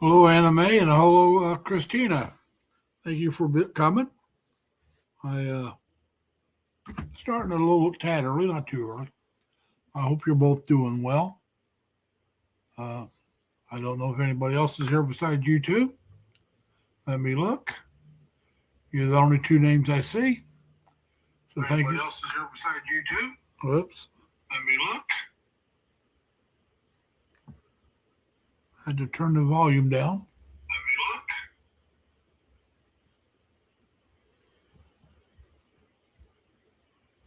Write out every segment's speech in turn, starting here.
Hello, Anime, and hello, Christina. Thank you for coming. I starting a little tad early, not too early. I hope you're both doing well. Uh, I don't know if anybody else is here besides you two. Let me look. You're the only two names I see. So thank you. Anybody else is here besides you two? Whoops. Let me look. Had to turn the volume down. Let me look.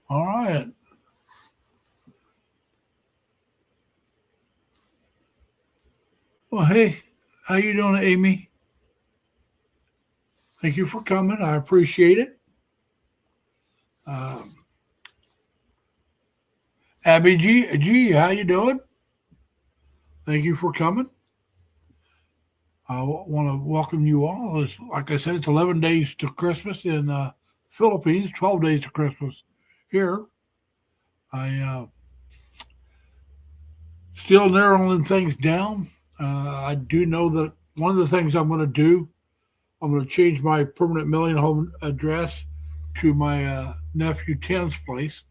All right. Well, hey, how you doing, Amy? Thank you for coming. I appreciate it. Um, Abby G, how you doing? Thank you for coming. I want to welcome you all. Like I said, it's 11 days to Christmas in Philippines, 12 days to Christmas here. I still narrowing things down. I do know that one of the things I'm going to do, I'm going to change my permanent mailing home address to my nephew Tim's place.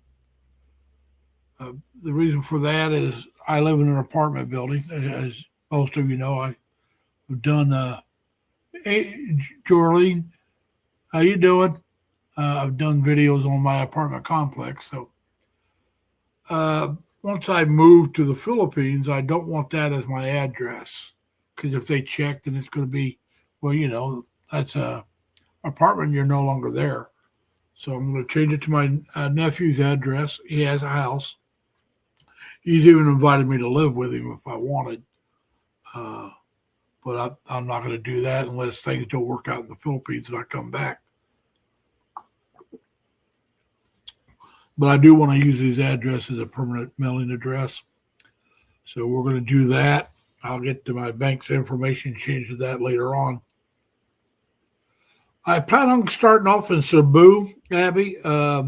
The reason for that is I live in an apartment building. As most of you know, I've done. Hey, Jorlene, how you doing? I've done videos on my apartment complex. So once I move to the Philippines, I don't want that as my address because if they check, then it's going to be, well, that's a apartment. You're no longer there. So I'm going to change it to my nephew's address. He has a house. He's even invited me to live with him if I wanted. Uh, but I'm not going to do that unless things don't work out in the Philippines and I come back. But I do want to use his address as a permanent mailing address. So we're going to do that. I'll get to my bank's information, change to that later on. I plan on starting off in Cebu, Abby, at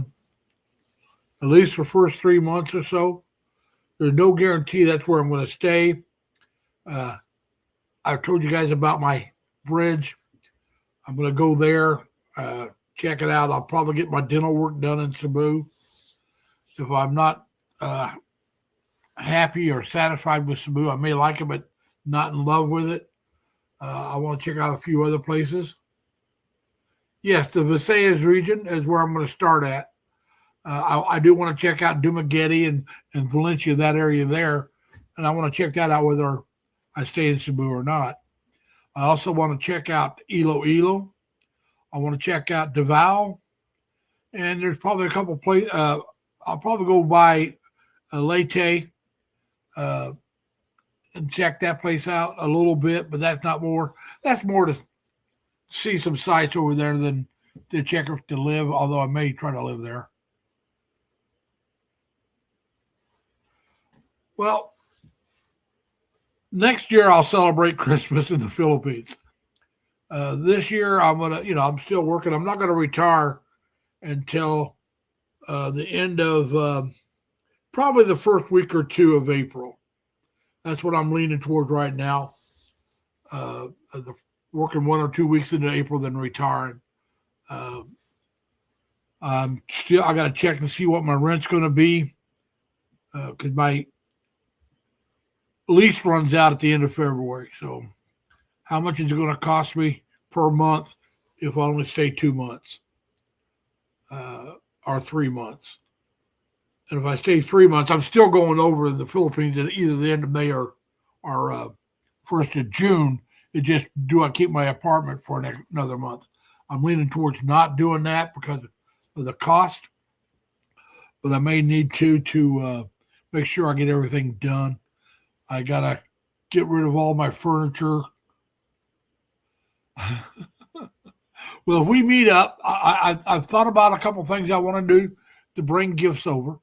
least for the first 3 months or so. There's no guarantee that's where I'm going to stay. Uh, I've told you guys about my bridge. I'm going to go there, check it out. I'll probably get my dental work done in Cebu. If I'm not happy or satisfied with Cebu, I may like it, but not in love with it. I want to check out a few other places. Yes, the Visayas region is where I'm going to start at. I do want to check out Dumaguete and Valencia, that area there, and I want to check that out whether I stay in Cebu or not. I also want to check out Iloilo. I want to check out Davao, and there's probably a couple places. I'll probably go by Leyte uh, and check that place out a little bit, but that's not more. That's more to see some sights over there than to check if to live. Although I may try to live there. Well, next year I'll celebrate Christmas in the Philippines. This year I'm gonna, I'm still working. I'm not gonna retire until the end of probably the first week or two of April. That's what I'm leaning towards right now. The, working 1 or 2 weeks into April, then retiring. Uh, I got to check and see what my rent's going to be because my lease runs out at the end of February. So, how much is it going to cost me per month if I only stay 2 months or 3 months? And if I stay 3 months, I'm still going over in the Philippines at either the end of May or first of June. It just do I keep my apartment for another month? I'm leaning towards not doing that because of the cost, but I may need to make sure I get everything done. I gotta get rid of all my furniture. Well, if we meet up, I've thought about a couple things I want to do to bring gifts over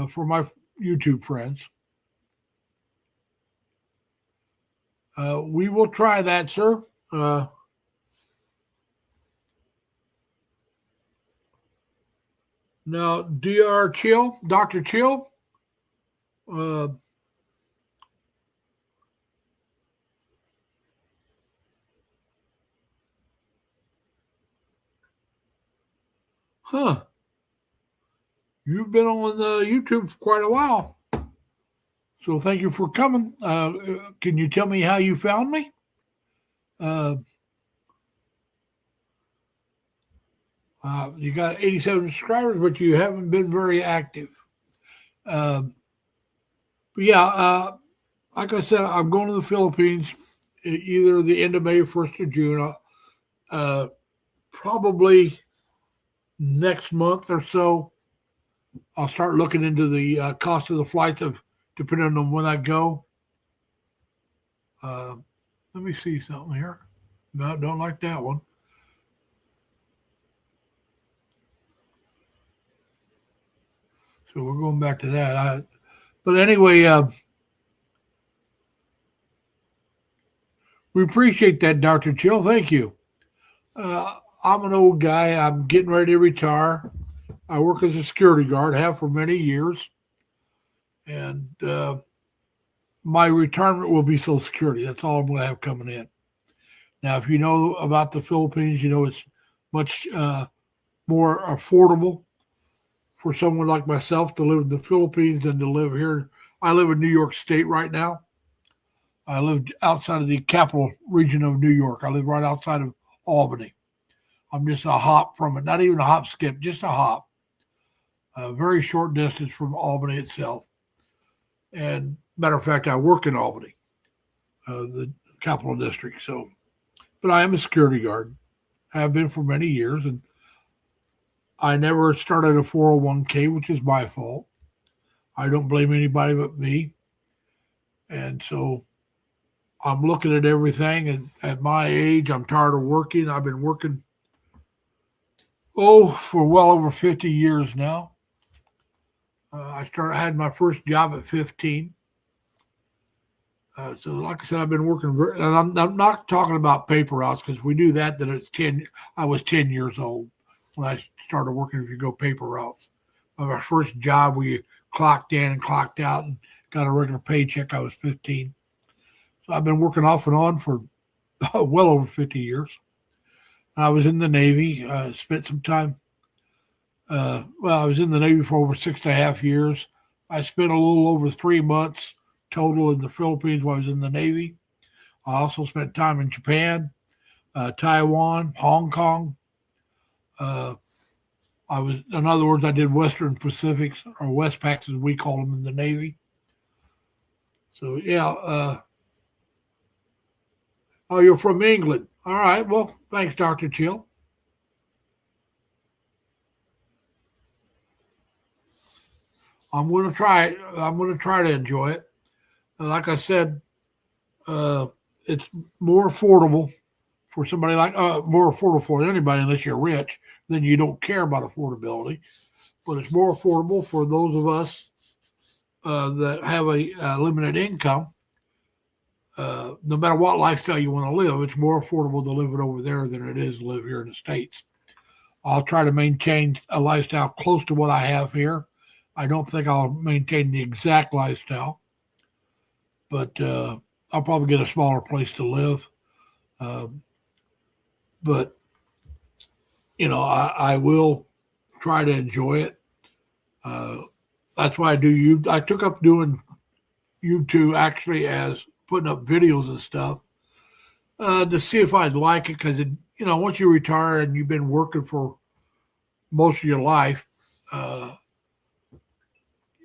for my YouTube friends. We will try that, sir. Now, Dr. Chill, Dr. Chill, uh, Huh. You've been on the YouTube for quite a while. So thank you for coming. Can you tell me how you found me? Uh, you got 87 subscribers, but you haven't been very active. Um, but yeah, like I said, I'm going to the Philippines either the end of May or 1st of June. Uh, Probably next month or so, I'll start looking into the cost of the flights of depending on when I go. Uh, Let me see something here. No, don't like that one. So we're going back to that. But anyway, we appreciate that, Dr. Chill. Thank you. I'm an old guy. I'm getting ready to retire. I work as a security guard, have for many years. And my retirement will be Social Security. That's all I'm going to have coming in. Now, if you know about the Philippines, you know it's much more affordable for someone like myself to live in the Philippines than to live here. I live in New York State right now. I lived outside of the capital region of New York. I live right outside of Albany. I'm just a hop from it, not even a hop skip, just a hop. A very short distance from Albany itself. And matter of fact, I work in Albany, the capital district. So, but I am a security guard. Have been for many years, and I never started a 401k, which is my fault. I don't blame anybody but me. And so I'm looking at everything. And at my age, I'm tired of working. I've been working, for well over 50 years now. I had my first job at 15. So, like I said, I've been working, and I'm not talking about paper routes because we do that. Then it's 10. I was 10 years old when I started working. If you go paper routes, my first job we clocked in and clocked out and got a regular paycheck. I was 15. So I've been working off and on for well over 50 years. I was in the Navy. Spent some time. I was in the Navy for over 6.5 years. I spent a little over 3 months total in the Philippines while I was in the Navy. I also spent time in Japan, Taiwan, Hong Kong. In other words, I did Western Pacifics or Westpaks as we call them in the Navy. So yeah. Oh, you're from England. All right. Well, thanks, Dr. Chill. I'm going to try it. I'm going to try to enjoy it. And like I said, it's more affordable for somebody more affordable for anybody unless you're rich. Then you don't care about affordability. But it's more affordable for those of us that have a limited income. No matter what lifestyle you want to live, it's more affordable to live it over there than it is to live here in the States. I'll try to maintain a lifestyle close to what I have here. I don't think I'll maintain the exact lifestyle, but I'll probably get a smaller place to live. But I will try to enjoy it. That's why I took up doing YouTube actually as putting up videos and stuff to see if I'd like it because once you retire and you've been working for most of your life,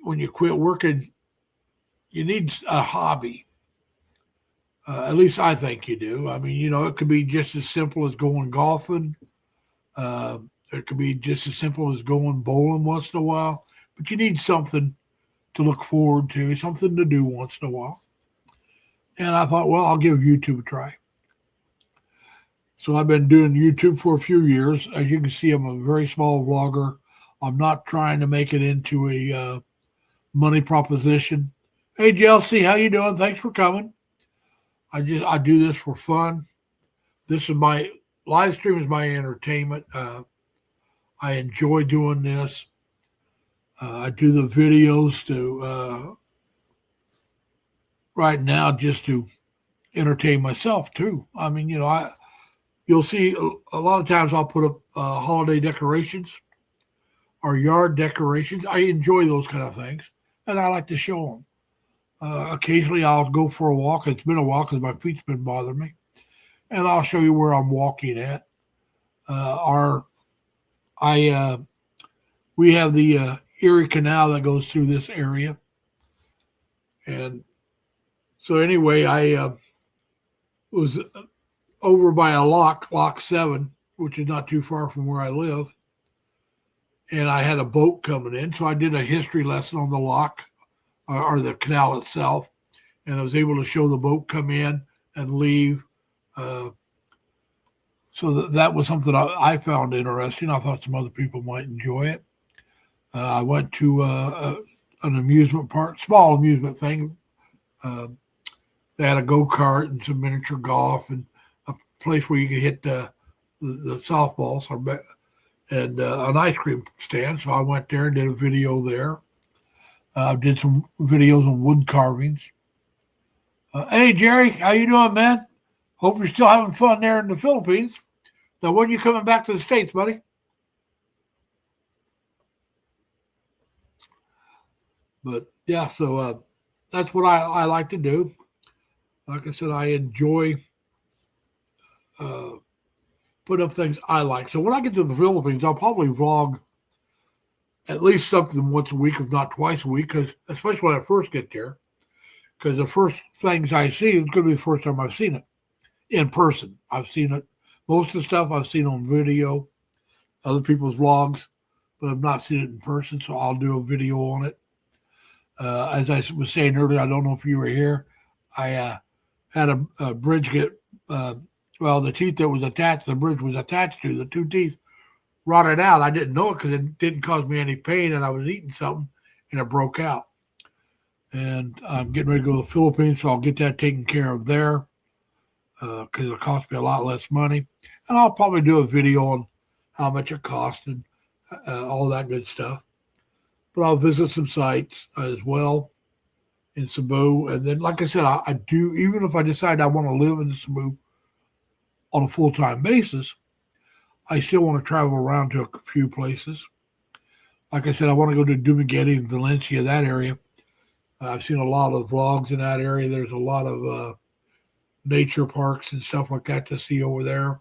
when you quit working, you need a hobby. At least I think you do. I mean, it could be just as simple as going golfing. It could be just as simple as going bowling once in a while. But you need something to look forward to, something to do once in a while. And I thought, well, I'll give YouTube a try. So I've been doing YouTube for a few years. As you can see, I'm a very small vlogger. I'm not trying to make it into a money proposition. Hey, Chelsea, how you doing? Thanks for coming. I do this for fun. This is my live stream is my entertainment. I enjoy doing this. I do the videos to right now just to entertain myself too. I mean, you'll see a lot of times I'll put up holiday decorations. our yard decorations. I enjoy those kind of things, and I like to show them. Occasionally, I'll go for a walk. It's been a while because my feet's been bothering me, and I'll show you where I'm walking at. Our I We have the Erie Canal that goes through this area, and so anyway, I was over by a Lock 7, which is not too far from where I live, and I had a boat coming in, so I did a history lesson on the lock or the canal itself, and I was able to show the boat come in and leave. Uh, so that was something I found interesting. I thought some other people might enjoy it. I went to an amusement park, small amusement thing. Uh, they had a go-kart and some miniature golf and a place where you could hit the softballs and an ice cream stand. So I went there and did a video there. Did some videos on wood carvings. Hey, Jerry, how you doing, man? Hope you're still having fun there in the Philippines. Now, when are you coming back to the States, buddy? But yeah, so that's what I like to do. Like I said, I enjoy uh, put up things I like. So when I get to the Philippines, I'll probably vlog at least something once a week, if not twice a week, because especially when I first get there, because the first things I see is going to be the first time I've seen it in person. I've seen it, most of the stuff I've seen on video, other people's vlogs, but I've not seen it in person, so I'll do a video on it. As I was saying earlier, I don't know if you were here. I had a bridge get, the teeth that was attached, the bridge was attached to, the two teeth rotted out. I didn't know it because it didn't cause me any pain, and I was eating something, and it broke out. And I'm getting ready to go to the Philippines, so I'll get that taken care of there because it'll cost me a lot less money. And I'll probably do a video on how much it cost and all that good stuff. But I'll visit some sites as well in Cebu. And then, like I said, I do, even if I decide I want to live in Cebu on a full-time basis, I still want to travel around to a few places. Like I said, I want to go to Dumaguete and Valencia, that area. I've seen a lot of vlogs in that area. There's a lot of nature parks and stuff like that to see over there.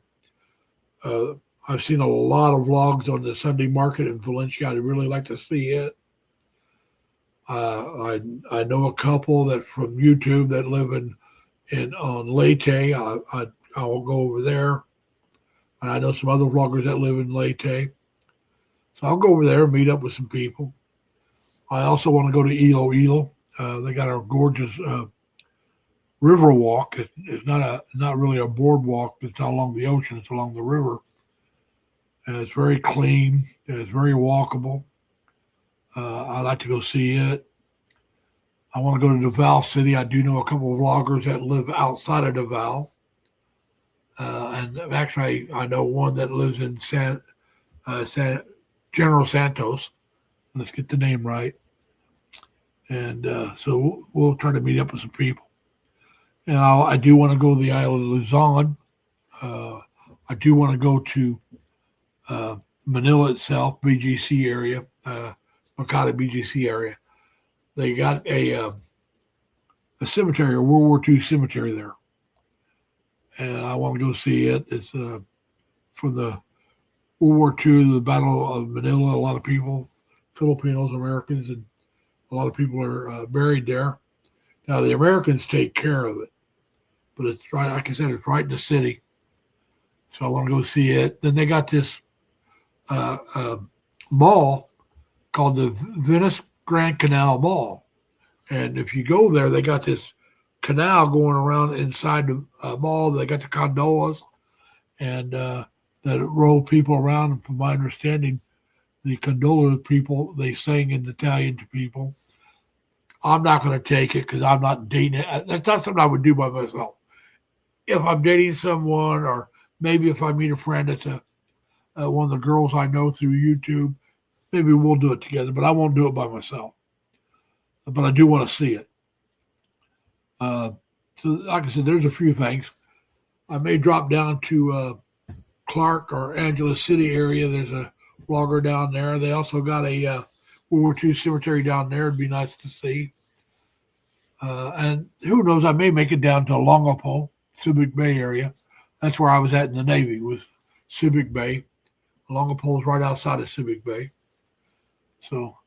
I've seen a lot of vlogs on the Sunday market in Valencia. I'd really like to see it. I know a couple that from YouTube that live in on Leyte. I'll go over there. And I know some other vloggers that live in Leyte. So I'll go over there and meet up with some people. I also want to go to Iloilo. They got a gorgeous river walk. It's not really a boardwalk. It's not along the ocean. It's along the river. And it's very clean. And it's very walkable. I'd like to go see it. I want to go to Davao City. I do know a couple of vloggers that live outside of Davao. And actually, I know one that lives in General Santos. Let's get the name right. And so we'll try to meet up with some people. And I do want to go to the island of Luzon. I do want to go to Manila itself, BGC area, Makati BGC area. They got a cemetery, a World War II cemetery there. And I want to go see it. It's from the World War II, the Battle of Manila. A lot of people, Filipinos, Americans, and a lot of people are buried there. Now, the Americans take care of it, but it's right, like I said, it's right in the city. So I want to go see it. Then they got this mall called the Venice Grand Canal Mall. And if you go there, they got this canal going around inside the mall. They got the gondolas and that roll people around. And from my understanding, the gondola people, they sing in Italian to people. I'm not going to take it because I'm not dating it. That's not something I would do by myself. If I'm dating someone, or maybe if I meet a friend that's one of the girls I know through YouTube, maybe we'll do it together, but I won't do it by myself. But I do want to see it. So, like I said, there's a few things. I may drop down to Clark or Angeles City area. There's a blogger down there. They also got a World War II cemetery down there. It'd be nice to see. And who knows, I may make it down to Longapole, Subic Bay area. That's where I was at in the Navy, was Subic Bay. Longapole's right outside of Subic Bay. So,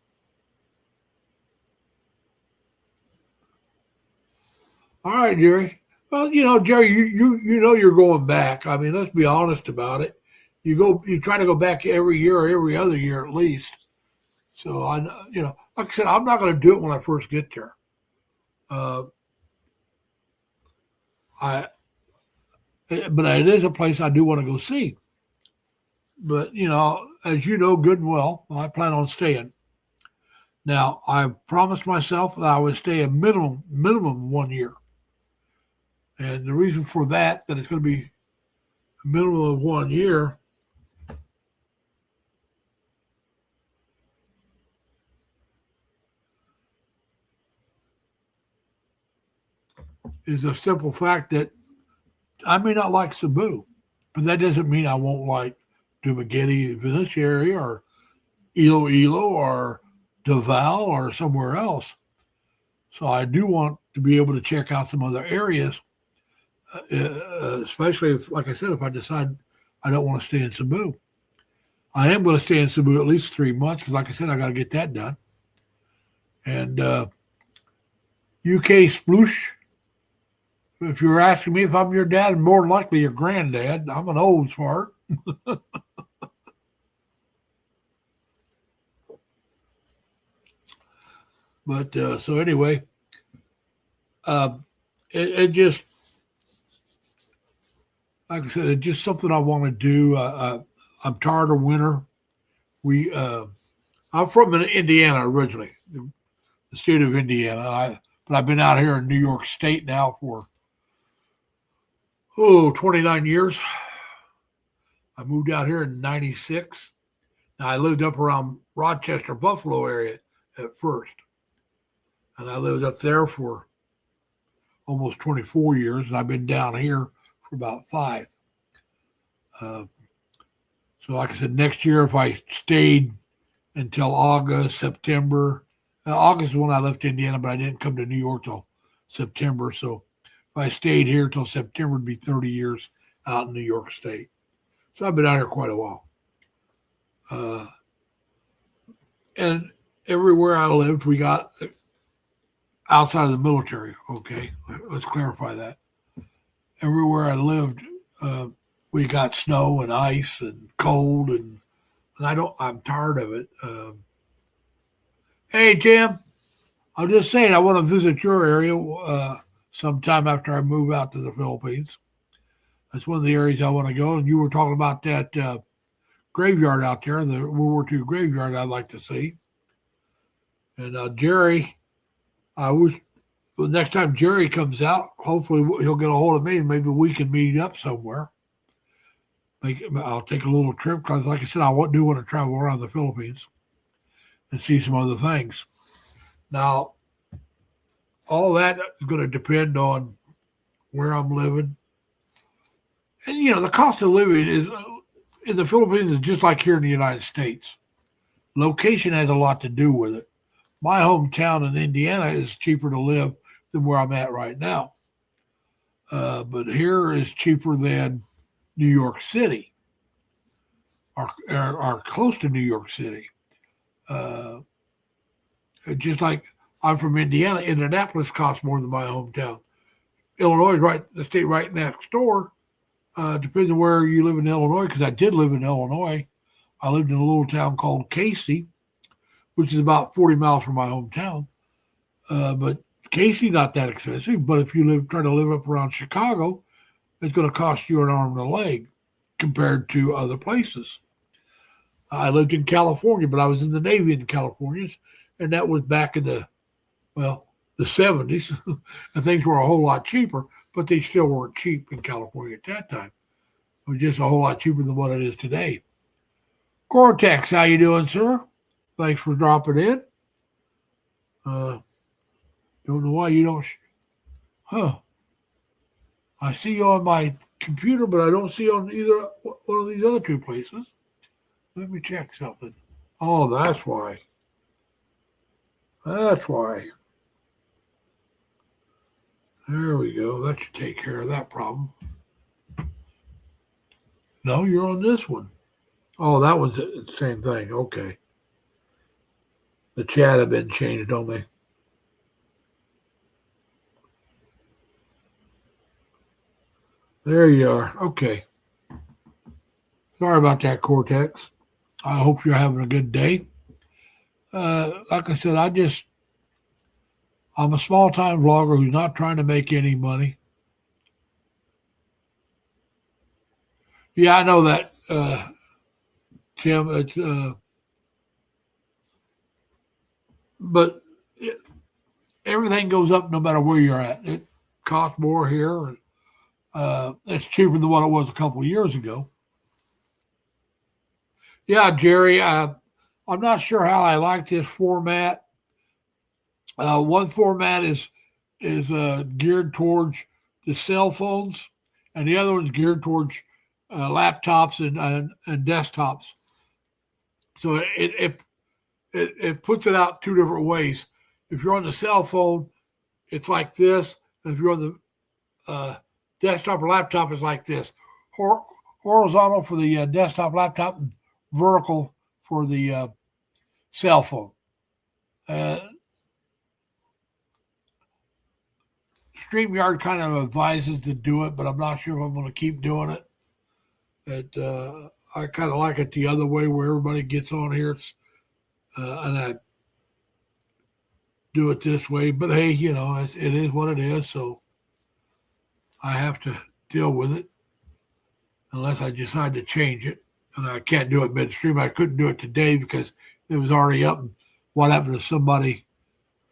all right, Jerry. Well, Jerry, you know you're going back. I mean, let's be honest about it. You try to go back every year or every other year at least. So like I said, I'm not going to do it when I first get there. Uh, I, but it is a place I do want to go see. But as you know good and well, I plan on staying. Now, I promised myself that I would stay a minimum 1 year, and the reason for that it's going to be a minimum of 1 year, is the simple fact that I may not like Cebu, but that doesn't mean I won't like Dumaguete, this area, or Iloilo, or Davao, or somewhere else. So I do want to be able to check out some other areas, especially if, like I said, if I decide I don't want to stay in Cebu. I am going to stay in Cebu at least 3 months because, like I said, I got to get that done. And UK sploosh. If you're asking me if I'm your dad, and more than likely your granddad, I'm an old fart. But so anyway, it just, like I said, it's just something I want to do. I'm tired of winter. I'm from Indiana originally, the state of Indiana. But I've been out here in New York State now for 29 years. I moved out here in '96. Now I lived up around Rochester, Buffalo area at first, and I lived up there for almost 24 years, and I've been down here for about 5. So, like I said, next year, if I stayed until August, September, August is when I left Indiana, but I didn't come to New York till September. So, if I stayed here till September, it'd be 30 years out in New York State. So, I've been out here quite a while. And everywhere I lived, we got outside of the military. Okay, let's clarify that. Everywhere I lived, we got snow and ice and cold, and I'm tired of it. Hey, Tim, I'm just saying I want to visit your area sometime after I move out to the Philippines. That's one of the areas I want to go. And you were talking about that graveyard out there, the World War II graveyard I'd like to see. And Jerry, I wish the next time Jerry comes out, hopefully he'll get a hold of me and maybe we can meet up somewhere. I'll take a little trip because, like I said, I do want to travel around the Philippines and see some other things. Now, all that is going to depend on where I'm living. And, the cost of living is in the Philippines is just like here in the United States. Location has a lot to do with it. My hometown in Indiana is cheaper to live than where I'm at right now. But here is cheaper than New York City or close to New York City. Just like I'm from Indiana, Indianapolis costs more than my hometown. Illinois is the state right next door. Depends on where you live in Illinois, because I did live in Illinois. I lived in a little town called Casey, which is about 40 miles from my hometown. But Casey, not that expensive. But if you try to live up around Chicago, it's going to cost you an arm and a leg compared to other places. I lived in California, but I was in the Navy in California, and that was back in the 70s, and things were a whole lot cheaper, but they still weren't cheap in California at that time. It was just a whole lot cheaper than what it is today. Cortex, how you doing, sir? Thanks for dropping in. Don't know why you don't. I see you on my computer, but I don't see you on either one of these other two places. Let me check something. Oh, that's why. That's why. There we go. That should take care of that problem. No, you're on this one. Oh, that was the same thing. Okay. The chat had been changed, don't they? There you are. Okay. Sorry about that, Cortex. I hope you're having a good day. Like I said, I'm a small time vlogger who's not trying to make any money. Yeah, I know that, Tim. But everything goes up no matter where you're at. It costs more here. It's cheaper than what it was a couple of years ago. Yeah, Jerry. I'm not sure how I like this format. One format is geared towards the cell phones, and the other one's geared towards laptops and desktops. So it puts it out two different ways. If you're on the cell phone, it's like this. And if you're on the desktop or laptop, it's like this. Horizontal for the desktop laptop, and vertical for the cell phone. StreamYard kind of advises to do it, but I'm not sure if I'm going to keep doing it. I kind of like it the other way, where everybody gets on here, and I do it this way. But hey, it is what it is, so I have to deal with it unless I decide to change it. And I can't do it midstream. I couldn't do it today because it was already up. And what happened to somebody?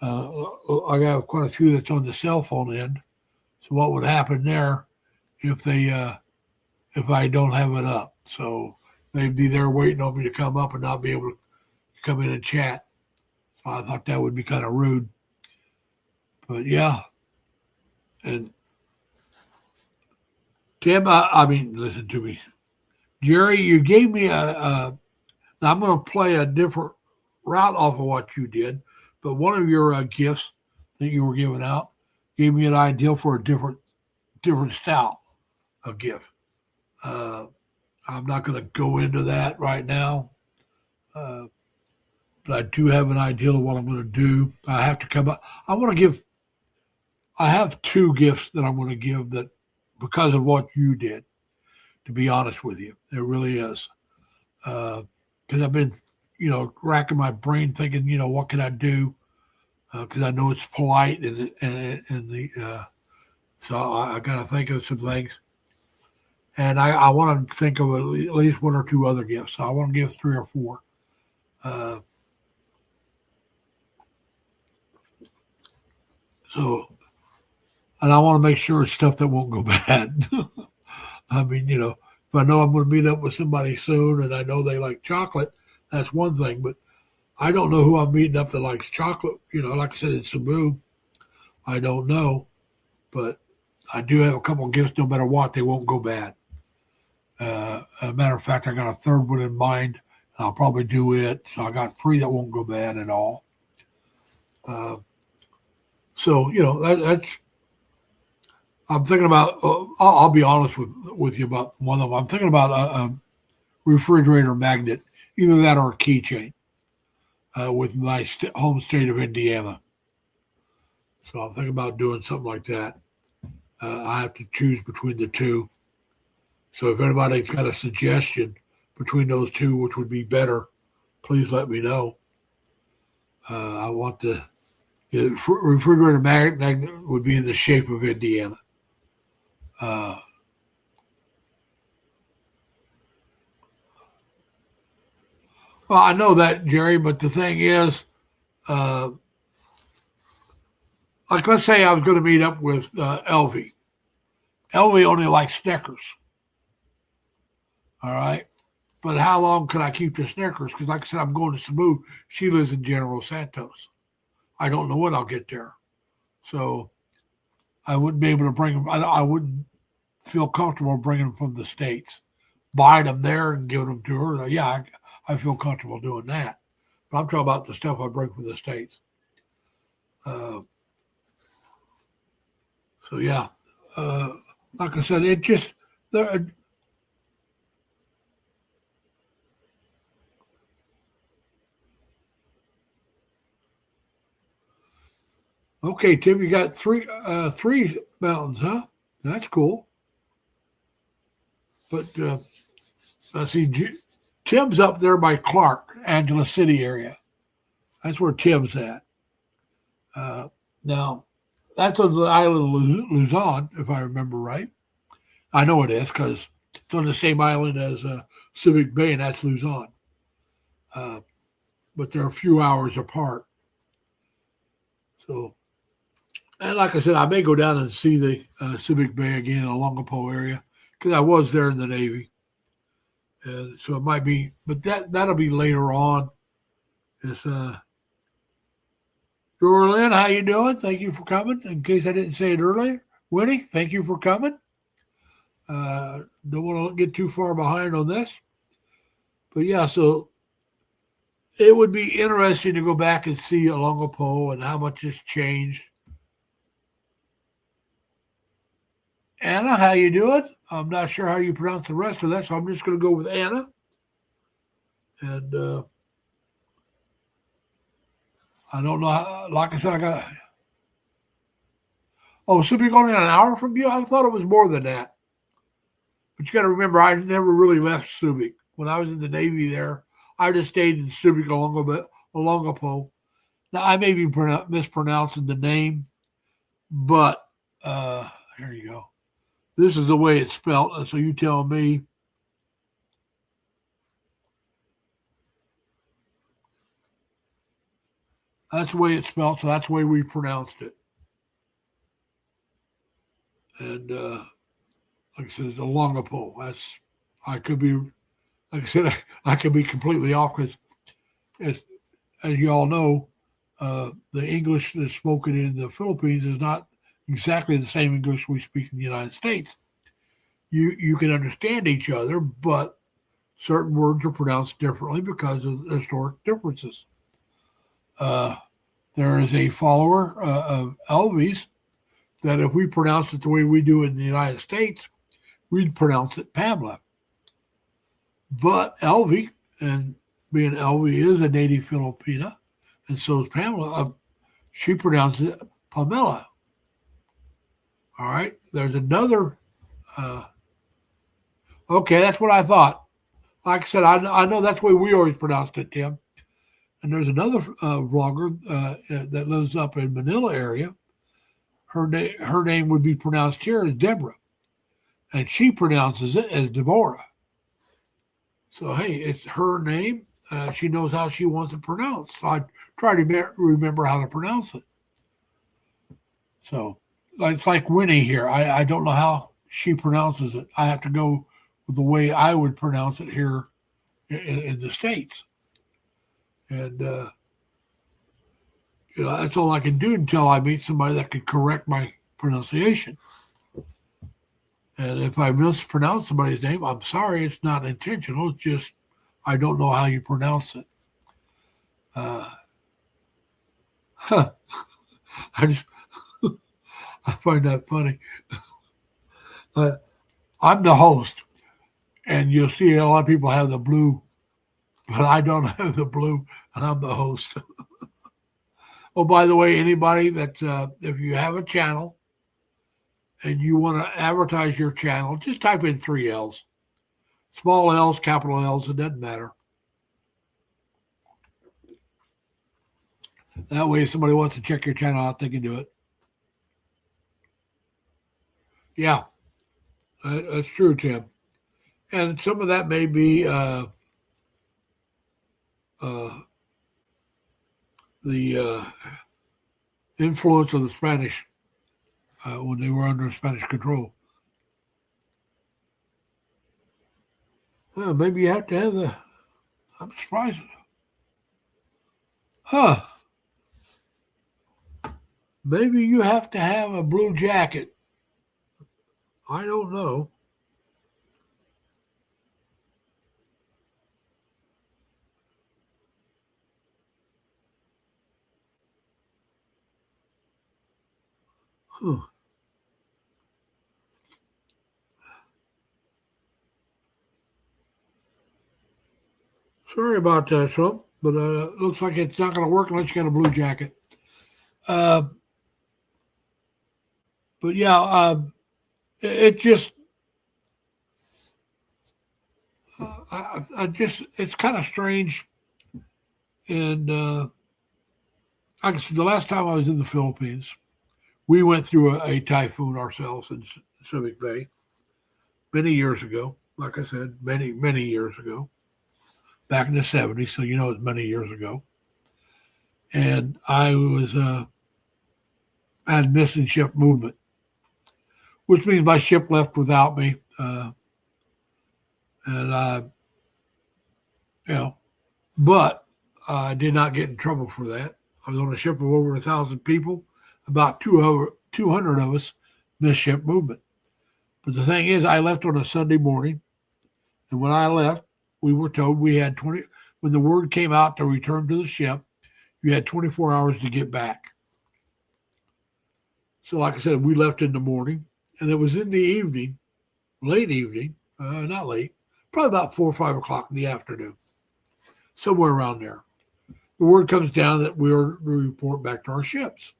I got quite a few that's on the cell phone end. So what would happen there if I don't have it up? So they'd be there waiting on me to come up and not be able to come in and chat. So I thought that would be kind of rude. But yeah, and Tim, I mean, listen to me, Jerry. You gave me now I'm going to play a different route off of what you did, but one of your gifts that you were giving out gave me an idea for a different style of gift. I'm not going to go into that right now, but I do have an idea of what I'm going to do. I have to come up. I have two gifts that I'm going to give that because of what you did. To be honest with you, it really is. Because I've been, racking my brain thinking, what can I do? Because I know it's polite and the so I got to think of some things, and I want to think of at least one or two other gifts. So I want to give three or four. Uh, so, and I want to make sure it's stuff that won't go bad. I mean, if I know I'm going to meet up with somebody soon, and I know they like chocolate, that's one thing. But I don't know who I'm meeting up that likes chocolate. Like I said, in Cebu, I don't know, but I do have a couple of gifts. No matter what, they won't go bad. As a matter of fact, I got a third one in mind. And I'll probably do it. So I got three that won't go bad at all. So that's. I'm thinking about. I'll be honest with you about one of them. I'm thinking about a refrigerator magnet, either that or a keychain, with my home state of Indiana. So I'm thinking about doing something like that. I have to choose between the two. So if anybody's got a suggestion between those two, which would be better, please let me know. I want the refrigerator magnet would be in the shape of Indiana. Well, I know that, Jerry, but the thing is, uh, like let's say I was going to meet up with Elvie. Elvie only likes Snickers. All right. But how long can I keep the Snickers? Because, like I said, I'm going to Cebu. She lives in General Santos. I don't know when I'll get there. So I wouldn't be able to bring them. I wouldn't feel comfortable bringing them from the States. buying them there and giving them to her. Yeah, I feel comfortable doing that. But I'm talking about the stuff I bring from the States. Uh, so, yeah. Like I said, it just, there, okay, Tim, you got three mountains, huh? That's cool. But I see Tim's up there by Clark, Angela City area. That's where Tim's at. Uh, Now, that's on the island of Luzon, if I remember right. I know it is because it's on the same island as Subic Bay, and that's Luzon. Uh, but they're a few hours apart. So, and like I said, I may go down and see the Subic Bay again in the Longapo area because I was there in the Navy. And so it might be, but that'll be later on. It's Jorlyn, how you doing? Thank you for coming. In case I didn't say it earlier, Winnie, thank you for coming. Don't want to get too far behind on this, but yeah. So it would be interesting to go back and see Olongapo and how much has changed. Anna, how you doing? I'm not sure how you pronounce the rest of that, so I'm just going to go with Anna. And I don't know. Like I said, I got. Oh, so you're going in an hour from you? I thought it was more than that. But you got to remember, I never really left Subic. When I was in the Navy there, I just stayed in Subic Olongapo. Now, I may be mispronouncing the name, but here you go. This is the way it's spelled. So you tell me. That's the way it's spelled, so that's the way we pronounced it. And like I said, it's Olongapo. I could be, like I said, I could be completely off because, as you all know, the English that's spoken in the Philippines is not exactly the same English we speak in the United States. You can understand each other, but certain words are pronounced differently because of historic differences. There is a follower of Elvis that if we pronounce it the way we do in the United States, we'd pronounce it Pamela. But Elvie, and being Elvie is a native Filipina, and so is Pamela, she pronounces it Pamela. All right. There's another. Uh, okay, that's what I thought. Like I said, I know that's the way we always pronounced it, Tim. And there's another vlogger that lives up in Manila area. Her name would be pronounced here as Deborah, and she pronounces it as Deborah. So hey, it's her name. She knows how she wants it pronounced. So I try to remember how to pronounce it. So it's like Winnie here. I don't know how she pronounces it. I have to go with the way I would pronounce it here in the States. And that's all I can do until I meet somebody that could correct my pronunciation. And if I mispronounce somebody's name, I'm sorry. It's not intentional. It's just I don't know how you pronounce it. Huh. I just I find that funny. I'm the host, and you'll see a lot of people have the blue, but I don't have the blue, and I'm the host. Oh, by the way, anybody that if you have a channel and you want to advertise your channel, just type in 3 L's. Small L's, capital L's, it doesn't matter. That way, if somebody wants to check your channel out, they can do it. Yeah, that's true, Tim. And some of that may be uh, the influence of the Spanish when they were under Spanish control. Well, maybe you have to have the. I'm surprised. Huh. Maybe you have to have a blue jacket. I don't know. Huh. Sorry about that, Trump, but looks like it's not going to work unless you got a blue jacket. Uh, but yeah, it just, I just, it's kind of strange. And like I said, the last time I was in the Philippines, we went through a typhoon ourselves in Subic Bay many years ago. Like I said, many years ago, back in the '70s. So you know, it's many years ago. And I had missing ship movement, which means my ship left without me. And you know, but I did not get in trouble for that. I was on a ship of over 1,000 people. About 200 of us missed ship movement. But the thing is, I left on a Sunday morning, and when I left, we were told we had 20. When the word came out to return to the ship, you had 24 hours to get back. So, like I said, we left in the morning, and it was in the evening, late evening, not late, probably about 4 or 5 o'clock in the afternoon, somewhere around there. The word comes down that we are to report back to our ships.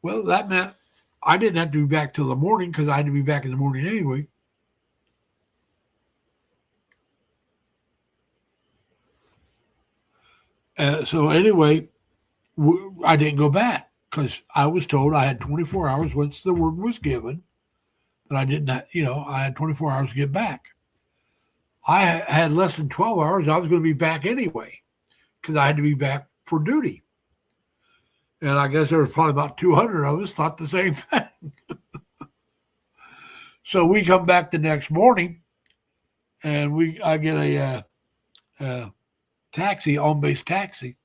Well, that meant I didn't have to be back till the morning because I had to be back in the morning anyway. So anyway, I didn't go back because I was told I had 24 hours once the word was given that I didn't, I had 24 hours to get back. I had less than 12 hours. I was going to be back anyway because I had to be back for duty. And I guess there was probably about 200 of us thought the same thing. So we come back the next morning, and I get a taxi, on base taxi,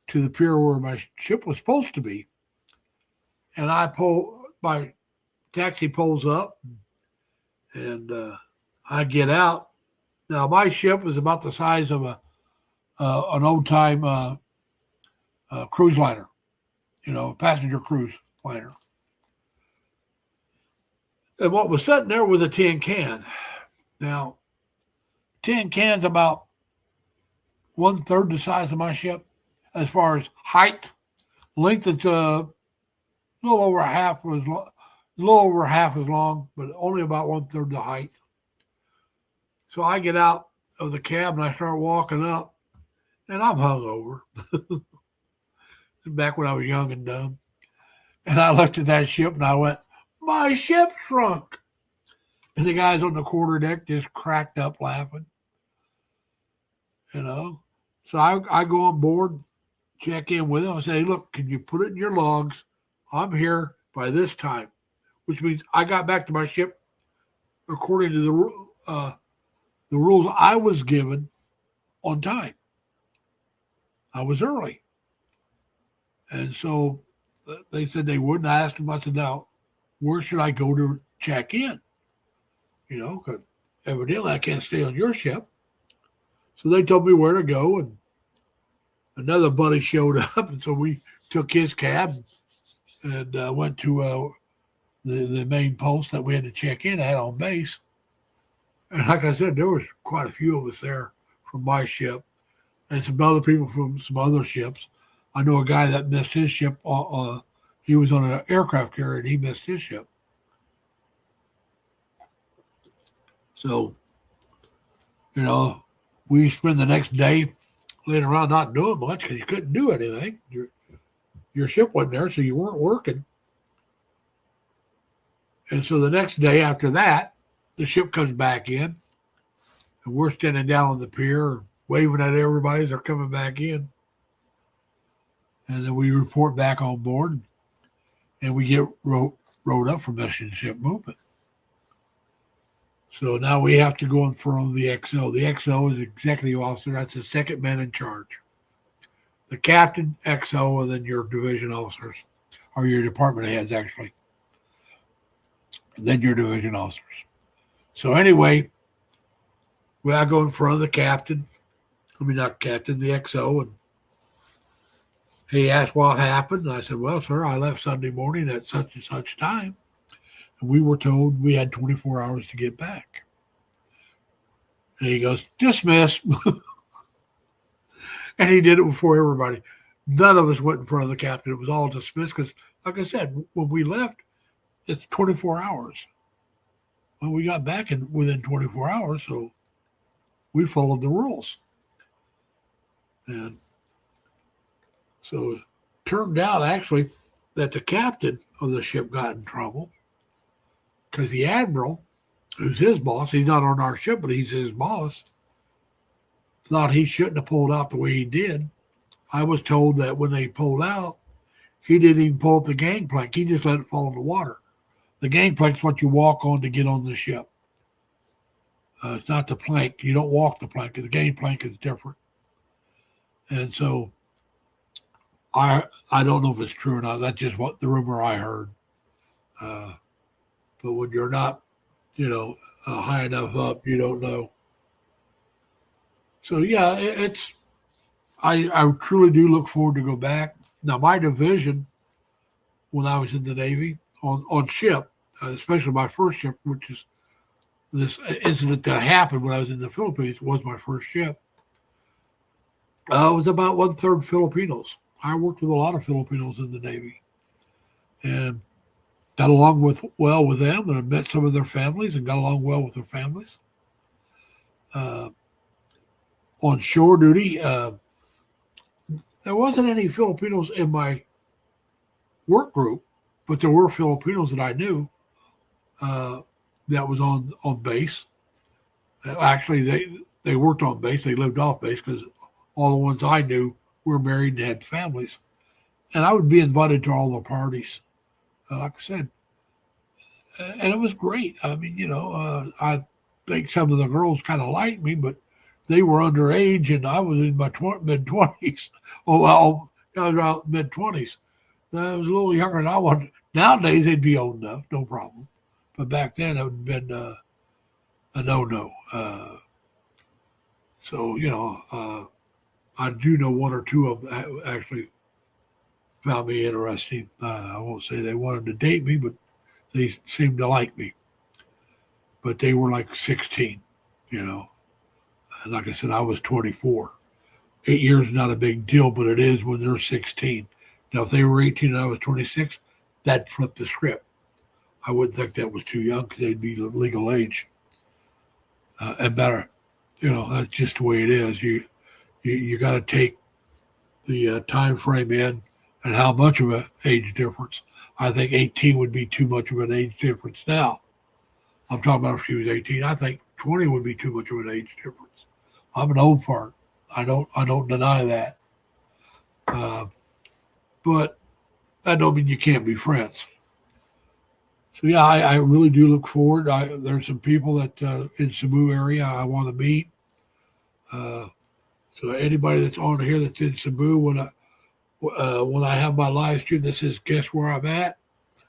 to the pier where my ship was supposed to be. And my taxi pulls up, and I get out. Now my ship was about the size of an old time cruise liner, passenger cruise liner. And what was sitting there was a tin can. Now, tin can's about 1/3 the size of my ship as far as height. Length, it's a little over half as long, but only about 1/3 the height. So I get out of the cab and I start walking up, and I'm hungover. Back when I was young and dumb. And I looked at that ship and I went, "My ship shrunk." And the guys on the quarter deck just cracked up laughing. So I go on board, check in with them. I say, "Hey, look, can you put it in your logs? I'm here by this time," which means I got back to my ship according to the rules I was given on time. I was early. And so they said they would. And I asked them, I said, "Now, where should I go to check in? Because evidently I can't stay on your ship." So they told me where to go, and another buddy showed up, and so we took his cab and went to the main post that we had to check in at on base. And like I said, there was quite a few of us there from my ship, and some other people from some other ships. I know a guy that missed his ship. He was on an aircraft carrier, and he missed his ship. So, we spent the next day laying around not doing much because you couldn't do anything. Your ship wasn't there, so you weren't working. And so the next day after that, the ship comes back in, and we're standing down on the pier waving at everybody as they're coming back in. And then we report back on board, and we get rowed up for mission ship movement. So now we have to go in front of the XO. The XO is executive officer. That's the second man in charge. The captain, XO, and then your division officers, or your department heads, actually. And then your division officers. So anyway, I go in front of the captain. Not captain, the XO, and He asked what happened. And I said, well, sir, I left Sunday morning at such and such time. And we were told we had 24 hours to get back. And he goes, dismiss. And he did it before everybody. None of us went in front of the captain. It was all dismissed because, like I said, when we left, it's 24 hours. Well, we got back within 24 hours, so we followed the rules. And so it turned out, actually, that the captain of the ship got in trouble because the admiral, who's his boss, he's not on our ship, but he's his boss, thought he shouldn't have pulled out the way he did. I was told that when they pulled out, he didn't even pull up the gangplank. He just let it fall in the water. The gangplank's what you walk on to get on the ship. It's not the plank. You don't walk the plank. The gangplank is different. And so I don't know if it's true or not. That's just what the rumor I heard. But when you're not, high enough up, you don't know. So yeah, I truly do look forward to go back. Now my division, when I was in the Navy on ship, especially my first ship, which is this incident that happened when I was in the Philippines, was my first ship. It was about 1/3 Filipinos. I worked with a lot of Filipinos in the Navy, and got along well with them, and I met some of their families, and got along well with their families. On shore duty, there wasn't any Filipinos in my work group, but there were Filipinos that I knew that was on base. Actually, they worked on base. They lived off base because all the ones I knew were married and had families. And I would be invited to all the parties, like I said. And it was great. I mean, I think some of the girls kind of liked me, but they were underage, and I was in my mid-20s. Oh, well, I was around mid-20s. I was a little younger than I was. Nowadays, they'd be old enough, no problem. But back then, it would have been a no-no. So, I do know one or two of them actually found me interesting. I won't say they wanted to date me, but they seemed to like me. But they were like 16, And like I said, I was 24. 8 years is not a big deal, but it is when they're 16. Now, if they were 18 and I was 26, that'd flip the script. I wouldn't think that was too young because they'd be legal age and better. That's just the way it is. You got to take the time frame in and how much of an age difference. I think 18 would be too much of an age difference now. I'm talking about if she was 18. I think 20 would be too much of an age difference. I'm an old fart. I don't deny that. But that don't mean you can't be friends. So yeah, I really do look forward. There's some people that in Cebu area I want to meet. So anybody that's on here that's in Cebu, when I have my live stream that says guess where I'm at,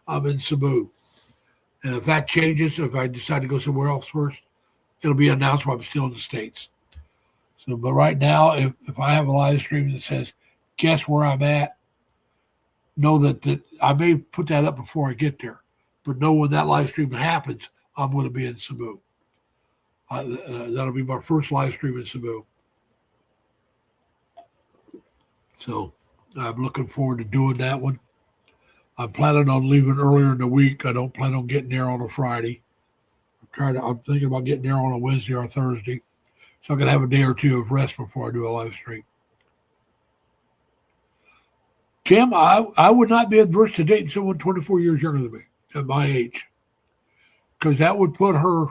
I'm in Cebu. And if that changes, if I decide to go somewhere else first, it'll be announced while I'm still in the States. So, but right now, if I have a live stream that says guess where I'm at, know that I may put that up before I get there. But know when that live stream happens, I'm going to be in Cebu. That'll be my first live stream in Cebu. So I'm looking forward to doing that one. I'm planning on leaving earlier in the week. I don't plan on getting there on a Friday. I'm thinking about getting there on a Wednesday or a Thursday. So I can have a day or two of rest before I do a live stream. Tim, I would not be adverse to dating someone 24 years younger than me at my age, because that would put her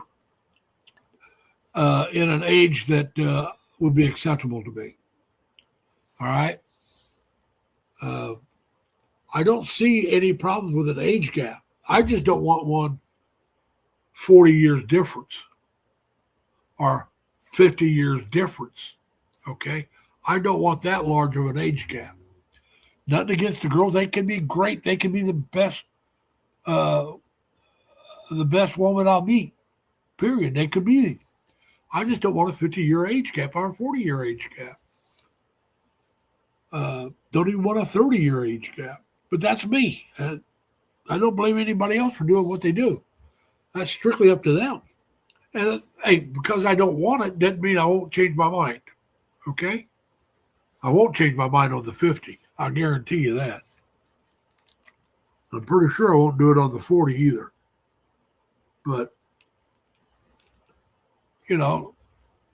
in an age that would be acceptable to me. All right. I don't see any problems with an age gap. I just don't want one 40 years difference or 50 years difference. Okay. I don't want that large of an age gap. Nothing against the girls. They can be great. They can be the best woman I'll meet. Period. They could be. I just don't want a 50-year age gap or a 40-year age gap. don't even want a 30-year age gap. But that's me. I don't blame anybody else for doing what they do. That's strictly up to them. And hey, because I don't want it, doesn't mean I won't change my mind. Okay? I won't change my mind on the 50. I guarantee you that. I'm pretty sure I won't do it on the 40 either. But, you know,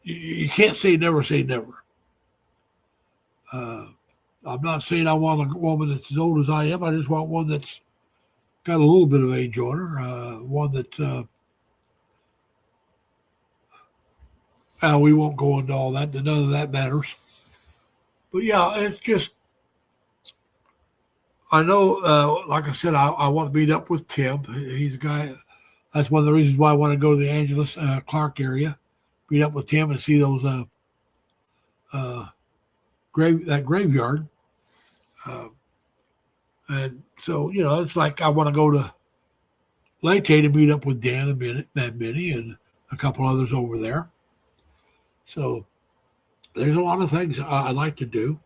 you can't say never say never. I'm not saying I want a woman that's as old as I am. I just want one that's got a little bit of age on her. One that we won't go into all that. None of that matters. But yeah, it's just, I know, like I said, I want to meet up with Tim. He's a guy, that's one of the reasons why I want to go to the Angeles Clark area, meet up with Tim and see those that graveyard. And so, you know, it's like I want to go to Leyte to meet up with Dan and Minnie and a couple others over there. So there's a lot of things I'd like to do.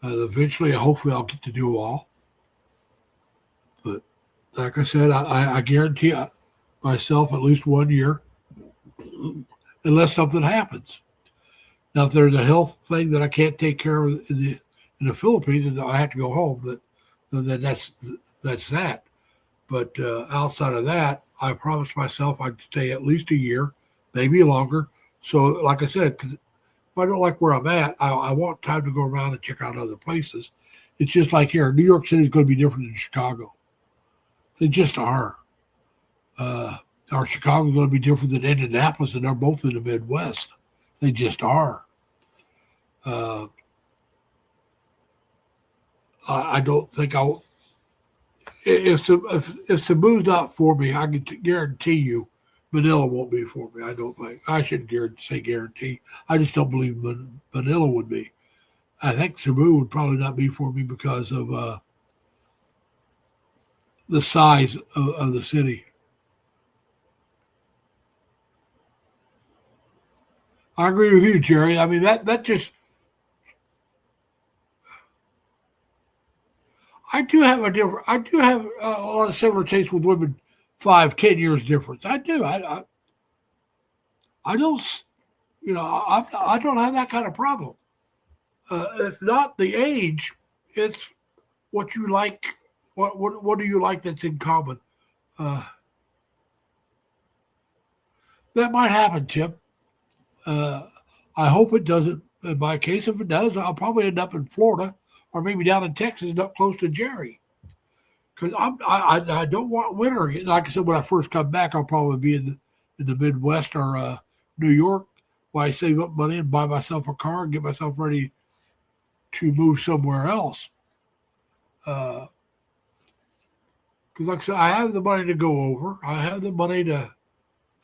And eventually, hopefully, I'll get to do them all. But like I said, I guarantee myself at least 1 year, unless something happens. Now, if there's a health thing that I can't take care of in the Philippines and I have to go home, then that's that. But outside of that, I promised myself I'd stay at least a year, maybe longer. So, like I said, if I don't like where I'm at, I want time to go around and check out other places. It's just like here, New York City is going to be different than Chicago. They just are. Or Chicago is going to be different than Indianapolis, and they're both in the Midwest. They just are. I don't think I'll. If Cebu's not for me, I can guarantee you Manila won't be for me. I don't think. I shouldn't say guarantee. I just don't believe Manila would be. I think Cebu would probably not be for me because of the size of the city. I agree with you, Jerry. I mean, that just. I do have a lot of similar tastes with women, 5, 10 years difference. I do. I don't, you know, I don't have that kind of problem. It's not the age; it's what you like. What do you like that's in common? Uh, that might happen, Chip. Uh, I hope it doesn't. In my case, if it does, I'll probably end up in Florida or maybe down in Texas, up close to Jerry. Because I don't want winter. Like I said, when I first come back, I'll probably be in the Midwest or New York, while I save up money and buy myself a car and get myself ready to move somewhere else. Because, like I said, I have the money to go over. I have the money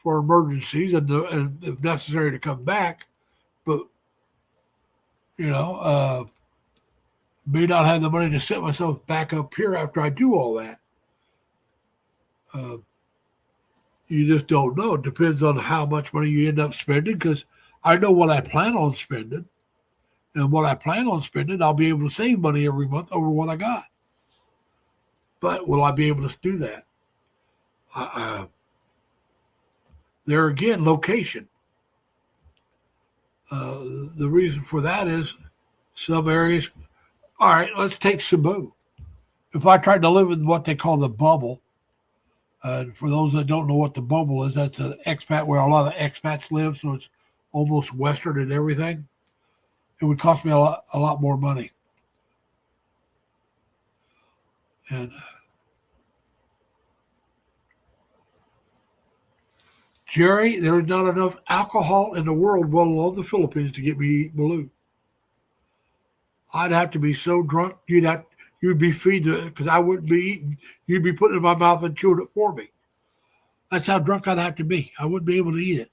for emergencies and if necessary to come back. But you know, may not have the money to set myself back up here after I do all that. Uh, you just don't know. It depends on how much money you end up spending because I know what I plan on spending. And what I plan on spending, I'll be able to save money every month over what I got. But will I be able to do that? There again, location. The reason for that is some areas. All right, let's take Cebu. If I tried to live in what they call the bubble, for those that don't know what the bubble is, that's an expat where a lot of expats live, so it's almost Western and everything. It would cost me a lot more money. And Jerry, there's not enough alcohol in the world, well alone the Philippines, to get me eat Baloo. I'd have to be so drunk, you'd be feeding it because I wouldn't be eating. You'd be putting it in my mouth and chewing it for me. That's how drunk I'd have to be. I wouldn't be able to eat it.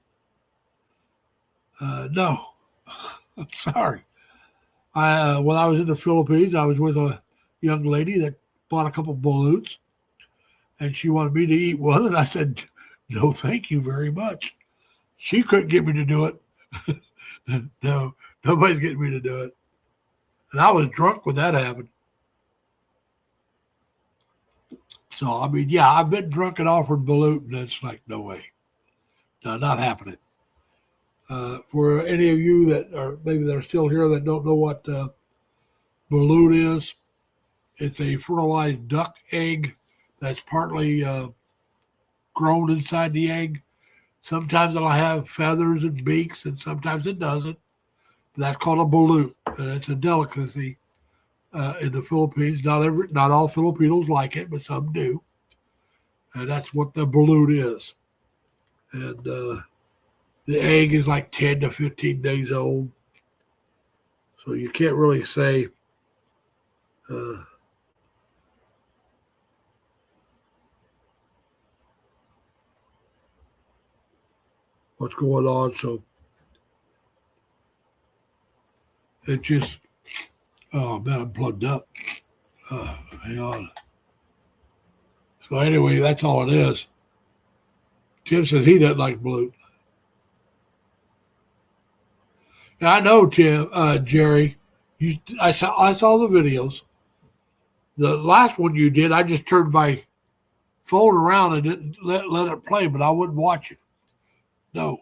No, I'm sorry. When I was in the Philippines, I was with a young lady that bought a couple of balloons, and she wanted me to eat one, and I said, "No, thank you very much." She couldn't get me to do it. No, nobody's getting me to do it. And I was drunk when that happened. So, I mean, yeah, I've been drunk and offered balut, and it's like, no way. No, not happening. For any of you that are maybe that are still here that don't know what balut is, it's a fertilized duck egg that's partly grown inside the egg. Sometimes it'll have feathers and beaks, and sometimes it doesn't. That's called a balut, and it's a delicacy in the Philippines. Not all Filipinos like it, but some do, and that's what the balut is. And the egg is like 10 to 15 days old, so you can't really say uh, what's going on. So it just, oh man, I'm plugged up. Hang on. So anyway, that's all it is. Tim says he doesn't like balut. Yeah, I know, Tim, Jerry. I saw the videos. The last one you did, I just turned my phone around and didn't let it play, but I wouldn't watch it. No,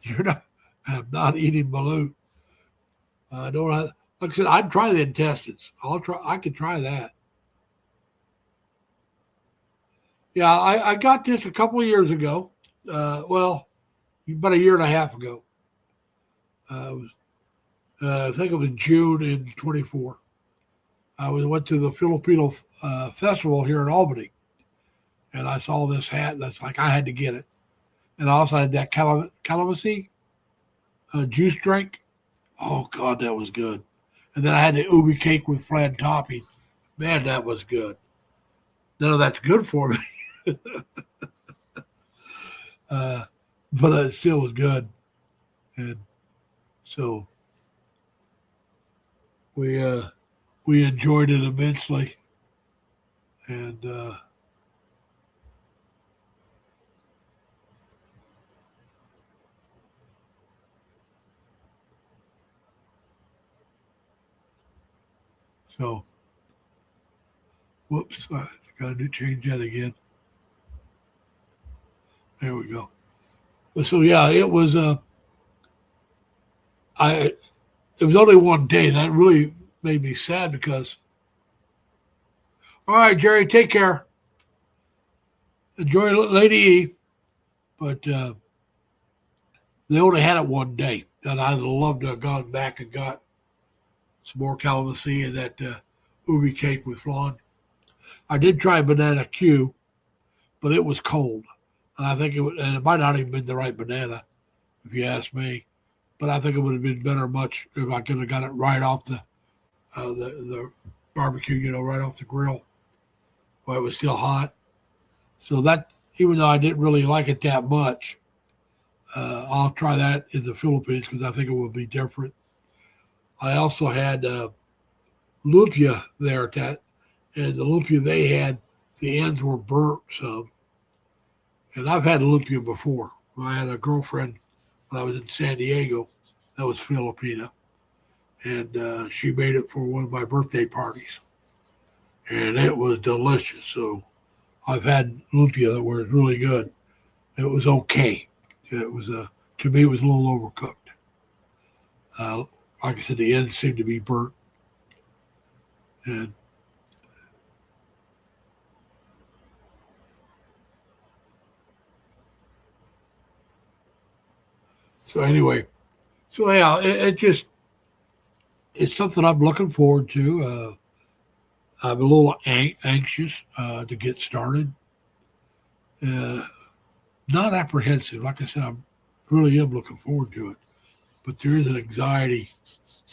you're not. I'm not eating balut. I don't have, like I said, I'd try the intestines. I could try that. Yeah, I got this a couple of years ago. Well, about a year and a half ago. It was, I think it was June in 24. Went to the Filipino festival here in Albany, and I saw this hat, and it's like I had to get it. And I also had that calamansi juice drink. Oh God, that was good. And then I had the ubi cake with flan topping. Man, that was good. None of that's good for me, uh, but it still was good. And so we uh, we enjoyed it immensely. And so, whoops, I got to change that again. There we go. So yeah, it was. I it was only one day, and that really made me sad because. All right, Jerry, take care. Enjoy Lady E, but they only had it one day, and I'd love to have gone back and got some more calamansi and that ubi cake with flan. I did try banana Q, but it was cold, and I think and it might not even been the right banana, if you ask me. But I think it would have been better much if I could have got it right off the barbecue, right off the grill while it was still hot. So that, even though I didn't really like it that much, I'll try that in the Philippines because I think it will be different. I also had lumpia there at that, and the lumpia they had, the ends were burnt some. And I've had lumpia before. I had a girlfriend when I was in San Diego that was Filipina, and she made it for one of my birthday parties, and it was delicious. So I've had lumpia that was really good. It was okay. It was to me it was a little overcooked. Uh, like I said, the ends seemed to be burnt, and so anyway, so yeah, it just it's something I'm looking forward to. I'm a little anxious to get started. Uh, Not apprehensive. Like I said, I really am looking forward to it. But there is an anxiety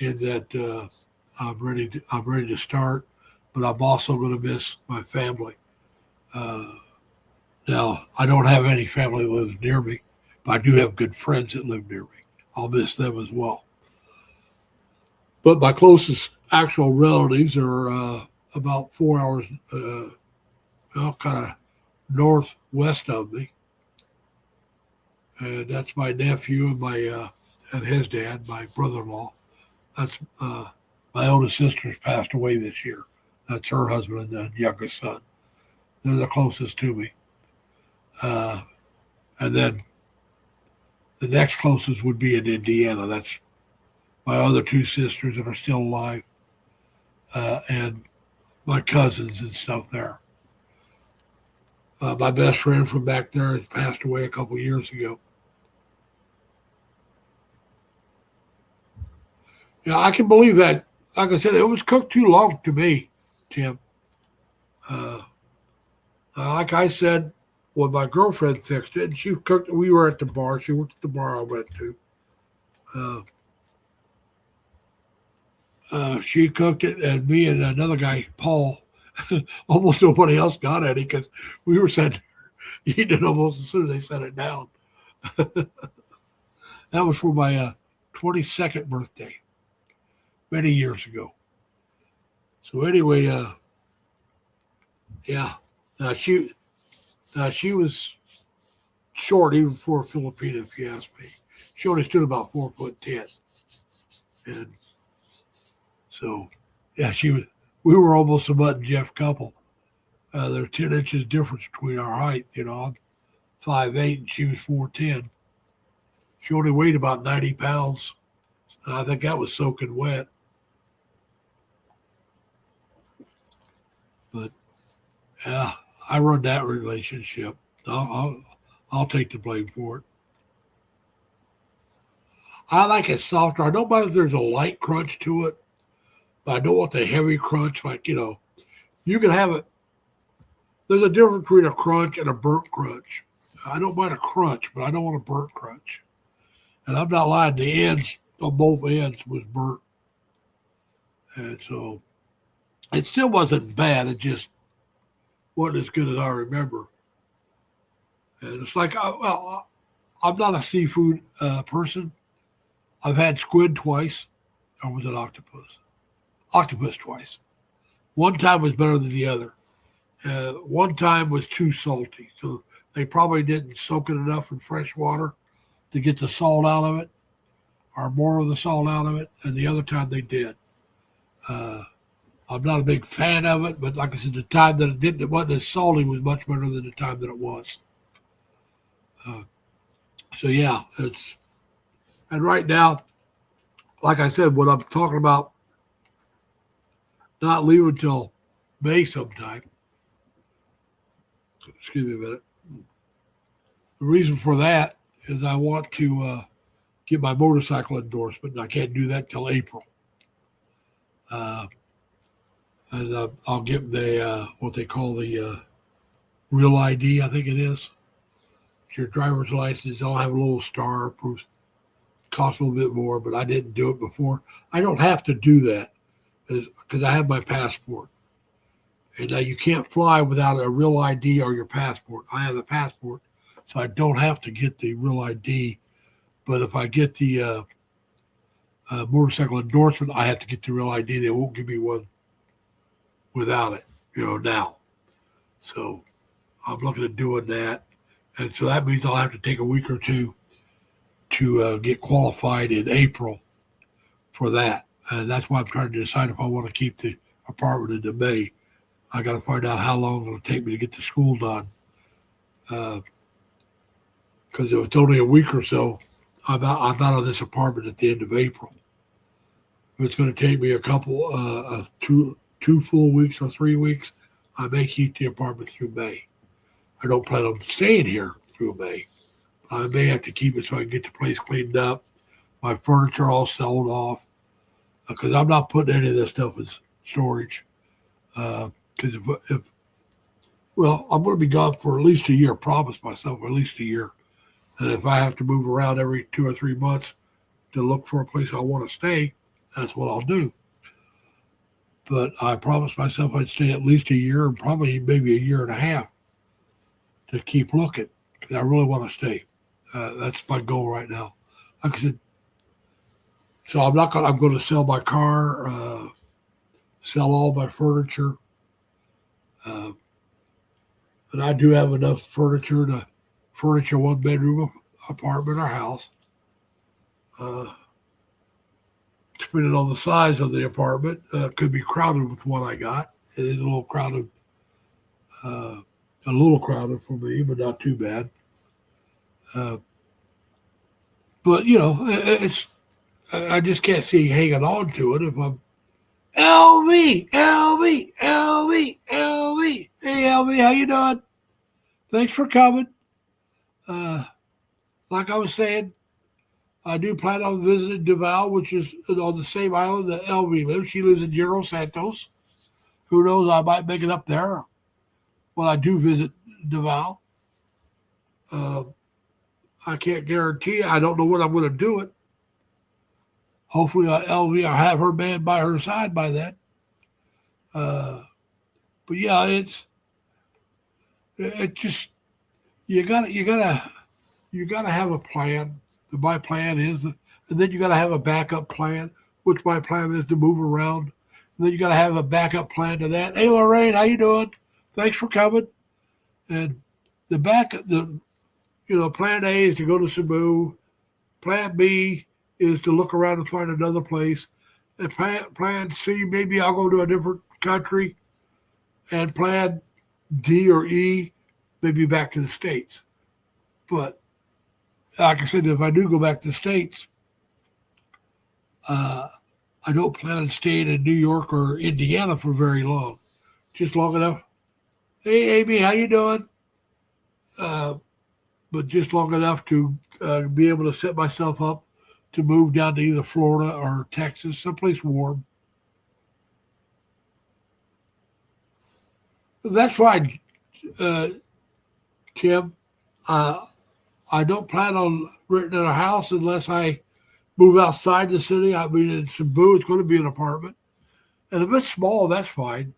in that I'm ready to start, but I'm also going to miss my family. Uh, Now, I don't have any family that lives near me, but I do have good friends that live near me. I'll miss them as well. But my closest actual relatives are about 4 hours, kind of northwest of me, and that's my nephew and my and his dad, my brother-in-law. That's My oldest sister's passed away this year. That's her husband and the youngest son. They're the closest to me. Uh, and then the next closest would be in Indiana. That's my other two sisters that are still alive, and my cousins and stuff there. My best friend from back there has passed away a couple years ago. Yeah, I can believe that. Like I said, it was cooked too long to me, Tim. Uh, like I said, when my girlfriend fixed it, and she cooked. We were at the bar. She worked at the bar I went to. Uh, she cooked it, and me and another guy, Paul, almost nobody else got any because we were sitting eating it almost as soon as they set it down. That was for my 22nd birthday, many years ago. So anyway, yeah, she she was short even for a Filipina, if you ask me. She only stood about 4'10", and so yeah, she was. We were almost a Mutt and Jeff couple. There's 10 inches difference between our height. You know, I'm 5'8" and she was 4'10". She only weighed about 90 pounds, and I think that was soaking wet. But yeah, I run that relationship. I'll take the blame for it. I like it softer. I don't mind if there's a light crunch to it, but I don't want the heavy crunch. Like, you can have it. There's a difference between a crunch and a burnt crunch. I don't mind a crunch, but I don't want a burnt crunch. And I'm not lying. The ends on both ends was burnt, and so it still wasn't bad. It just wasn't as good as I remember. And it's like, well, I'm not a seafood person. I've had squid twice. Or was it octopus? Octopus twice. One time was better than the other. One time was too salty, so they probably didn't soak it enough in fresh water to get the salt out of it, or more of the salt out of it. And the other time they did. Uh, I'm not a big fan of it, but like I said, the time that it wasn't as salty was much better than the time that it was. Uh, so yeah, it's and right now, like I said, what I'm talking about, not leaving until May sometime. Excuse me a minute. The reason for that is I want to get my motorcycle endorsement, and I can't do that till April. Uh, and I'll get the what they call the real ID, I think it is. It's your driver's license. I'll have a little star. Proof. Costs a little bit more, but I didn't do it before. I don't have to do that because I have my passport. And you can't fly without a real ID or your passport. I have the passport, so I don't have to get the real ID. But if I get the motorcycle endorsement, I have to get the real ID. They won't give me one without it, now. So I'm looking at doing that. And so that means I'll have to take a week or two to get qualified in April for that. And that's why I'm trying to decide if I want to keep the apartment into May. I got to find out how long it'll take me to get the school done. Because if it's only a week or so, I'm out of this apartment at the end of April. If it's going to take me a couple, two full weeks or 3 weeks, I may keep the apartment through May. I don't plan on staying here through May. I may have to keep it so I can get the place cleaned up, my furniture all sold off, because I'm not putting any of this stuff in storage. Because well, I'm going to be gone for at least a year. Promise myself at least a year. And if I have to move around every 2 or 3 months to look for a place I want to stay, that's what I'll do. But I promised myself I'd stay at least a year and probably maybe a year and a half to keep looking because I really want to stay. That's my goal right now. Like I said, so I'm not going. I'm going to sell my car, sell all my furniture, uh, and I do have enough furniture to furnish a 1 bedroom apartment or house. Uh, depending on the size of the apartment. Could be crowded with what I got. It is uh, a little crowded for me, but not too bad. Uh, but it's I just can't see hanging on to it if I'm LV, LV, LV, LV. Hey, LV, how you doing? Thanks for coming. Uh, like I was saying, I do plan on visiting Duval, which is on the same island that LV lives. She lives in General Santos. Who knows? I might make it up there when I do visit Duval. Uh, I can't guarantee. I don't know when I'm going to do it. Hopefully, LV, I'll have her man by her side by then. Uh, but yeah, it just you gotta have a plan. My plan is, and then you gotta have a backup plan, which my plan is to move around. And then you gotta have a backup plan to that. Hey, Lorraine, how you doing? Thanks for coming. And the plan A is to go to Cebu. Plan B is to look around and find another place. And plan C, maybe I'll go to a different country. And plan D or E, maybe back to the States. But like I said, if I do go back to the States, uh, I don't plan on staying in New York or Indiana for very long. Just long enough. Hey, Amy, how you doing? Uh, but just long enough to be able to set myself up to move down to either Florida or Texas, someplace warm. That's fine, uh, Tim. Uh, I don't plan on renting a house unless I move outside the city. I mean, in Cebu, it's going to be an apartment. And if it's small, that's fine.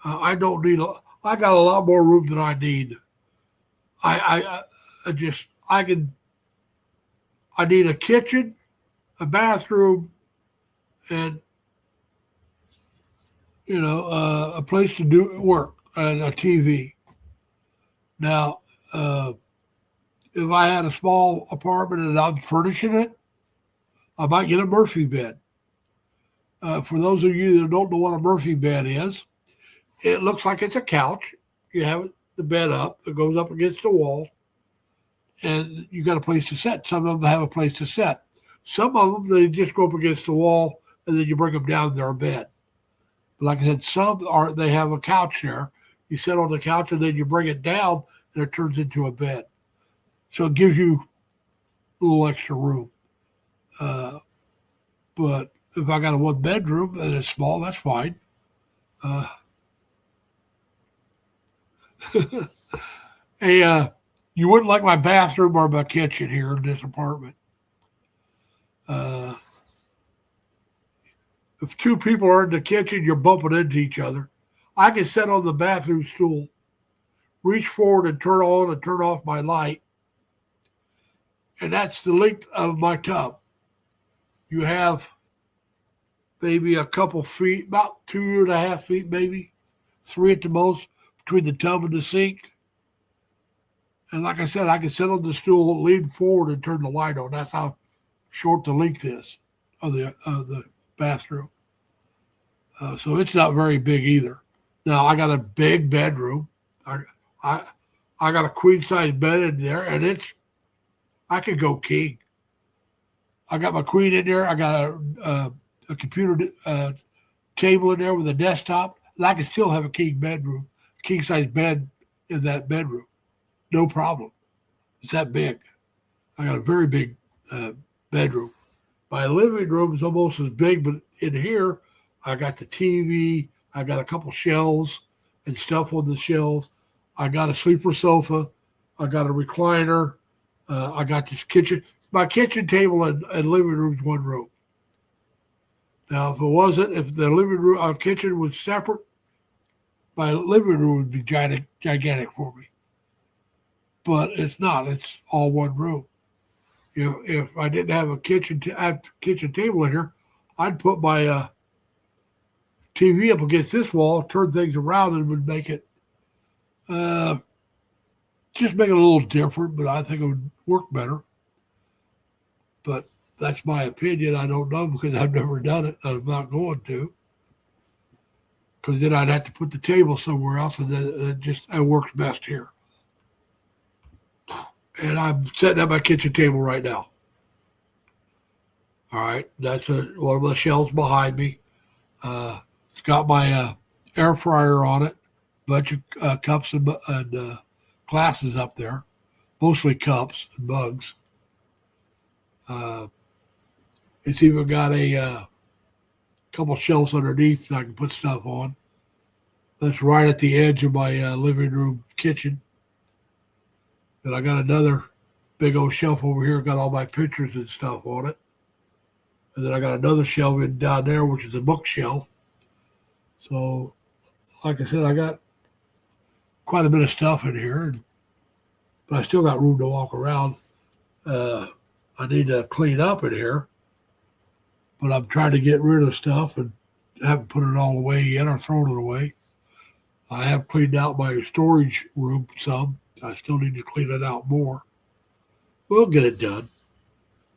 I don't need I got a lot more room than I need. I just, I need a kitchen, a bathroom, and, a place to do work and a TV. Now, uh, if I had a small apartment and I'm furnishing it, I might get a Murphy bed. For those of you that don't know what a Murphy bed is, it looks like it's a couch. You have the bed up, it goes up against the wall, and you got a place to sit. Some of them have a place to sit. Some of them, they just go up against the wall, and then you bring them down to their bed. But like I said, they have a couch there. You sit on the couch, and then you bring it down, and it turns into a bed. So it gives you a little extra room. Uh, but if I got a one bedroom and it's small, that's fine. Uh, hey, you wouldn't like my bathroom or my kitchen here in this apartment. Uh, if two people are in the kitchen, you're bumping into each other. I can sit on the bathroom stool, reach forward and turn on and turn off my light, and that's the length of my tub. You have maybe a couple feet, about 2.5 feet, maybe three at the most, between the tub and the sink. And like I said, I can sit on the stool, lean forward, and turn the light on. That's how short the length is of the bathroom. So it's not very big either. Now I got a big bedroom. I I, I got a queen size bed in there, and I could go king. I got my queen in there. I got a computer table in there with a desktop, and I can still have a king size bed in that bedroom. No problem. It's that big. I got a very big uh, bedroom. My living room is almost as big, but in here, I got the TV. I got a couple shelves and stuff on the shelves. I got a sleeper sofa. I got a recliner. I got this kitchen. My kitchen table and living room is one room. Now, if the living room, our kitchen was separate, my living room would be gigantic for me. But it's not. It's all one room. If I didn't have a kitchen table in here, I'd put my TV up against this wall, turn things around, and would uh, make it a little different. But I think it would work better. But that's my opinion. I don't know because I've never done it. I'm not going to, because then I'd have to put the table somewhere else, and then it works best here. And I'm setting up my kitchen table right now. All right, that's one of the shelves behind me. It's got my air fryer on it, bunch of cups and glasses up there, mostly cups and mugs. Uh, it's even got a couple shelves underneath that I can put stuff on. That's right at the edge of my living room kitchen. And I got another big old shelf over here, got all my pictures and stuff on it. And then I got another shelf in down there, which is a bookshelf. So, like I said, I got quite a bit of stuff in here, but I still got room to walk around. I need to clean up in here, but I'm trying to get rid of stuff and haven't put it all away yet or thrown it away. I have cleaned out my storage room some. I still need to clean it out more. We'll get it done.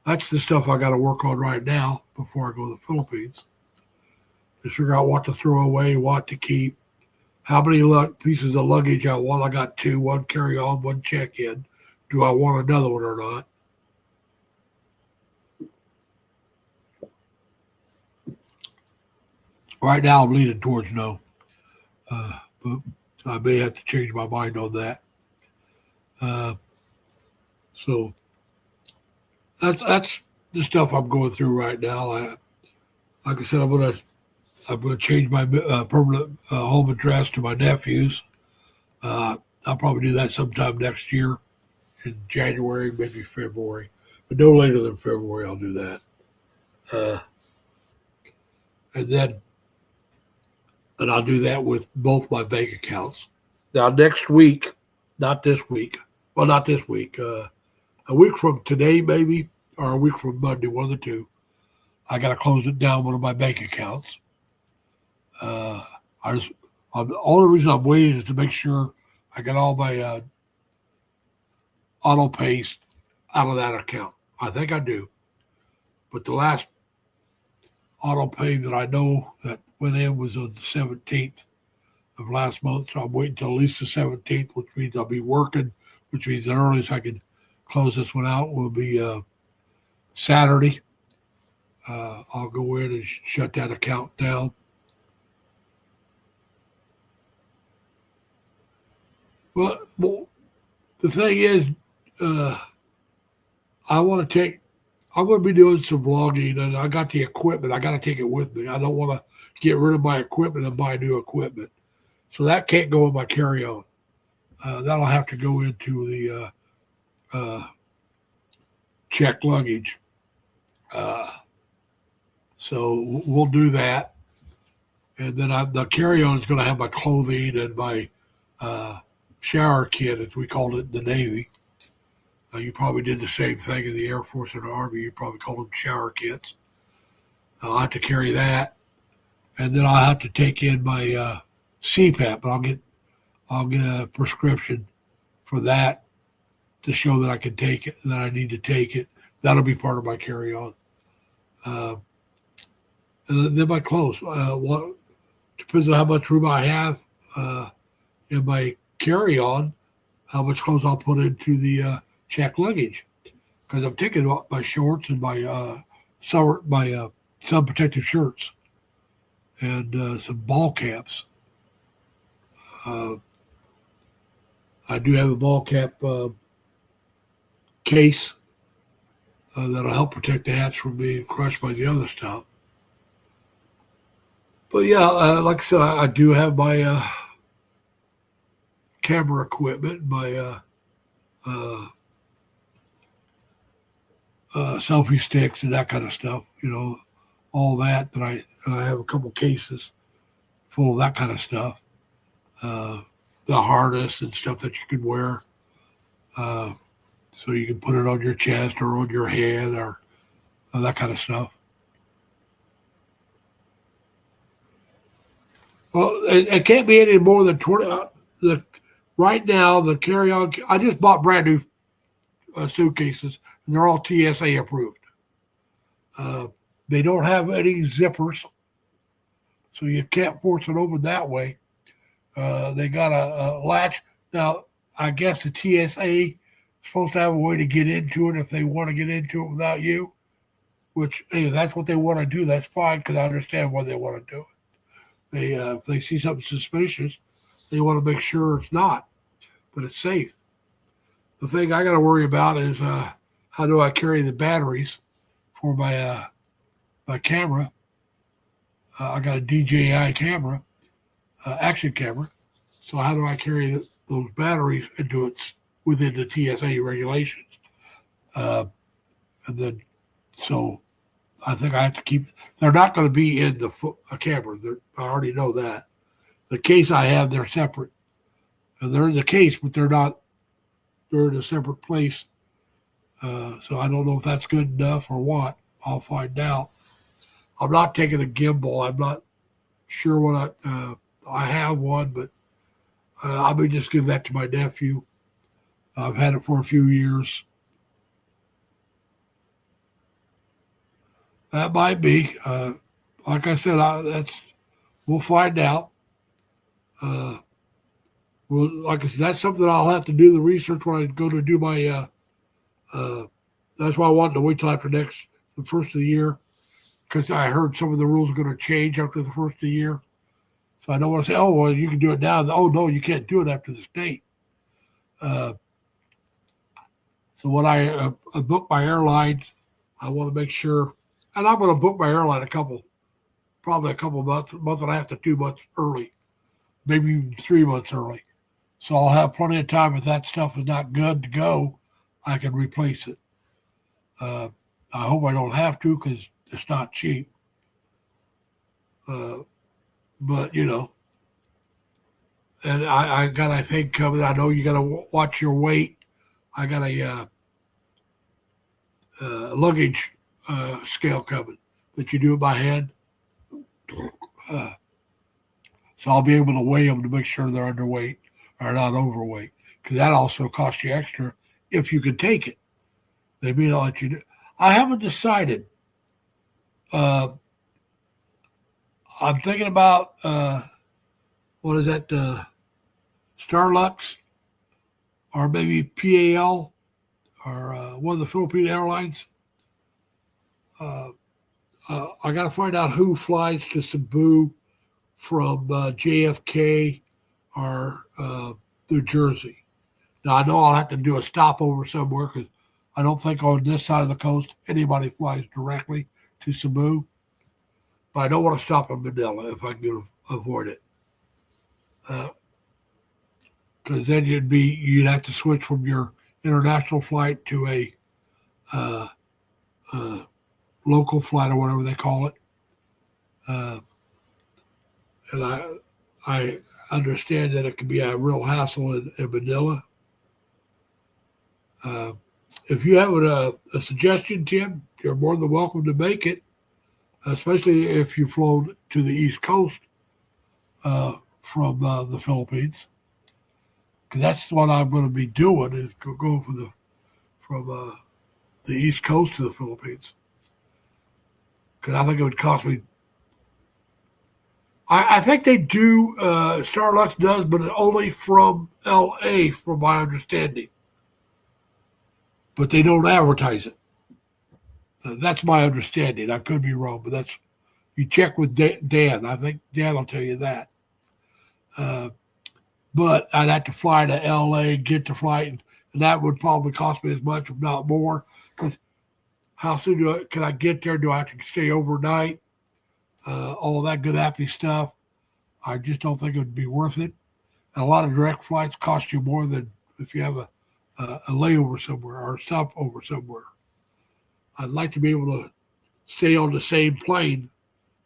That's the stuff I got to work on right now before I go to the Philippines. To figure out what to throw away, what to keep, how many pieces of luggage I want. I got two, one carry-on, one check-in. Do I want another one or not? Right now, I'm leaning towards no. But I may have to change my mind on that. So that's the stuff I'm going through right now. Like I said, I'm gonna change my permanent home address to my nephew's. I'll probably do that sometime next year in January, maybe February, but no later than February. I'll do that, and I'll do that with both my bank accounts. Now next week, not this week. Well, not this week. A week from today, maybe, or a week from Monday, one of the two. I got to close it down one of my bank accounts. The only reason I'm waiting is to make sure I got all my auto pays out of that account. I think I do. But the last auto pay that I know that went in was on the 17th of last month. So I'm waiting until at least the 17th, which means I'll be working, which means the earliest I can close this one out will be Saturday. I'll go in and shut that account down. Well, the thing is, I'm going to be doing some vlogging, and I got the equipment. I got to take it with me. I don't want to get rid of my equipment and buy new equipment. So that can't go in my carry-on. That'll have to go into the checked luggage. So we'll do that. And then the carry-on is going to have my clothing and my shower kit, as we called it in the Navy. You probably did the same thing in the Air Force and the Army. You probably called them shower kits. I'll have to carry that. And then I'll have to take in my CPAP, but I'll get a prescription for that to show that I can take it, that I need to take it. That'll be part of my carry-on. And then my clothes. What depends on how much room I have in my carry-on, how much clothes I'll put into the checked luggage. Because I'm taking my shorts and my sun protective shirts and some ball caps. I do have a ball cap case that'll help protect the hats from being crushed by the other stuff. But yeah, like I said, I do have my camera equipment, my selfie sticks and that kind of stuff. You know, all that I have a couple cases full of that kind of stuff. The harness and stuff that you can wear, so you can put it on your chest or on your head or that kind of stuff. Well, it can't be any more than 20. Right now, the carry-on. I just bought brand new suitcases, and they're all TSA approved. Uh, they don't have any zippers, so you can't force it open that way. They got a latch. Now, I guess the TSA is supposed to have a way to get into it if they want to get into it without you, which, hey, if that's what they want to do, that's fine because I understand why they want to do it. If they see something suspicious, they want to make sure it's not, but it's safe. The thing I got to worry about is how do I carry the batteries for my camera? I got a DJI camera, action camera. So how do I carry those batteries into its within the TSA regulations? And then so I think I have to keep. They're not going to be in a camera. I already know that. The case I have, they're separate, and they're in the case, but they're not. They're in a separate place. So I don't know if that's good enough or what. I'll find out. I'm not taking a gimbal. I'm not sure what I have one, but I may just give that to my nephew. I've had it for a few years. That might be. Like I said, we'll find out. Well, like I said, that's something I'll have to do the research when I go to do my. That's why I wanted to wait till after the first of the year, because I heard some of the rules are going to change after the first of the year. So I don't want to say, oh, well, you can do it now. Oh, no, you can't do it after this date. So when I book my airlines, I want to make sure, and I'm going to book my airline probably a couple months, a month and a half to 2 months early, maybe even 3 months early. So I'll have plenty of time if that stuff is not good to go, I can replace it. I hope I don't have to because it's not cheap. But, and I got a thing coming. I know you got to watch your weight. I got a luggage scale coming that you do it by hand. So I'll be able to weigh them to make sure they're underweight or not overweight, because that also costs you extra if you can take it. They may not let you do. I haven't decided. I'm thinking about what is that? Starlux or maybe PAL or one of the Philippine airlines. I got to find out who flies to Cebu from JFK or New Jersey. Now, I know I'll have to do a stopover somewhere because I don't think on this side of the coast anybody flies directly to Cebu. But I don't want to stop in Manila if I can avoid it. Because then you'd have to switch from your international flight to a local flight or whatever they call it. And I understand that it can be a real hassle in Manila. If you have a suggestion, Tim, you're more than welcome to make it, especially if you flown to the East Coast from the Philippines. Because that's what I'm going to be doing is go from the East Coast to the Philippines. Because I think it would cost me. I think they do. Starlux does, but only from L.A. from my understanding. But they don't advertise it. That's my understanding. I could be wrong, but you check with Dan. I think Dan will tell you that. But I'd have to fly to L.A., get the flight, and that would probably cost me as much, if not more. Because how soon can I get there? Do I have to stay overnight? All of that good happy stuff. I just don't think it would be worth it. And a lot of direct flights cost you more than if you have a layover somewhere or a stopover somewhere. I'd like to be able to stay on the same plane,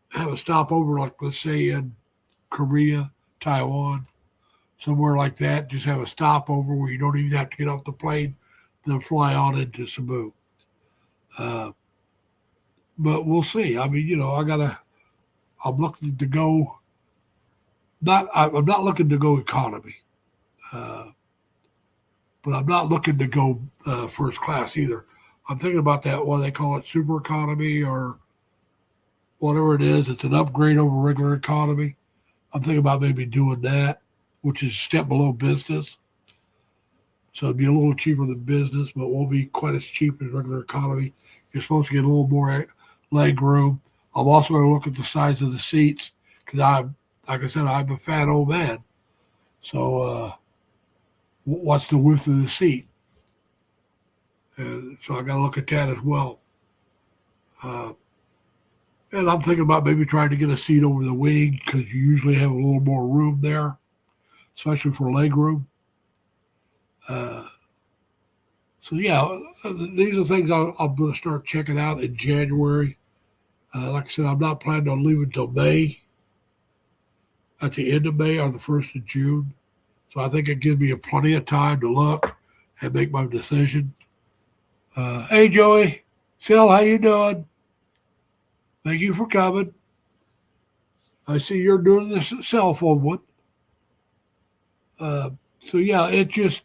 have a stopover, like let's say in Korea, Taiwan, somewhere like that. Just have a stopover where you don't even have to get off the plane, then fly on into Cebu. But we'll see. I mean, I'm looking to go. I'm not looking to go economy, but I'm not looking to go first class either. I'm thinking about that, what they call it, super economy or whatever it is. It's an upgrade over regular economy. I'm thinking about maybe doing that, which is a step below business. So it'd be a little cheaper than business, but won't be quite as cheap as regular economy. You're supposed to get a little more leg room. I'm also going to look at the size of the seats because like I said, I'm a fat old man. So what's the width of the seat? And so I got to look at that as well. Uh, and I'm thinking about maybe trying to get a seat over the wing because you usually have a little more room there, especially for leg room. Uh, so yeah, these are things I'm going to start checking out in January. Like I said, I'm not planning on leaving until May, at the end of May or the 1st of June. So I think it gives me plenty of time to look and make my decision. Hey, Joey, Phil, how you doing? Thank you for coming. I see you're doing this cell phone one. So yeah, it just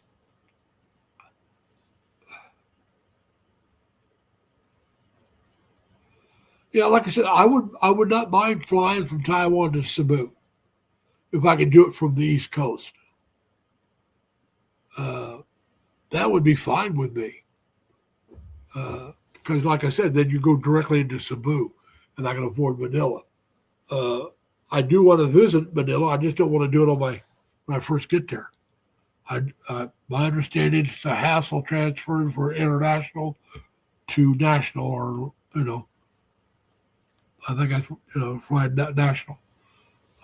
like I said, I would not mind flying from Taiwan to Cebu if I could do it from the East Coast. Uh, that would be fine with me. Because, like I said, then you go directly into Cebu, and I can avoid Manila. Uh, I do want to visit Manila. I just don't want to do it on when I first get there. My understanding is a hassle transferring for international to national, or I think that's flying national.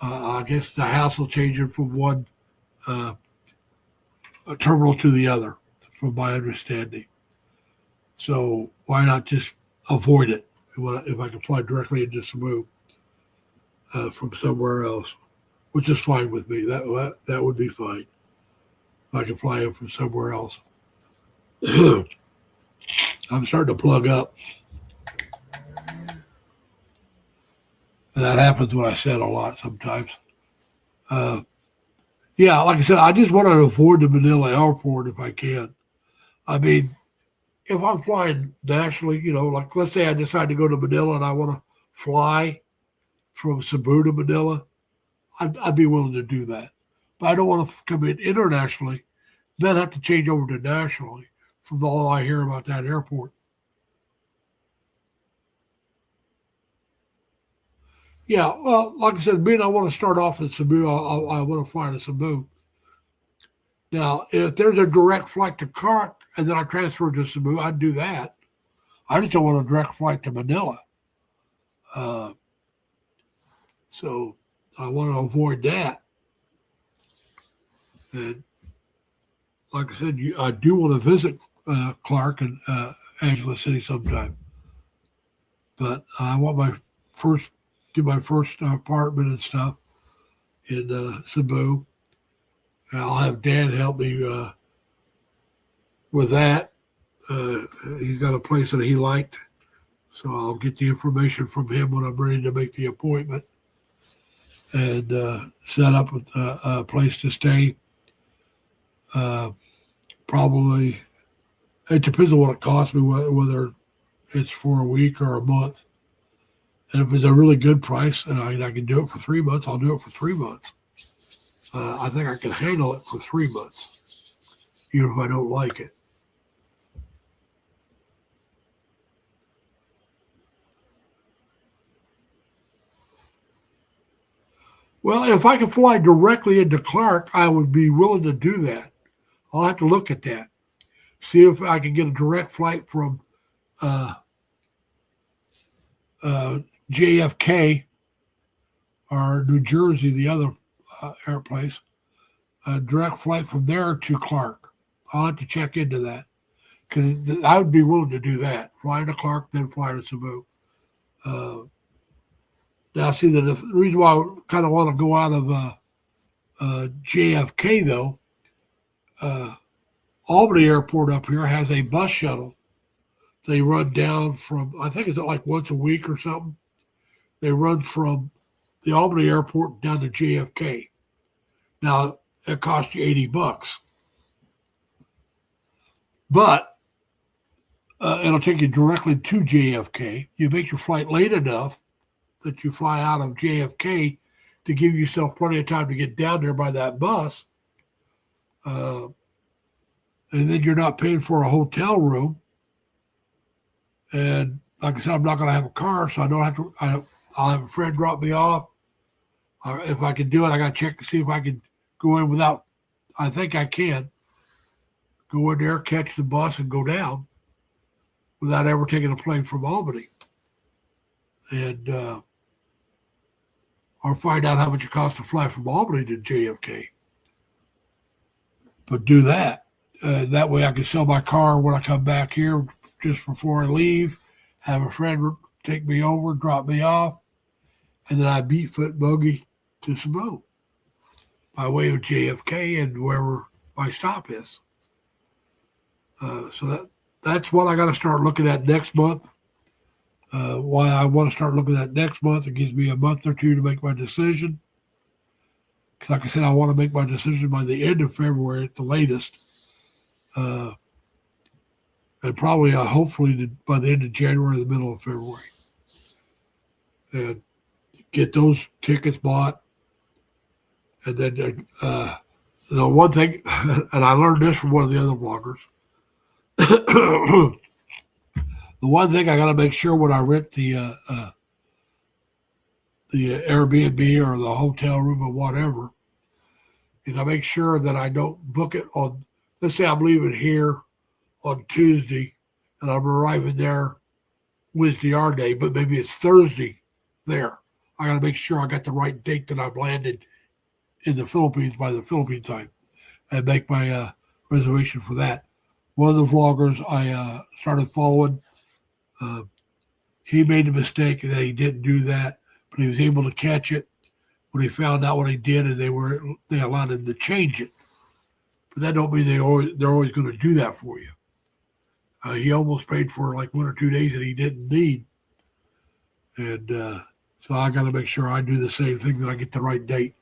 I guess the hassle changing from one uh, terminal to the other, from my understanding. So why not just avoid it if I can fly directly into Cebu from somewhere else, which is fine with me. That would be fine if I can fly in from somewhere else. I'm starting to plug up. And that happens when I said a lot sometimes. Uh, yeah, like I said, I just want to avoid the Manila airport if I can. I mean, if I'm flying nationally, like let's say I decide to go to Manila and I want to fly from Cebu to Manila, I'd be willing to do that. But I don't want to come in internationally, then have to change over to nationally from all I hear about that airport. Yeah, well, like I said, being I want to start off in Cebu, I want to fly to Cebu. Now, if there's a direct flight to Clark and then I transfer to Cebu, I'd do that. I just don't want a direct flight to Manila. Uh, so I want to avoid that. And like I said, I do want to visit Clark and Angeles City sometime. But I want first get my first apartment and stuff in Cebu. And I'll have Dan help me with that. He's got a place that he liked. So I'll get the information from him when I'm ready to make the appointment and set up with a place to stay. Probably, it depends on what it costs me, whether it's for a week or a month. And if it's a really good price and I can do it for 3 months, I'll do it for 3 months. I think I can handle it for 3 months, even if I don't like it. Well, if I could fly directly into Clark, I would be willing to do that. I'll have to look at that. See if I can get a direct flight from uh, JFK or New Jersey, the other airplanes, a direct flight from there to Clark. I'll have to check into that because I would be willing to do that. Fly to Clark, then fly to Cebu. Uh, Now, see, the reason why I kind of want to go out of JFK, though, uh, Albany Airport up here has a bus shuttle. They run down from, I think it's like once a week or something. They run from the Albany Airport down to JFK. Now, it costs you $80. But it'll take you directly to JFK. You make your flight late enough that you fly out of JFK to give yourself plenty of time to get down there by that bus. Uh, and then you're not paying for a hotel room. And like I said, I'm not going to have a car, so I don't have to. I'll have a friend drop me off. If I can do it, I got to check to see if I can go in without. I think I can go in there, catch the bus, and go down without ever taking a plane from Albany. And or find out how much it costs to fly from Albany to JFK. But do that. That way I can sell my car when I come back here just before I leave, have a friend take me over, drop me off, and then I beat foot bogey to Cebu by way of JFK and wherever my stop is. So that's what I got to start looking at next month. Why I want to start looking at next month. It gives me a month or two to make my decision. Because like I said, I want to make my decision by the end of February at the latest. And probably, hopefully, by the end of January, the middle of February. And get those tickets bought. And then the one thing, and I learned this from one of the other bloggers. The one thing I got to make sure when I rent the Airbnb or the hotel room or whatever is I make sure that I don't book it on. Let's say I'm leaving here on Tuesday and I'm arriving there Wednesday our day, but maybe it's Thursday there. I got to make sure I got the right date that I've landed in the Philippines by the Philippine time and make my reservation for that. One of the vloggers I started following, he made a mistake that he didn't do that, but he was able to catch it when he found out what he did, and they allowed him to change it. But that don't mean they're always going to do that for you. He almost paid for like 1 or 2 days that he didn't need, and so I got to make sure I do the same thing, that I get the right date.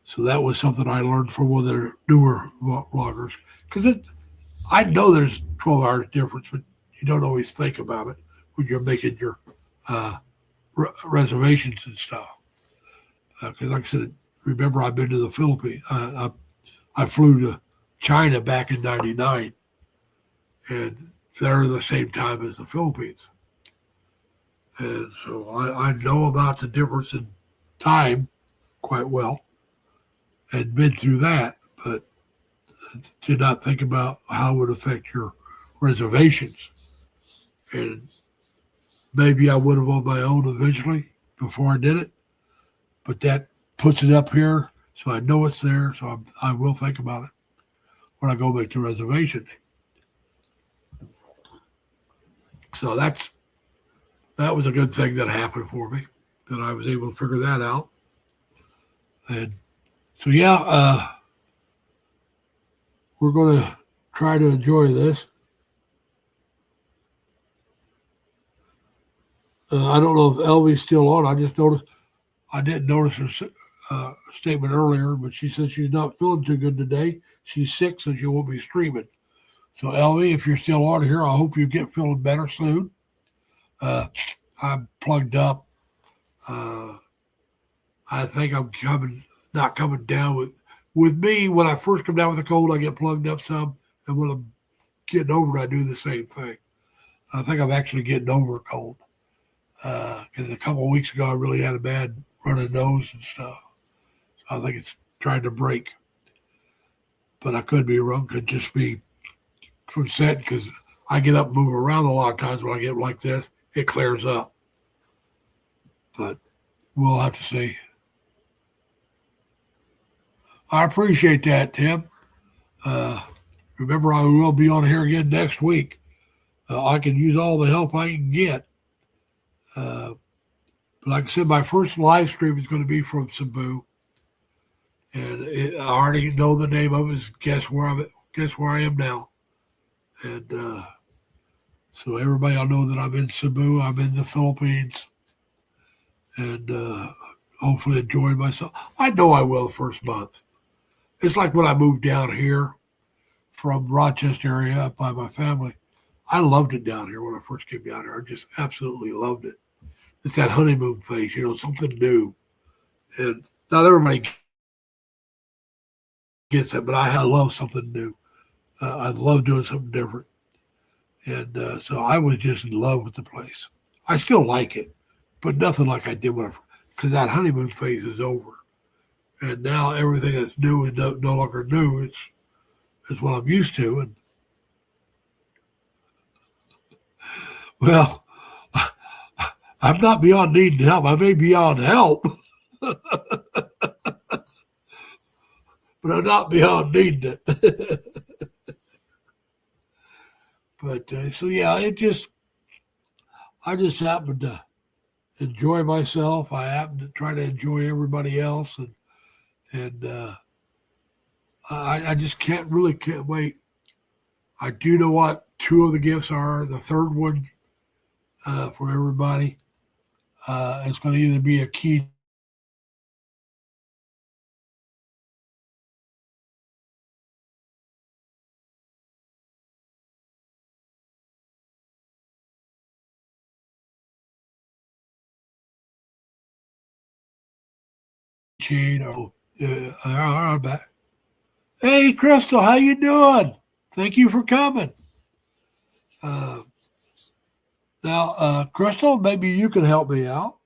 So that was something I learned from one of the newer vloggers, because I know there's 12 hours difference, but you don't always think about it when you're making your reservations and stuff. Because like I said, remember I've been to the Philippines. I flew to China back in '99, and they're the same time as the Philippines. And so I know about the difference in time quite well and been through that, but did not think about how it would affect your reservations. And maybe I would have on my own eventually before I did it, but that puts it up here so I know it's there, so I will think about it when I go make the reservation. So that was a good thing that happened for me, that I was able to figure that out. And so, yeah, we're going to try to enjoy this. I don't know if Elvie's still on. I didn't notice her statement earlier, but she said she's not feeling too good today. She's sick, so she won't be streaming. So, Elvie, if you're still on here, I hope you get feeling better soon. I'm plugged up. I think I'm not coming down with me. When I first come down with a cold, I get plugged up some, and when I'm getting over it, I do the same thing. I think I'm actually getting over a cold, because a couple of weeks ago I really had a bad running nose and stuff. So I think it's trying to break, but I could be wrong. Could just be from setting, because I get up and move around a lot of times. When I get like this, it clears up. But we'll have to see. I appreciate that, Tim. Remember, I will be on here again next week. I can use all the help I can get. But like I said, my first live stream is going to be from Cebu, and I already know the name of it. Is guess where I am now, and so everybody will know that I'm in Cebu. I'm in the Philippines, and hopefully enjoying myself. I know I will the first month. It's like when I moved down here from Rochester area up by my family. I loved it down here when I first came down here. I just absolutely loved it. It's that honeymoon phase, something new. And not everybody gets it, but I love something new. I love doing something different. And so I was just in love with the place. I still like it, but nothing like I did when because that honeymoon phase is over. And now everything that's new is no longer new. It's what I'm used to. And well, I'm not beyond needing help. I may be beyond help, but I'm not beyond needing it. But so yeah, I just happened to enjoy myself. I happen to try to enjoy everybody else, and I just can't wait. I do know what two of the gifts are. The third one for everybody, it's going to either be a keychain or back. Hey, Crystal, how you doing? Thank you for coming. Uh, now, Crystal, maybe you can help me out.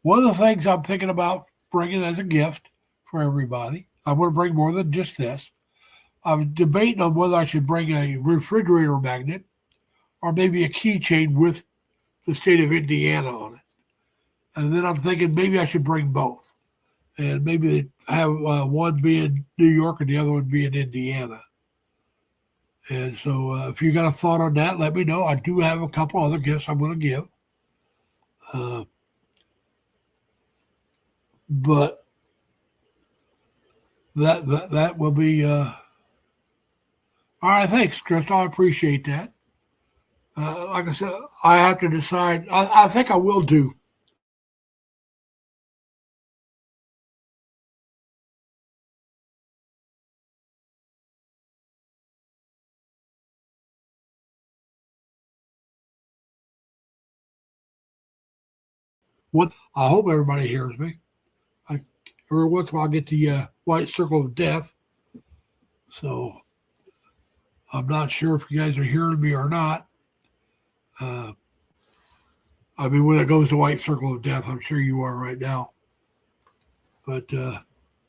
One of the things I'm thinking about bringing as a gift for everybody, I'm going to bring more than just this. I'm debating on whether I should bring a refrigerator magnet or maybe a keychain with the state of Indiana on it. And then I'm thinking maybe I should bring both. And maybe have one be in New York and the other one be in Indiana. And so if you got a thought on that, let me know. I do have a couple other gifts I'm going to give. Uh, but that will be all right. Thanks, Crystal. I appreciate that. Like I said, I have to decide. I think I will do what. I hope everybody hears me. I, every once in a while, I get the white circle of death. So I'm not sure if you guys are hearing me or not. Uh, I mean, when it goes to white circle of death, I'm sure you are right now. But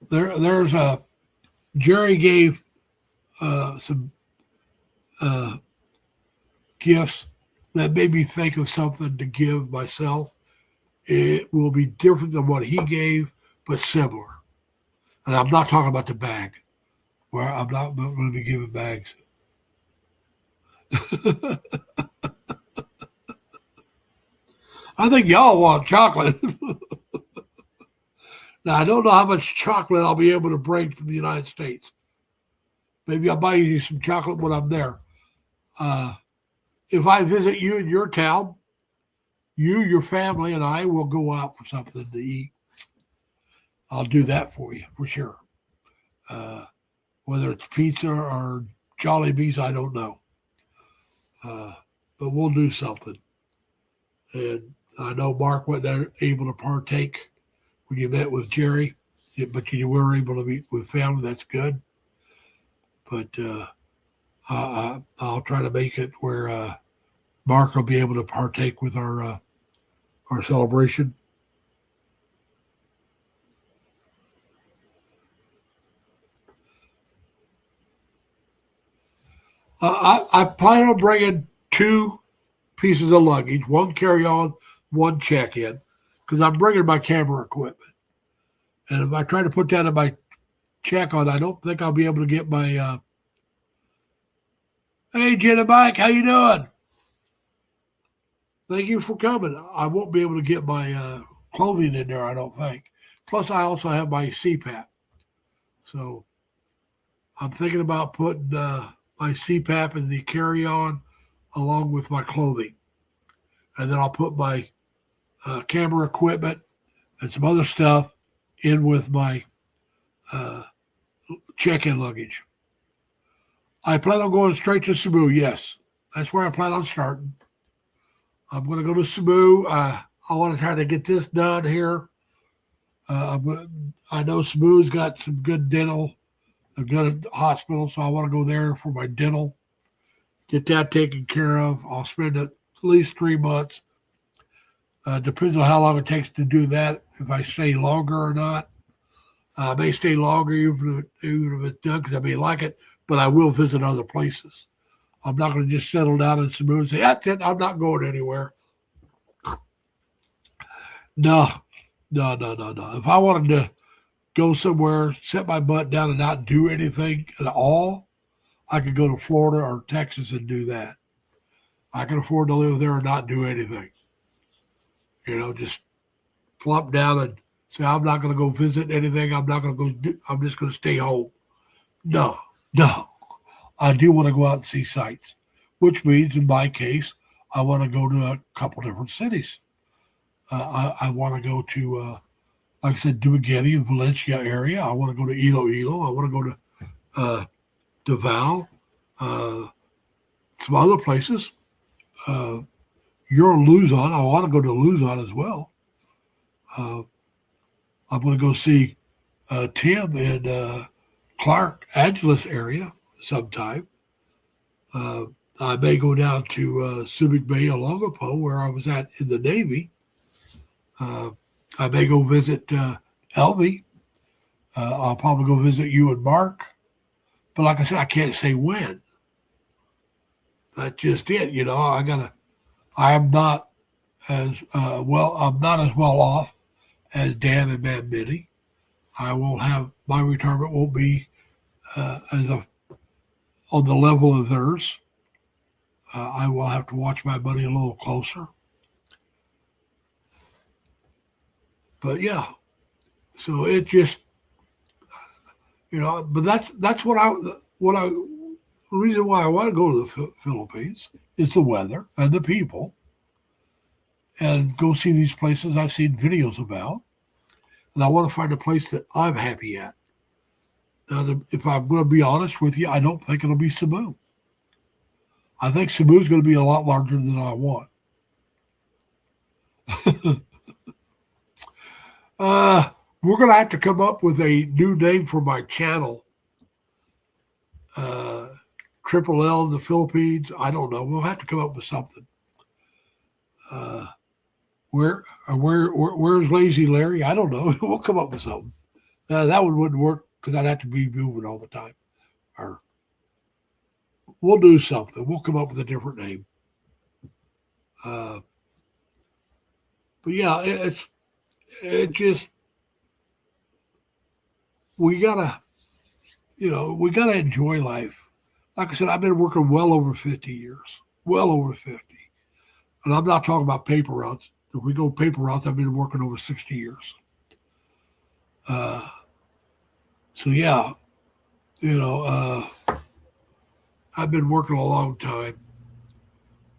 there's a Jerry gave some uh, gifts that made me think of something to give myself. It will be different than what he gave, but similar. And I'm not talking about the bag, where I'm not going to be giving bags. I think y'all want chocolate. Now, I don't know how much chocolate I'll be able to bring from the United States. Maybe I'll buy you some chocolate when I'm there. Uh, if I visit you in your town, you, your family, and I will go out for something to eat. I'll do that for you for sure. Uh, whether it's pizza or Jollibees, I don't know. Uh, but we'll do something. And I know Mark wasn't able to partake when you met with Jerry, but you were able to meet with family. That's good. But I'll try to make it where Mark will be able to partake with our celebration. I plan on bringing two pieces of luggage, one carry on, one check in, because I'm bringing my camera equipment. And if I try to put that in my check on, I don't think I'll be able to get my. Hey, Jenna Mike, how you doing? Thank you for coming. I won't be able to get my clothing in there, I don't think. Plus, I also have my CPAP. So I'm thinking about putting my CPAP in the carry on along with my clothing. And then I'll put my camera equipment and some other stuff in with my uh, check in luggage. I plan on going straight to Cebu, yes. That's where I plan on starting. I'm going to go to Cebu. I want to try to get this done here. I know Cebu's got some good dental, a good hospital, so I want to go there for my dental, get that taken care of. I'll spend at least 3 months. Depends on how long it takes to do that, if I stay longer or not. I may stay longer even if it's done because I may like it, but I will visit other places. I'm not going to just settle down in Cebu and say, that's it, I'm not going anywhere. No, no, no, no, no. If I wanted to go somewhere, set my butt down and not do anything at all, I could go to Florida or Texas and do that. I can afford to live there and not do anything. Just plop down and say, I'm not going to go visit anything. I'm not going to I'm just going to stay home. No, no. I do want to go out and see sights, which means in my case, I want to go to a couple different cities. I want to go to, like I said, Dumaguete and Valencia area. I want to go to Iloilo. I want to go to Davao, some other places. You're Luzon. I want to go to Luzon as well. I'm going to go see Tim in Clark Angeles area sometime. I may go down to Subic Bay, Olongapo, where I was at in the Navy. I may go visit Elvie. I'll probably go visit you and Mark. But like I said, I can't say when. That's just it. I am not as I'm not as well off as Dan and Matt Minnie. My retirement won't be on the level of theirs. I will have to watch my money a little closer. But yeah, so it just, but that's the reason why I want to go to the Philippines is the weather and the people, and go see these places I've seen videos about, and I want to find a place that I'm happy at. Now, if I'm going to be honest with you, I don't think it'll be Cebu. I think Cebu is going to be a lot larger than I want. We're going to have to come up with a new name for my channel. Triple L in the Philippines. I don't know. We'll have to come up with something. Where's Lazy Larry? I don't know. We'll come up with something. That one wouldn't work because I'd have to be moving all the time. Or we'll do something. We'll come up with a different name. But yeah, it just, we gotta enjoy life. Like I said, I've been working well over 50 years, well over 50. And I'm not talking about paper routes. If we go paper routes, I've been working over 60 years. So yeah, I've been working a long time,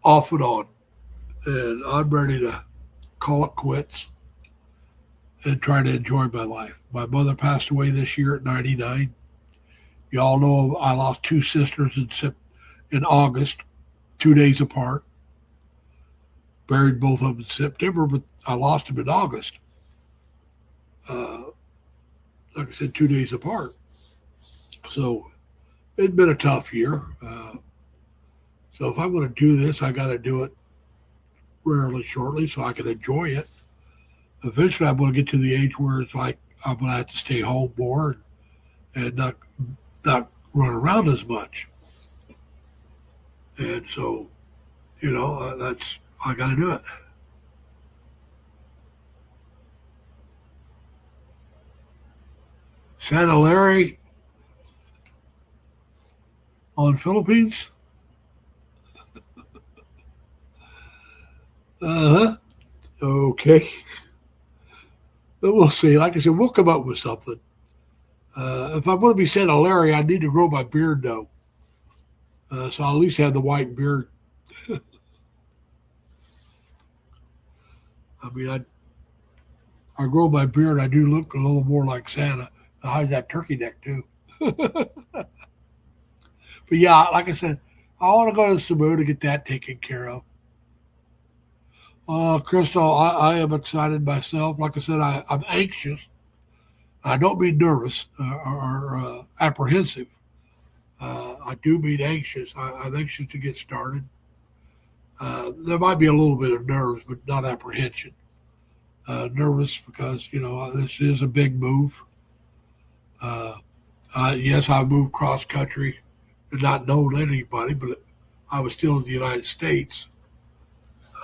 off and on, and I'm ready to call it quits and try to enjoy my life. My mother passed away this year at 99. You all know I lost two sisters in August, 2 days apart. Buried both of them in September, but I lost them in August. Like I said, 2 days apart. So it's been a tough year. So if I'm going to do this, I got to do it rarely, shortly, so I can enjoy it. Eventually, I'm going to get to the age where it's like I'm going to have to stay home more and not run around as much. And so, that's, I got to do it. Santa Larry on Philippines. Okay. But we'll see. Like I said, we'll come up with something. If I'm going to be Santa Larry, I need to grow my beard, though. So I'll at least have the white beard. I mean, I grow my beard. I do look a little more like Santa. I hide that turkey neck, too. But yeah, like I said, I want to go to Cebu to get that taken care of. Crystal, I am excited myself. Like I said, I'm anxious. I don't mean nervous or apprehensive. I do mean anxious. I'm anxious to get started. There might be a little bit of nerves, but not apprehension. Nervous because this is a big move. Uh, yes, I moved cross country and not knowing anybody, but I was still in the United States.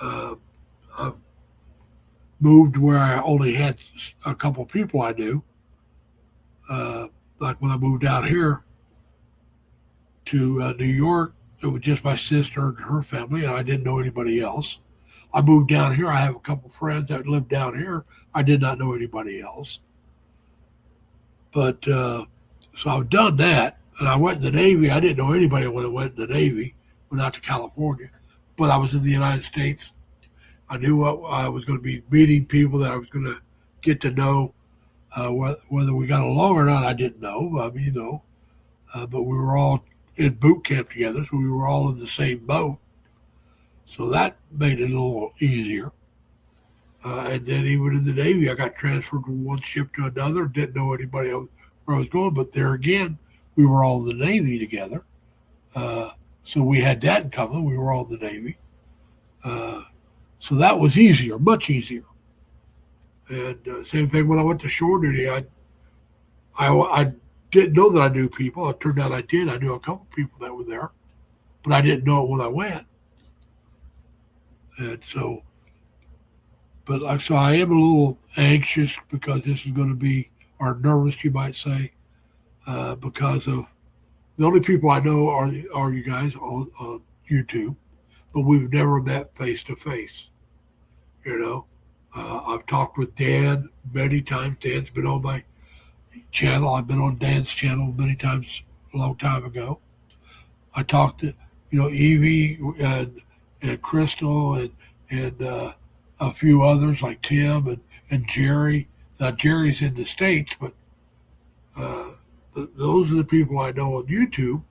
Uh, I moved where I only had a couple people I knew. Uh, like when I moved out here to New York, it was just my sister and her family, and I didn't know anybody else. I moved down here. I have a couple friends that live down here. I did not know anybody else. But so I've done that, and I went in the Navy. I didn't know anybody when I went in the Navy, went out to California. But I was in the United States. I knew what I was going to be meeting people that I was going to get to know. Whether we got along or not, I didn't know. I mean, but we were all in boot camp together, so we were all in the same boat. So that made it a little easier. And then even in the Navy, I got transferred from one ship to another. Didn't know anybody else where I was going, but there again, we were all in the Navy together. So we had that in common. We were all in the Navy. Uh, so that was easier, much easier. And same thing when I went to shore duty. I didn't know that I knew people. It turned out I did. I knew a couple people that were there, but I didn't know it when I went. And so, but like so, I am a little anxious because this is going to be, or nervous, you might say, because of the only people I know are you guys on YouTube, but we've never met face to face. You know, I've talked with Dan many times. Dan's been on my channel. I've been on Dan's channel many times a long time ago. I talked to Evie and Crystal and a few others like Tim and Jerry. Now Jerry's in the States, but uh, those are the people I know on YouTube.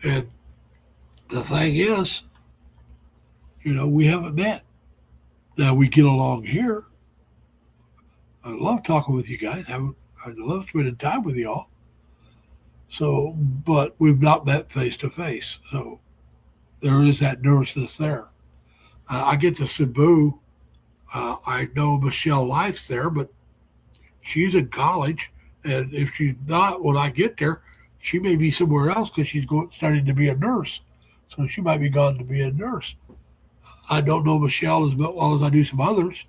And the thing is, we haven't met. Now we get along here. I love talking with you guys. I love spending time with y'all. So, but we've not met face to face. So there is that nervousness there. I get to Cebu. I know Michelle Life's there, but she's in college. And if she's not, when I get there, she may be somewhere else because she's starting to be a nurse. So she might be gone to be a nurse. I don't know Michelle as well as I do some others.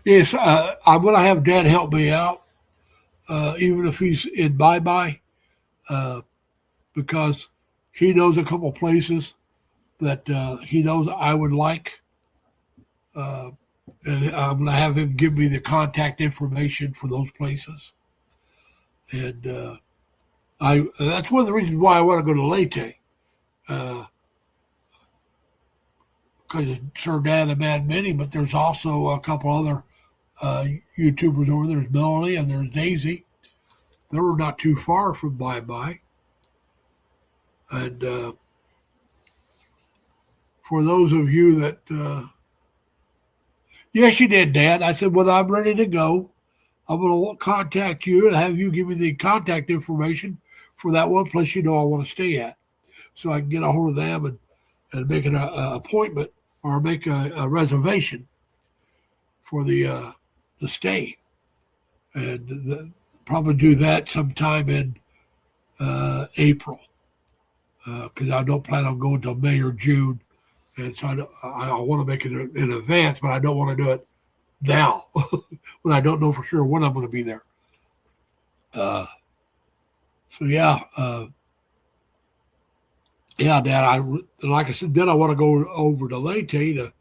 Yes, I'm going to have Dad help me out, even if he's in bye bye, uh, because he knows a couple places that he knows I would like. Uh, and I'm going to have him give me the contact information for those places. And I that's one of the reasons why I want to go to Leyte, because it's Sir Dan and Mad Minnie, but there's also a couple other uh, YouTubers over there. There's Melanie and there's Daisy. They were not too far from Bye Bye. And for those of you that, yes, you did, Dad. I said, when I'm ready to go, I'm going to contact you and have you give me the contact information for that one place I want to stay at, so I can get a hold of them and make an appointment or make a reservation for the stay. And probably do that sometime in April, because I don't plan on going until May or June. And so I want to make it in advance, but I don't want to do it now when I don't know for sure when I'm going to be there. Uh, so yeah, yeah, Dad. Like I said, then I want to go over to Leyte to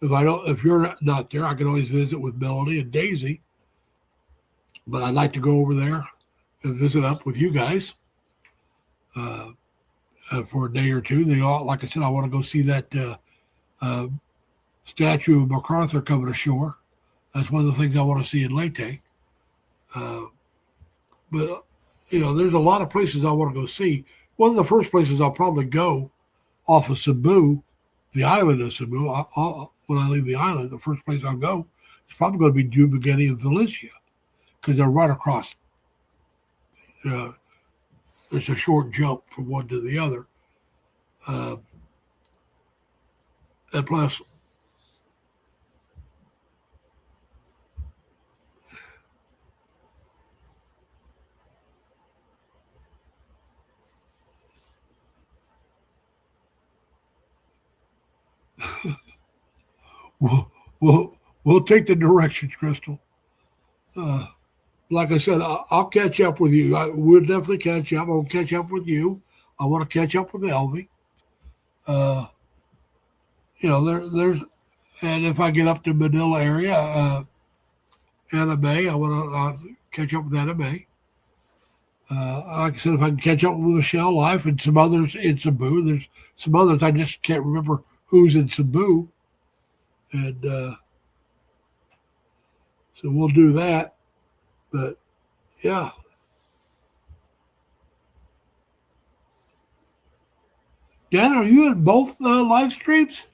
if you're not there, I can always visit with Melody and Daisy. But I'd like to go over there and visit up with you guys uh, for a day or two. Like I said, I want to go see that uh, statue of MacArthur coming ashore. That's one of the things I want to see in Leyte. Uh, But there's a lot of places I want to go see. One of the first places I'll probably go off of Cebu, the island of Cebu. When I leave the island, the first place I'll go is probably going to be Dumaguete and Valencia because they're right across. Uh, it's a short jump from one to the other. Uh, and plus, we'll, we'll take the directions, Crystal. Uh, like I said, I'll catch up with you. We'll definitely catch up. I'll catch up with you. I want to catch up with Elvie. Uh, there's, and if I get up to Manila area, Anna May, I want to catch up with Anna May. Like I said, if I can catch up with Michelle Life and some others in Cebu, there's some others I just can't remember who's in Cebu, and so we'll do that. But yeah, Dan, are you in both live streams?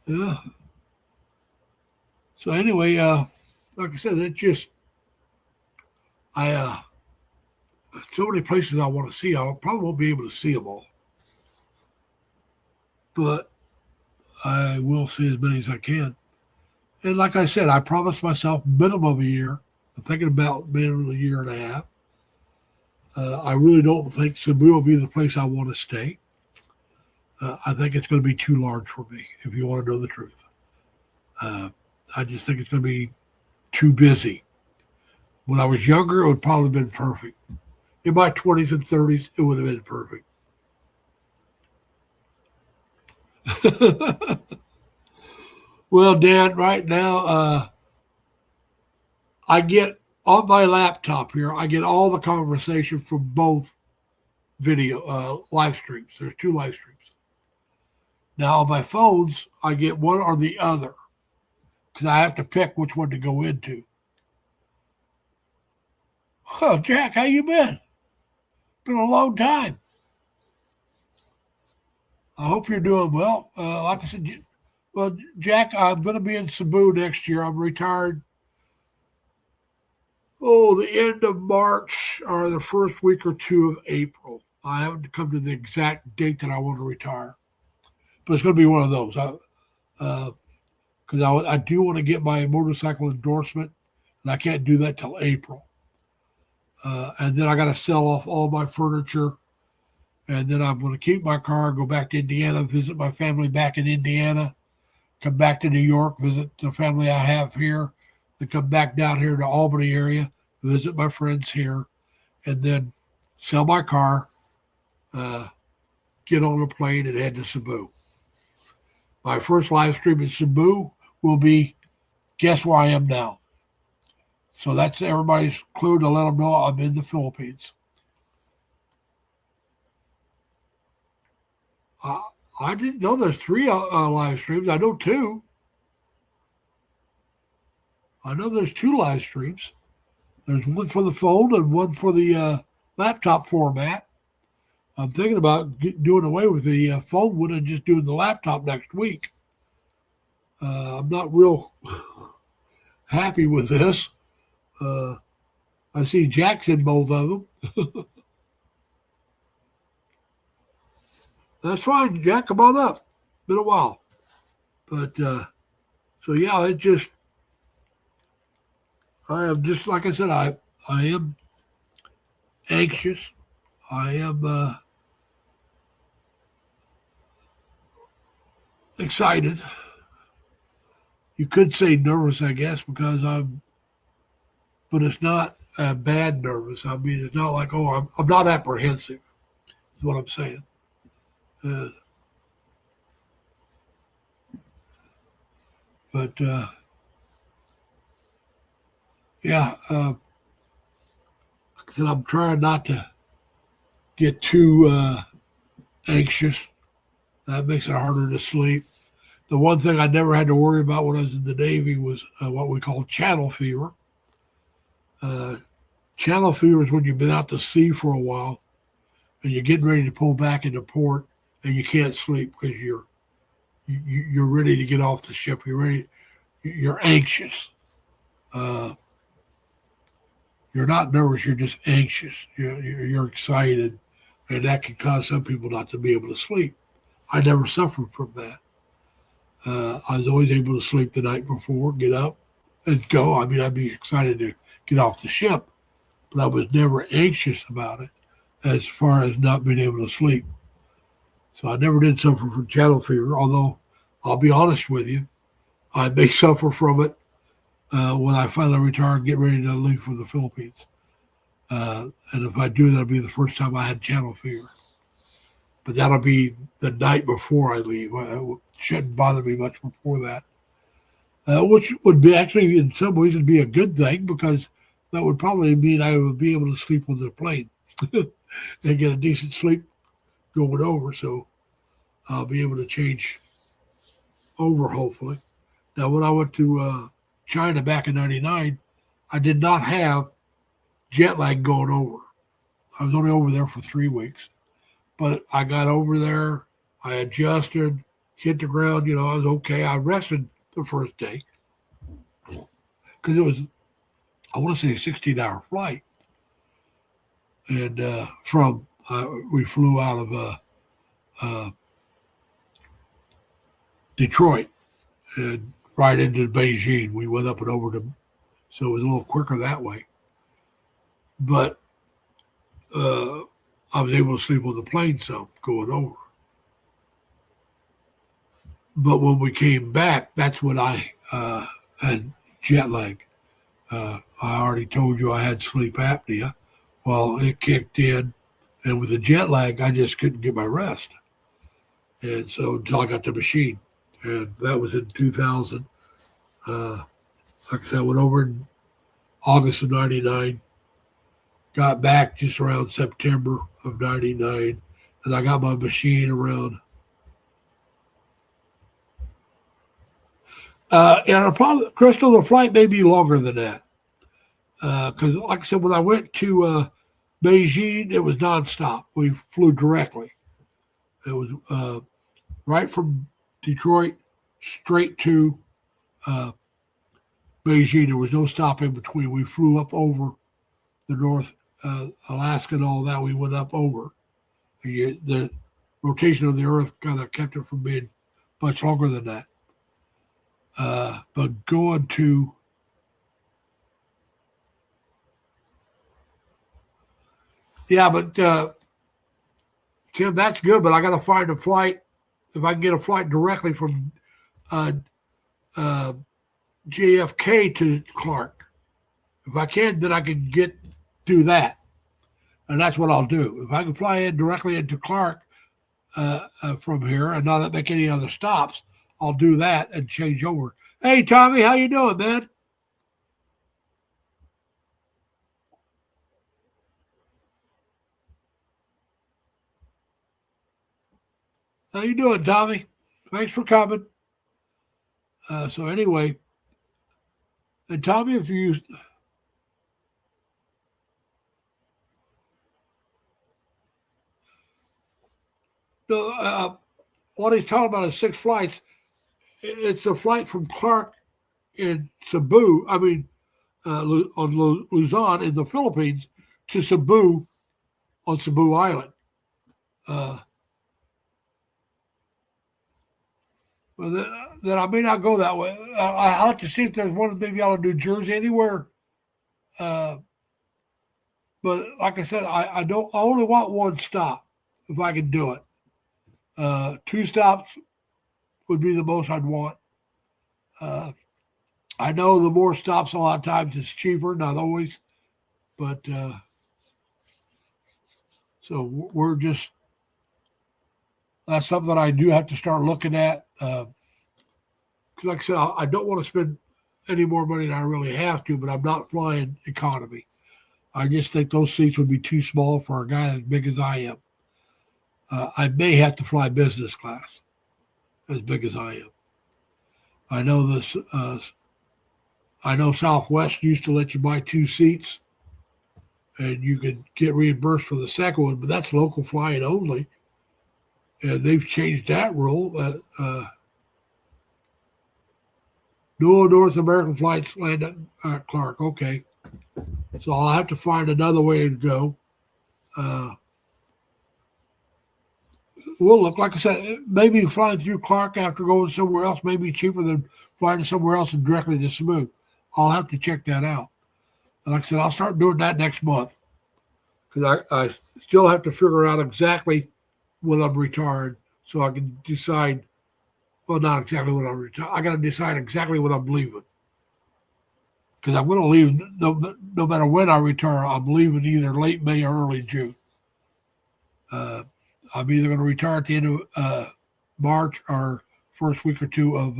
Yeah. So anyway, like I said, it just I so many places I want to see. I probably won't be able to see them all, but I will see as many as I can. And like I said, I promised myself minimum a year. I'm thinking about minimum a year and a half. I really don't think Cebu will be the place I want to stay. I think it's going to be too large for me, if you want to know the truth. Uh, I just think it's going to be too busy. When I was younger, it would probably have been perfect. In my 20s and 30s, it would have been perfect. Well, Dan, right now, I get on my laptop here, I get all the conversation from both video live streams. There's two live streams. Now, on my phones, I get one or the other because I have to pick which one to go into. Oh, Jack, how you been? Been a long time. I hope you're doing well. Like I said, well, Jack, I'm going to be in Cebu next year. I'm retired. Oh, the end of March or the first week or two of April. I haven't come to the exact date that I want to retire, but it's going to be one of those. Because I do want to get my motorcycle endorsement, and I can't do that till April. And then I got to sell off all my furniture, and then I'm going to keep my car, go back to Indiana, visit my family back in Indiana, come back to New York, visit the family I have here, then come back down here to Albany area, visit my friends here, and then sell my car, uh, get on a plane, and head to Cebu. My first live stream in Cebu will be guess where I am now. So that's everybody's clue to let them know I'm in the Philippines. Uh, I didn't know there's three live streams. I know two. I know there's two live streams. There's one for the phone and one for the laptop format. I'm thinking about doing away with the phone one and just doing the laptop next week. I'm not real happy with this. Uh, I see Jack's in both of them. That's fine, Jack. Come on up. Been a while, but so yeah, it just I am just like I said. I am anxious. I am excited. You could say nervous, I guess, because but it's not bad nervous. I mean, it's not like I'm not apprehensive. Is what I'm saying. Uh, but yeah, like I said, I'm trying not to get too anxious. That makes it harder to sleep. The one thing I never had to worry about when I was in the Navy was what we call channel fever. Uh, Channel fever is when you've been out to sea for a while and you're getting ready to pull back into port and you can't sleep because you're ready to get off the ship. You're ready. You're anxious. Uh, you're not nervous. You're just anxious. You're excited, and that can cause some people not to be able to sleep. I never suffered from that. I was always able to sleep the night before, get up, and go. I mean, I'd be excited to get off the ship, but I was never anxious about it as far as not being able to sleep. So I never did suffer from channel fever, although I'll be honest with you, I may suffer from it when I finally retire and get ready to leave for the Philippines. And if I do, that'll be the first time I had channel fever. But that'll be the night before I leave. It shouldn't bother me much before that. Which would be actually, in some ways, would be a good thing because that would probably mean I would be able to sleep on the plane and get a decent sleep going over. So I'll be able to change over, hopefully. Now, when I went to China back in '99, I did not have jet lag going over. I was only over there for 3 weeks. But I got over there, I adjusted, hit the ground, I was okay. I rested the first day because it was, I want to say, a 16-hour flight. And we flew out of Detroit and right into Beijing. We went up and over to, so it was a little quicker that way. But I was able to sleep on the plane some going over. But when we came back, that's when I had jet lag. I already told you I had sleep apnea. Well, it kicked in, and with the jet lag, I just couldn't get my rest. And so until I got the machine, and that was in 2000. Like I said, I went over in August of '99, got back just around September of '99, and I got my machine around. And Crystal, the flight may be longer than that. Because, like I said, when I went to Beijing, it was nonstop. We flew directly. It was right from Detroit straight to Beijing. There was no stop in between. We flew up over the North Alaska and all that. We went up over. The rotation of the Earth kind of kept it from being much longer than that. But going to Tim, that's good. But I got to find a flight. If I can get a flight directly from JFK to Clark, if I can, then I can do that, and that's what I'll do. If I can fly in directly into Clark from here and not make any other stops, I'll do that and change over. Hey, Tommy, how you doing, man? How you doing, Tommy? Thanks for coming. So anyway, and Tommy, if you what he's talking about is 6 flights. It's a flight from Clark in Cebu. I mean, on Luzon in the Philippines to Cebu on Cebu Island. Well, then I may not go that way. I'll have to see if there's one maybe out of New Jersey anywhere. Uh, but like I said, I don't. I only want one stop if I can do it. 2 stops would be the most I'd want. Uh, I know the more stops, a lot of times it's cheaper, not always, but so we're just that's something that I do have to start looking at. Because, like I said, I don't want to spend any more money than I really have to, but I'm not flying economy. I just think those seats would be too small for a guy as big as I am. I may have to fly business class as big as I am. I know this. I know Southwest used to let you buy 2 seats, and you could get reimbursed for the second one, but that's local flying only. And they've changed that rule. No North American flights land at Clark. Okay, so I'll have to find another way to go. We'll look, like I said, maybe flying through Clark after going somewhere else may be cheaper than flying somewhere else and directly to Samoa. I'll have to check that out. And like I said, I'll start doing that next month because I still have to figure out exactly when I'm retired so I can decide. Well, not exactly when I'm retired. I got to decide exactly when I'm leaving because I'm going to leave no matter when I retire. I'm leaving either late May or early June. I'm either going to retire at the end of March or first week or two of.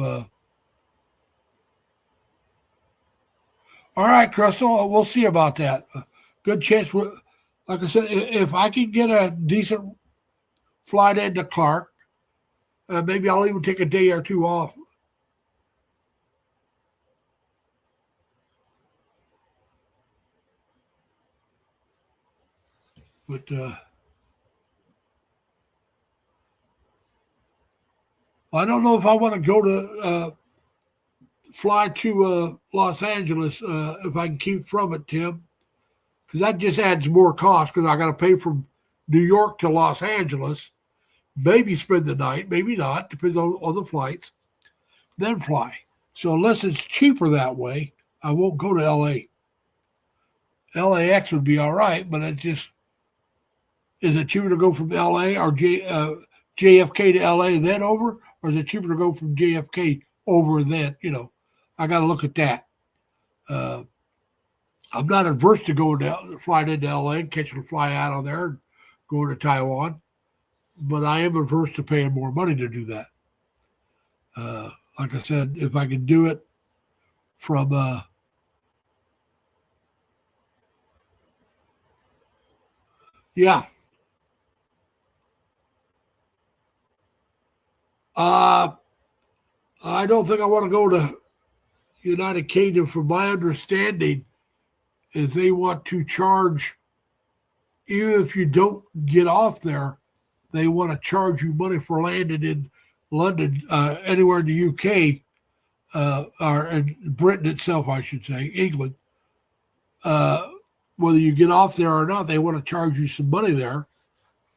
All right, Crystal, we'll see about that. Good chance. Like I said, if I can get a decent flight into Clark, maybe I'll even take a day or two off. But I don't know if I want to go to fly to Los Angeles if I can keep from it, Tim, because that just adds more cost because I got to pay from New York to Los Angeles, maybe spend the night, maybe not, depends on the flights, then fly. So unless it's cheaper that way, I won't go to LA. LAX would be all right, but it just is it cheaper to go from LA or JFK to LA then over, or is it cheaper to go from JFK over then? I got to look at that. I'm not adverse to going to flying into LA, catching a fly out of there, and going to Taiwan, but I am adverse to paying more money to do that. Like I said, if I can do it from yeah. I don't think I want to go to United Kingdom. From my understanding, is they want to charge, even if you don't get off there, they want to charge you money for landing in London, anywhere in the UK, or in Britain itself, I should say, England. Whether you get off there or not, they want to charge you some money there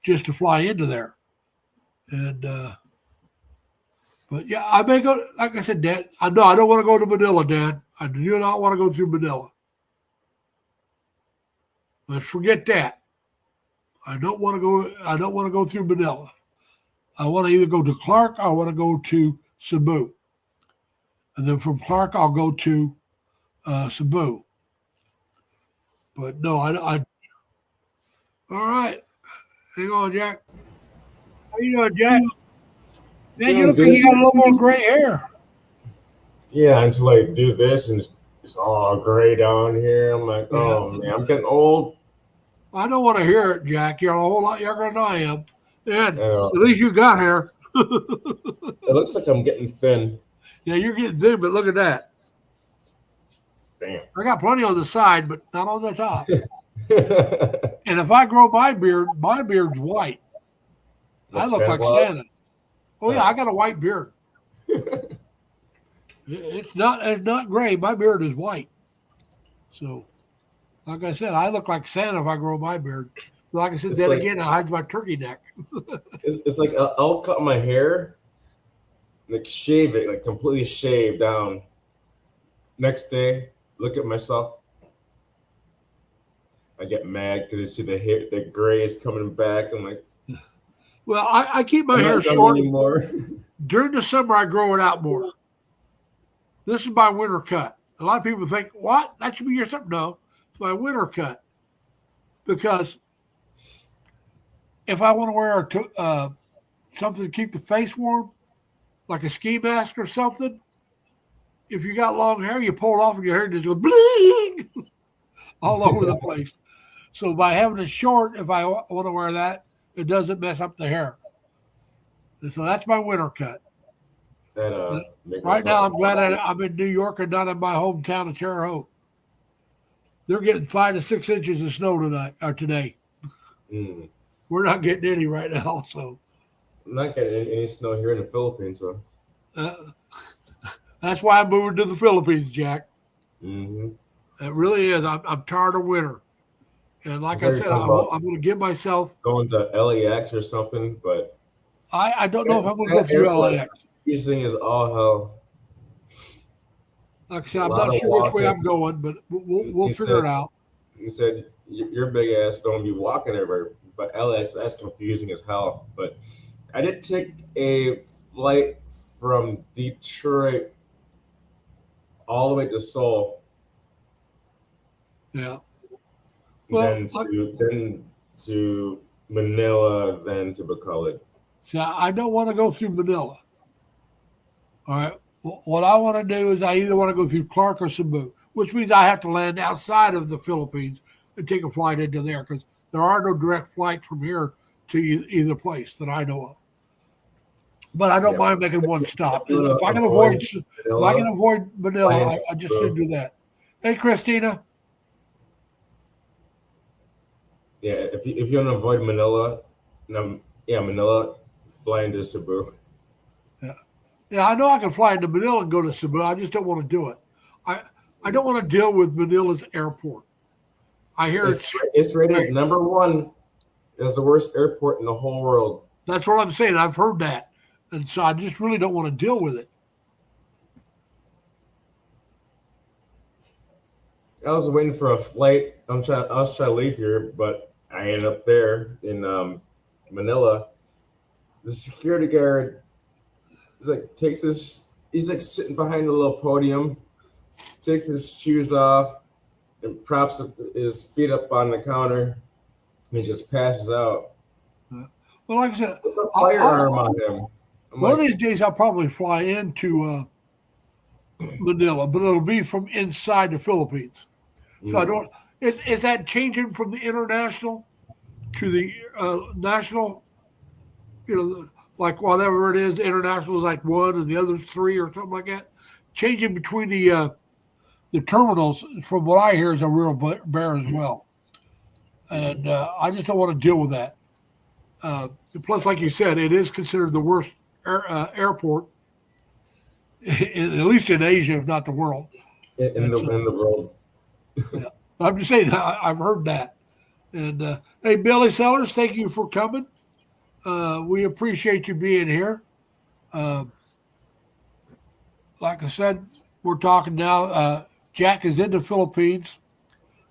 just to fly into there. And but yeah, I may go. Like I said, Dad, I don't want to go to Manila, Dad. I do not want to go through Manila. Let's forget that. I don't want to go. I don't want to go through Manila. I want to either go to Clark or I want to go to Cebu, and then from Clark I'll go to Cebu. But no, I. All right, hang on, Jack. How you doing, Jack? Man, you Doing look like good. you got a little more gray hair. Yeah, until I do this and it's all gray down here. I'm like, Yeah. oh man, I'm getting old. I don't want to hear it, Jack. You're a whole lot younger than I am. And I know. at least you got hair. It looks like I'm getting thin. Yeah, you're getting thin, but look at that. Damn. I got plenty on the side, but not on the top. And if I grow my beard's white. I look Santa like Claus? Santa. Oh yeah, I got a white beard. It's not gray. My beard is white. So, like I said, I look like Santa if I grow my beard. But like I said, It's then like- again, I hide my turkey neck. It's like I'll cut my hair, like shave it, like completely shave down. Next day, look at myself. I get mad because I see the hair, the gray is coming back. I'm like, Well, I keep my I'm hair not young short. anymore. During the summer, I grow it out more. This is my winter cut. A lot of people think, what? That should be your summer. No, it's my winter cut. Because if I want to wear something to keep the face warm, like a ski mask or something, if you got long hair, you pull it off and your hair just goes bling all over the place. So by having it short, if I want to wear that, it doesn't mess up the hair. And so that's my winter cut. That makes Right now, I'm myself. glad I'm in New York and not in my hometown of Terre Haute. They're getting 5 to 6 inches of snow tonight or today. Mm. We're not getting any right now, so I'm not getting any snow here in the Philippines, so. uh, that's why I'm moving to the Philippines, Jack. Mm-hmm. It really is. I'm tired of winter, and I like saw I you're said, talking about I'm going to give myself. going to LAX or something, but I don't know if I'm going to go that through airport LAX. using is all hell. Like I A said, I'm lot not of sure which way walking. I'm going, but we'll He figure said it out. he said your big ass don't be walking everywhere, but LAX that's confusing as hell. But I did take a flight from Detroit all the way to Seoul, Yeah. Well, then to Manila, then to Bacolod. see, I don't want to go through Manila. All right. What I want to do is I either want to go through Clark or Cebu, which means I have to land outside of the Philippines and take a flight into there because there are no direct flights from here to either place that I know of. But I don't Yeah, mind making one stop. if you want If to I can avoid avoid if I can Manila, avoid fly Manila, into I just should Cebu. do that. Hey, Christina. Yeah, if you want to avoid Manila, yeah, Manila, fly into Cebu. Yeah. Yeah, I know I can fly into Manila and go to Cebu. I just don't want to do it. I I don't want to deal with Manila's airport. I hear It's rated number one as the worst airport in the whole world. that's what I'm saying. I've heard that. And so I just really don't want to deal with it. I was waiting for a flight. I was trying to leave here, but I ended up there in Manila. The security guard is like takes his. He's like sitting behind the little podium, takes his shoes off, and props his feet up on the counter, and he just passes out. Well, like I said, With a firearm on him. I'm one of like, these days I'll probably fly into Manila, but it'll be from inside the Philippines. So I mm, don't. Is that changing from the international to the national? You know, like whatever it is, international is like one and the other three or something like that. Changing between the terminals, from what I hear, is a real bear as well. And I just don't want to deal with that. Plus, like you said, it is considered the worst airport, at least in Asia, if not the world. And so, in the world. yeah, I'm just saying, I've heard that. And hey, Billy Sellers, thank you for coming. We appreciate you being here. Uh, like I said, we're talking now. Jack is in the Philippines.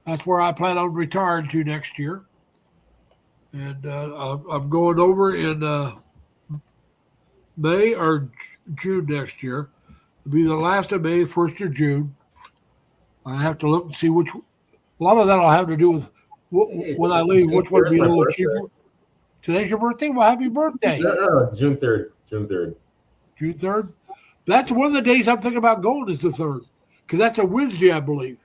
That's where I plan on retiring to next year. And I'm going over in May or June next year. It'll be the last of May, first of June. I have to look and see which. A lot of that will have to do with Hey, when I leave, June which one 3rd would is be a my little birthday. cheaper. Today's your birthday. Well, happy birthday, No, June 3rd. June 3rd. June 3rd. That's one of the days I'm thinking about going is the 3rd because that's a Wednesday, I believe.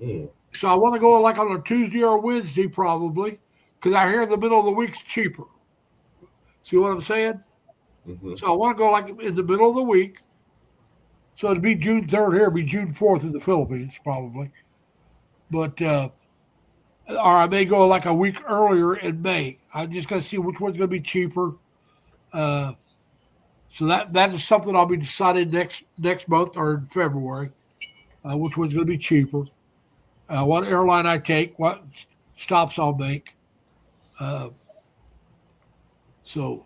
Mm. So I want to go like on a Tuesday or a Wednesday probably because I hear the middle of the week's cheaper. See what I'm saying? Hmm. So I want to go like in the middle of the week. So it'd be June 3rd here, it'd be June 4th in the Philippines probably. But or I may go like a week earlier in May. I'm just going to see which one's going to be cheaper. Uh, so that is something I'll be deciding next month or in February. Which one's going to be cheaper? What airline I take? What stops I'll make? Uh, so,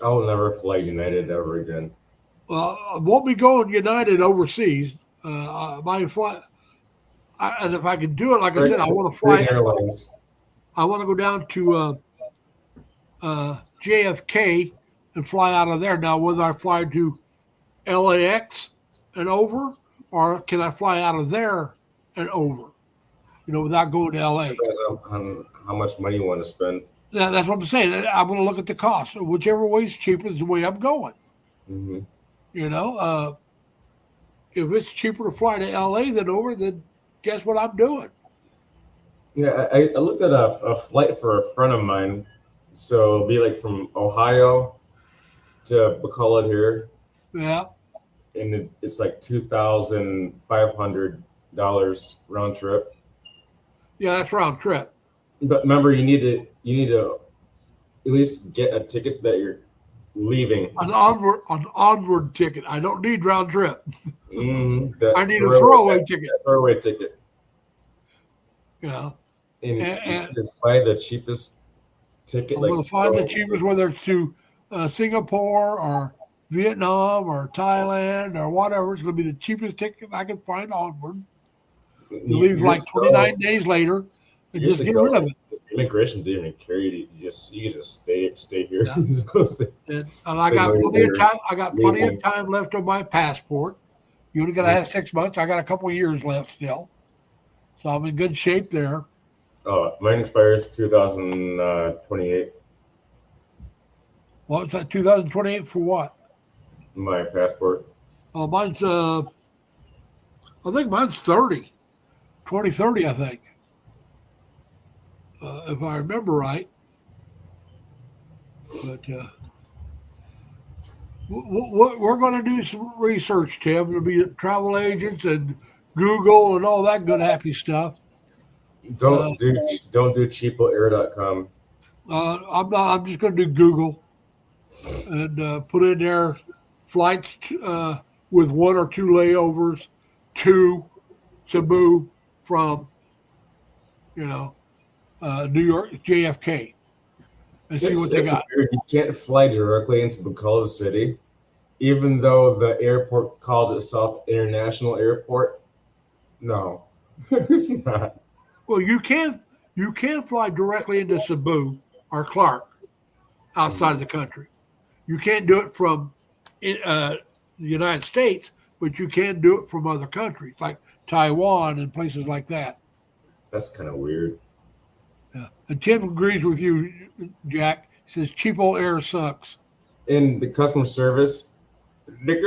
I will never fly United ever again. I won't be going United overseas. My flight, and if I can do it, like I said, I want to Great fly. airlines. I want to go down to JFK and fly out of there. Now, whether I fly to LAX and over, or can I fly out of there and over? Without going to LA. Depends on how much money you want to spend. That's what I'm saying. I'm going to look at the cost. Whichever way is cheaper is the way I'm going. Hmm. You know, if it's cheaper to fly to LA than over, then guess what I'm doing? Yeah, I looked at a flight for a friend of mine. So it'll be like from Ohio to Bacolod here. Yeah. and it's like $2,500 round trip. Yeah, that's round trip. But remember, you need to at least get a ticket that you're leaving. An onward ticket. I don't need round trip. That I need a throwaway ticket. that throwaway ticket. You know, And and you just buy the cheapest ticket. I'm Like going to find the cheapest, whether it's to Singapore or Vietnam or Thailand or whatever. It's going to be the cheapest ticket I can find onward. You leave like 29 days later and just get rid of it. Immigration didn't even care you. You just stay here. Yeah. And I got plenty of time. I got plenty of time left on my passport. You only got to have 6 months. I got a couple of years left still, so I'm in good shape there. Oh, mine expires 2028. What's that? 2028 for what? My passport. Oh, mine's I think mine's 30. 2030, I think. If I remember right. But we're going to do some research, Tim. There'll be travel agents and Google and all that good happy stuff. Don't do cheapoair.com. I'm just going to do Google and put in there flights with 1 or 2 layovers to Cebu from, New York, JFK, and see what they got. Weird. You can't fly directly into Bacolod City, even though the airport calls itself International Airport. No, it's not. Well, you can fly directly into Cebu or Clark outside of the country. You can't do it from the United States, but you can do it from other countries like Taiwan and places like that. That's kind of weird. Yeah. And Tim agrees with you, Jack. He says cheapo air sucks. In the customer service, like,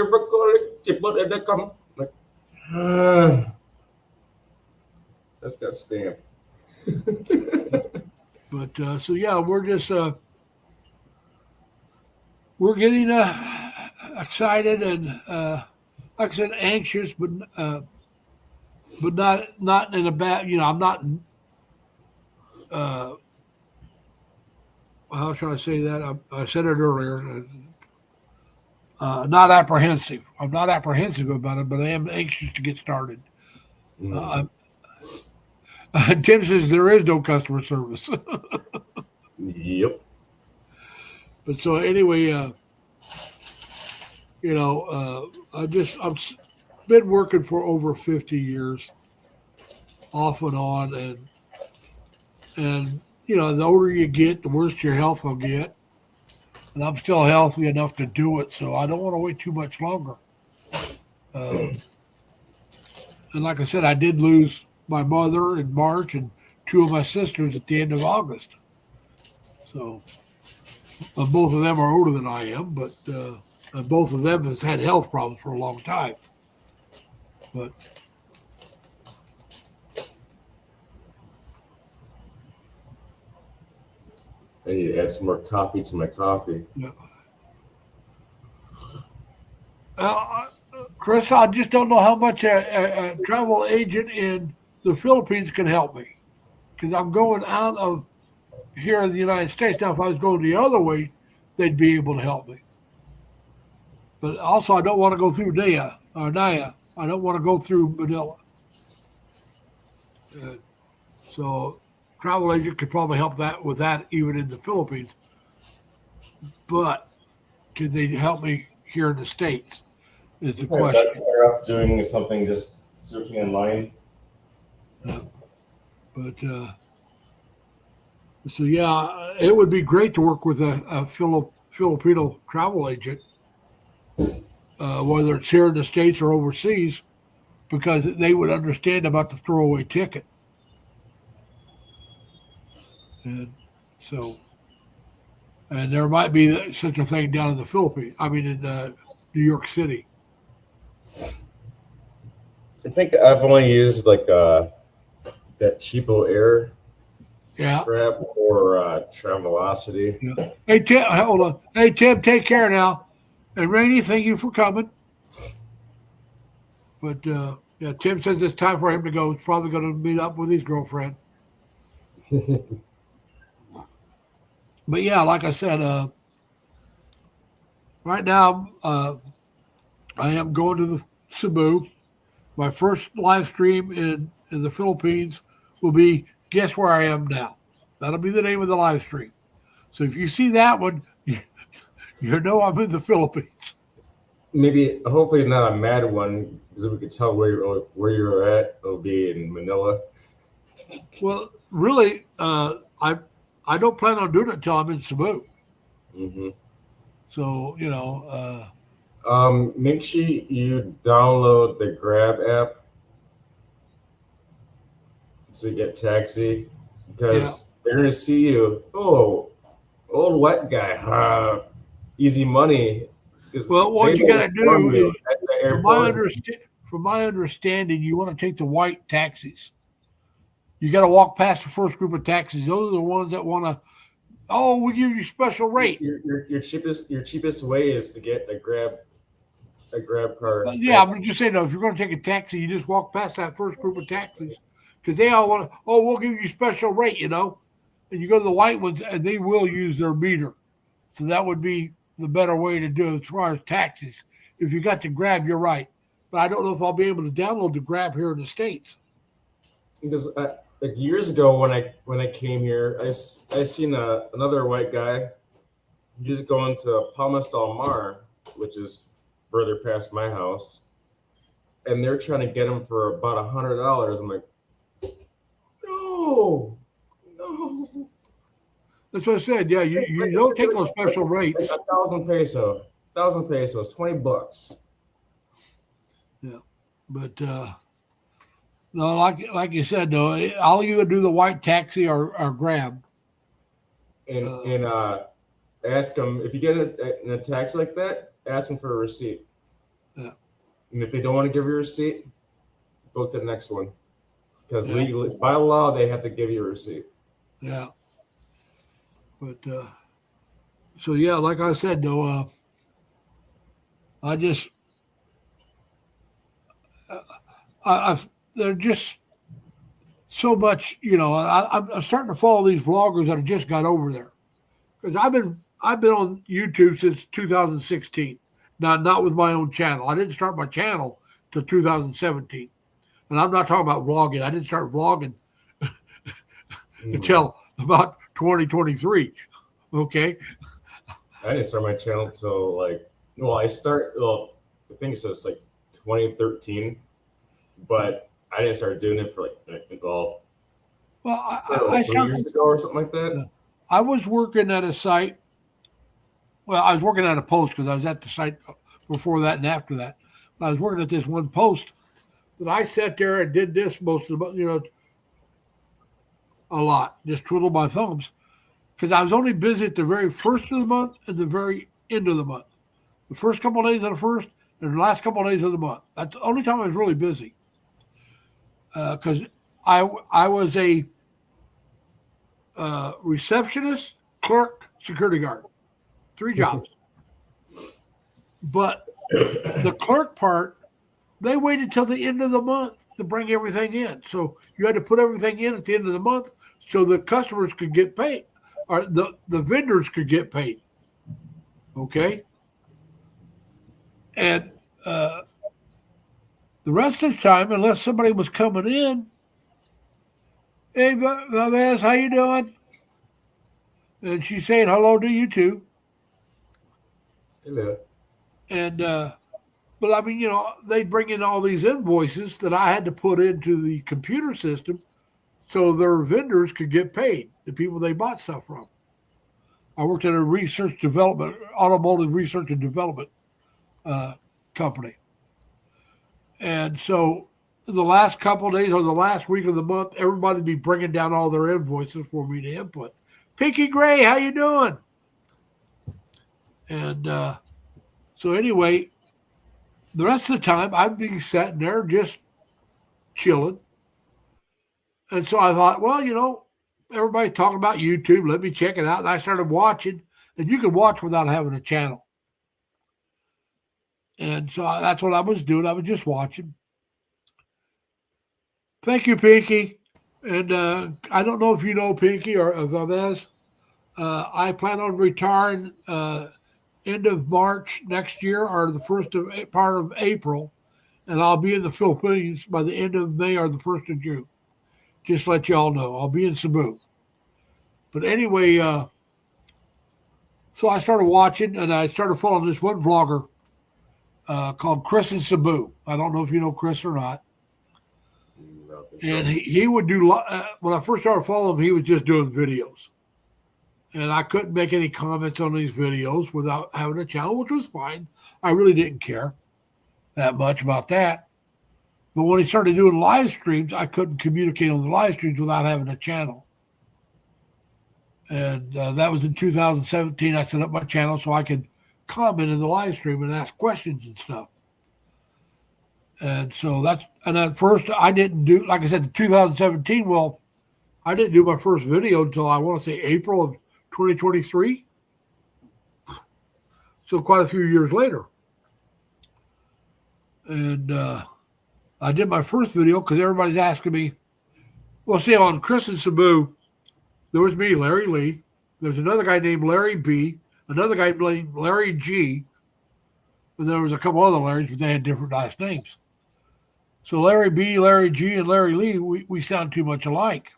that's got a stamp. But so yeah, we're just we're getting excited and like I said, anxious, but not in a bad. I'm not. How shall I say that? I said it earlier. Not apprehensive. I'm not apprehensive about it, but I am anxious to get started. Tim says there is no customer service. Yep. But so anyway, I've been working for over 50 years, off and on, and the older you get, the worse your health will get. And I'm still healthy enough to do it, so I don't want to wait too much longer. And like I said, I did lose my mother in March and 2 of my sisters at the end of August. So both of them are older than I am, but both of them has had health problems for a long time. But I need to add some more coffee to my coffee. Chris, I just don't know how much a travel agent in the Philippines can help me, because I'm going out of here in the United States. Now, if I was going the other way, they'd be able to help me. But also, I don't want to go through Naya. I don't want to go through Manila. So, travel agent could probably help with that even in the Philippines. But could they help me here in the States? Is the question. Better off doing something, just searching online. But so yeah, it would be great to work with a Filipino travel agent, whether it's here in the States or overseas, because they would understand about the throwaway ticket. And so, and there might be such a thing down in the Philippines. I mean, in New York City. I think I've only used like that Cheapo Air crap or Travelocity. Yeah. Hey Tim, hold on. Hey Tim, take care now. And Rainey, thank you for coming. But yeah, Tim says it's time for him to go. He's probably going to meet up with his girlfriend. But yeah, like I said, right now I am going to the Cebu. My first live stream in the Philippines will be Guess Where I Am Now. That'll be the name of the live stream. So if you see that one, you know I'm in the Philippines. Maybe, hopefully, not a mad one, because we could tell where you're at. It'll be in Manila. Well, really, I don't plan on doing it until I'm in Cebu. Hmm. So Make sure you download the Grab app to get taxi, yeah. because they're gonna see you. Oh, old white guy, easy money. Because Well, they what you got will to storm do you is, at the from my airport. from my understanding, you want to take the white taxis. You got to walk past the first group of taxis. Those are the ones that want to. Oh, we give you special rate. Your cheapest way is to get a grab car. Yeah, I'm just saying though, if you're going to take a taxi, you just walk past that first group of taxis because they all want to. Oh, we'll give you special rate, and you go to the white ones, and they will use their meter. So that would be the better way to do it as far as taxis. If you got the Grab, you're right, but I don't know if I'll be able to download the Grab here in the states. Because like years ago when I came here, I seen another white guy just going to Palmas del Mar, which is further past my house, and they're trying to get him for about $100. I'm like, no, no. That's what I said. Yeah, you don't take those special Like rates. 1,000 pesos, $20. Yeah, but no, like you said, though, I'll either do the white taxi or Grab. And Uh, and ask them if you get in a tax like that, ask them for a receipt. yeah, And if they don't want to give you a receipt, go to the next one. Because yeah, legally, by law, they have to give you a receipt. yeah. But so yeah, like I said, though, I just I they're just so much. I'm starting to follow these vloggers that have just got over there because I've been on YouTube since 2016. Not with my own channel. I didn't start my channel till 2017, and I'm not talking about vlogging. I didn't start vlogging Mm. until about 2023. Okay, I didn't start my channel till I think it says like 2013, but I didn't start doing it for well, I started I like three started. years ago or something like that. I was working at a site. Well, I was working at a post because I was at the site before that and after that. But I was working at this one post that I sat there and did this most of the a lot, just twiddled my thumbs because I was only busy at the very first of the month and the very end of the month. The first couple of days of the first and the last couple of days of the month. That's the only time I was really busy because I was a receptionist, clerk, security guard, three jobs. But the clerk part, they waited till the end of the month to bring everything in. So you had to put everything in at the end of the month so the customers could get paid or the vendors could get paid. Okay. And the rest of the time, unless somebody was coming in, hey, Valdez, how you doing? And she's saying hello to you too. Hello. And but I mean, they bring in all these invoices that I had to put into the computer system so their vendors could get paid, the people they bought stuff from. I worked at a automotive research and development uh, company. And so the last couple of days or the last week of the month, everybody would be bringing down all their invoices for me to input. Pinky Gray, how you doing? And so anyway, the rest of the time I'd be sitting there just chilling. And so I thought, well, everybody's talking about YouTube. Let me check it out. And I started watching, and you can watch without having a channel. And so that's what I was doing. I was just watching. Thank you, Pinky. And I don't know if you know Pinky or Valdez. I plan on retiring end of March next year or the part of April, and I'll be in the Philippines by the end of May or the 1st of June. Just let y'all know. I'll be in Cebu. But anyway, so I started watching, and I started following this one vlogger called Chris in Cebu. I don't know if you know Chris or not. And he would do, when I first started following him, he was just doing videos. And I couldn't make any comments on these videos without having a channel, which was fine. I really didn't care that much about that. But when he started doing live streams, I couldn't communicate on the live streams without having a channel. And that was in 2017. I set up my channel so I could comment in the live stream and ask questions and stuff. And so and at first I didn't do, like I said, in 2017, well, I didn't do my first video until I want to say April of 2023. So quite a few years later. And I did my first video because everybody's asking me, well, see, on Chris in Cebu, there was me, Larry Lee. There's another guy named Larry B, another guy named Larry G, and there was a couple other Larrys, but they had different last names. So Larry B, Larry G, and Larry Lee, we sound too much alike.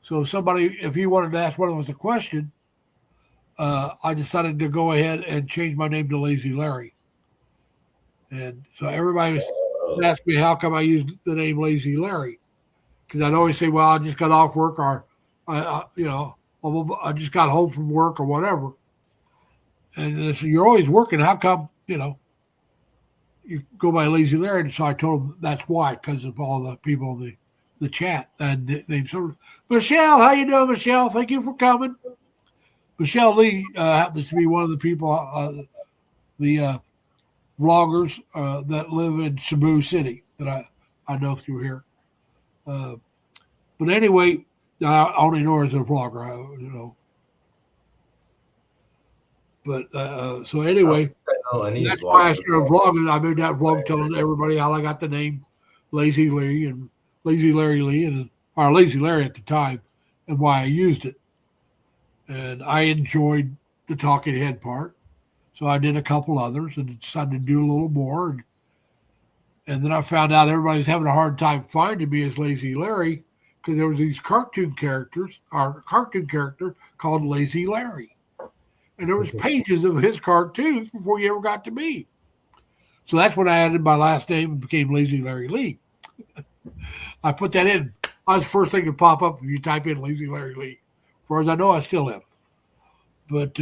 So if he wanted to ask one of us a question, I decided to go ahead and change my name to Lazy Larry. And so everybody was asking me how come I used the name Lazy Larry. Because I'd always say, well, I just got off work, or, I just got home from work or whatever. And they said, you're always working. How come, you go by Lazy Larry? And so I told them that's why, because of all the people in the chat. And they sort of, Michelle, how you doing, Michelle? Thank you for coming. Michelle Lee happens to be one of the people, the vloggers that live in Cebu City that I know through here. But anyway, I only know her as a vlogger, But so anyway, that's why I started vlogging. I made that vlog telling everybody how I got the name Lazy Larry and Lazy Larry Lee, or Lazy Larry at the time, and why I used it. And I enjoyed the talking head part, so I did a couple others and decided to do a little more. And then I found out everybody's having a hard time finding me as Lazy Larry because there was these cartoon character called Lazy Larry. And there was pages of his cartoons before you ever got to me. So that's when I added my last name and became Lazy Larry Lee. I put that in. I was the first thing to pop up if you type in Lazy Larry Lee. As far as I know, I still am. But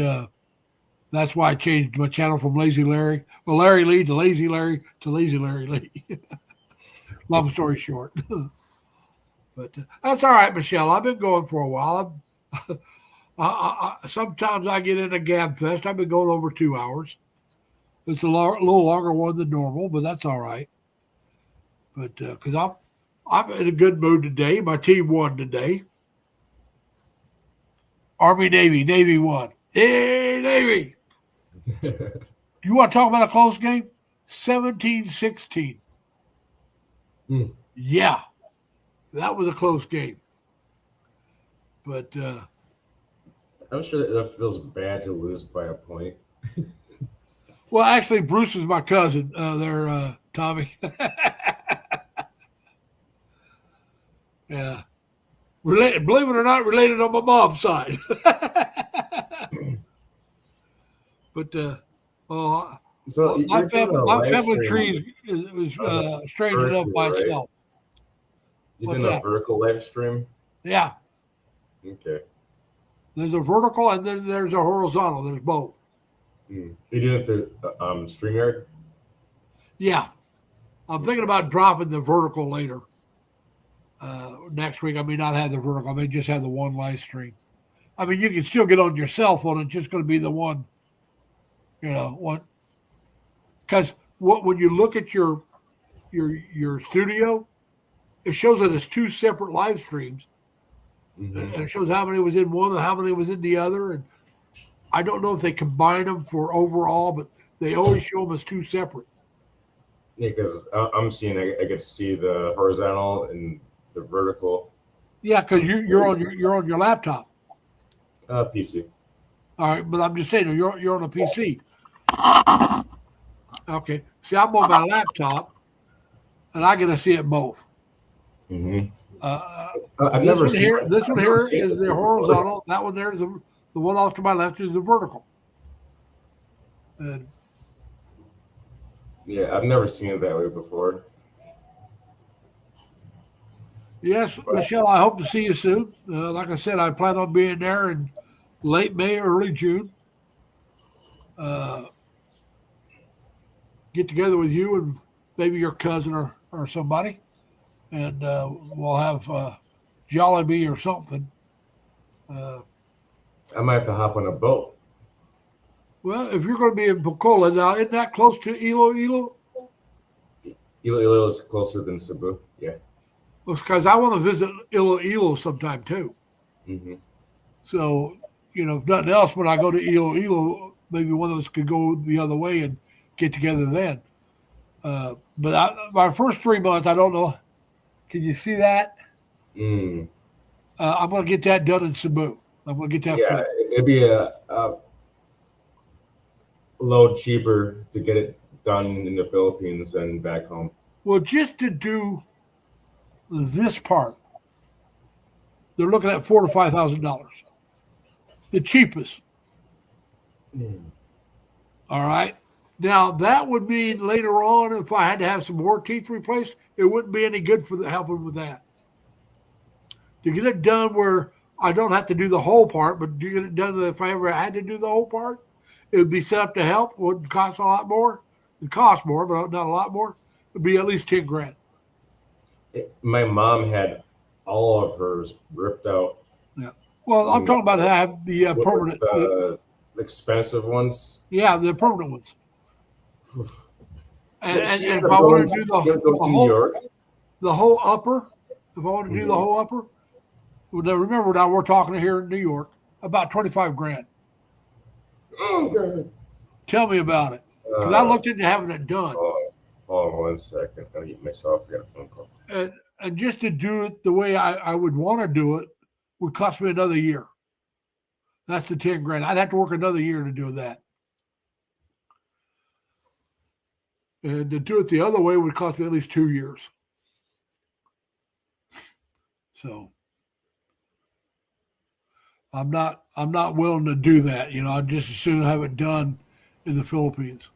that's why I changed my channel from Lazy Larry Lee to Lazy Larry to Lazy Larry Lee. Long story short. But that's all right, Michelle. I've been going for a while. Sometimes I get in a gab fest. I've been going over 2 hours. It's a little longer one than normal, but that's all right. But because I'm in a good mood today. My team won today. Army, Navy won. Hey, Navy. You want to talk about a close game? 17-16. Yeah, that was a close game. But I'm sure that feels bad to lose by a point. Well, actually, Bruce is my cousin. There, Tommy. Yeah. Believe it or not, related on my mom's side. But so my family tree is straightened up by itself. You did a vertical live stream? Yeah. Okay. There's a vertical and then there's a horizontal. There's both. You did it through StreamYard? Yeah. I'm thinking about dropping the vertical later. Next week, I may not have the vertical. I may just have the one live stream. I mean, you can still get on your cell phone. It's just going to be the one, one. Because when you look at your studio, it shows that it's two separate live streams. Mm-hmm. And it shows how many was in one and how many was in the other. And I don't know if they combine them for overall, but They always show them as two separate. Yeah, because I'm seeing, I get to see the horizontal and the vertical. Yeah, because you're on your laptop. PC. All right, but I'm just saying you're on a PC. Okay. See, I'm on my laptop, and I get to see it both. Mm-hmm. Uh, I've this never one seen. here, this one I've never here seen is this the before. horizontal. That one there is the one off to my left is the vertical. And Yeah, I've never seen it that way before. yes, Michelle, I hope to see you soon. Like I said, I plan on being there in late May, early June. Get together with you and maybe your cousin or somebody, and we'll have Jollibee or something. I might have to hop on a boat. Well, if you're going to be in Pocola, now isn't that close to Iloilo? Iloilo is closer than Cebu. Yeah. Because I want to visit Iloilo sometime too. Mm-hmm. So, if nothing else, when I go to Iloilo, maybe one of us could go the other way and get together then. But my first 3 months, I don't know. Can you see that? Mm. I'm going to get that done in Cebu. I'm going to get that Yeah, flipped. it'd be a load cheaper to get it done in the Philippines than back home. Well, just to do this part, they're looking at $4,000 to $5,000. The cheapest. Mm. All right. Now that would mean later on, if I had to have some more teeth replaced, it wouldn't be any good for helping with that. To get it done where I don't have to do the whole part, but to get it done if I ever had to do the whole part, it would be set up to help. It wouldn't cost a lot more. It cost more, but not a lot more. It'd be at least 10 grand. My mom had all of hers ripped out. Yeah. Well, I'm talking about the permanent. The expensive ones. Yeah, the permanent ones. And She if ended I up want to going do to New York. the whole upper, if I want to do Mhm. the whole upper, well, now remember now we're talking here in New York about 25 grand. Okay. Tell me about it, because I looked into having it done, Hold on 1 second. I'm gonna get myself. I got a phone call. and just to do it the way I would want to do it would cost me another year. That's the 10 grand. I'd have to work another year to do that, and to do it the other way would cost me at least 2 years. So I'm not willing to do that. I'd just as soon have it done in the Philippines.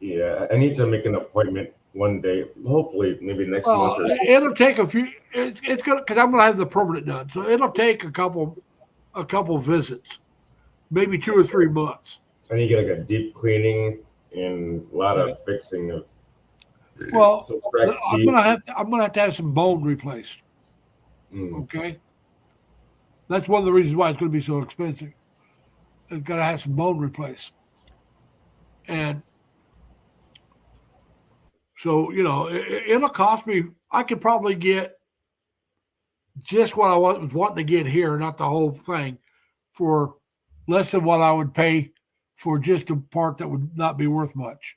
Yeah, I need to make an appointment one day. Hopefully, maybe next month. Or It'll take a few. It's gonna because I'm gonna have the permanent done, so it'll take a couple visits, maybe 2 or 3 months. I need to get like a deep cleaning and a lot of fixing of. Well, some cracked I'm teeth. gonna have to have some bone replaced. Mm. Okay, that's one of the reasons why it's going to be so expensive. It's got to have some bone replaced, and so it'll cost me. I could probably get just what I was wanting to get here, not the whole thing, for less than what I would pay for just a part that would not be worth much.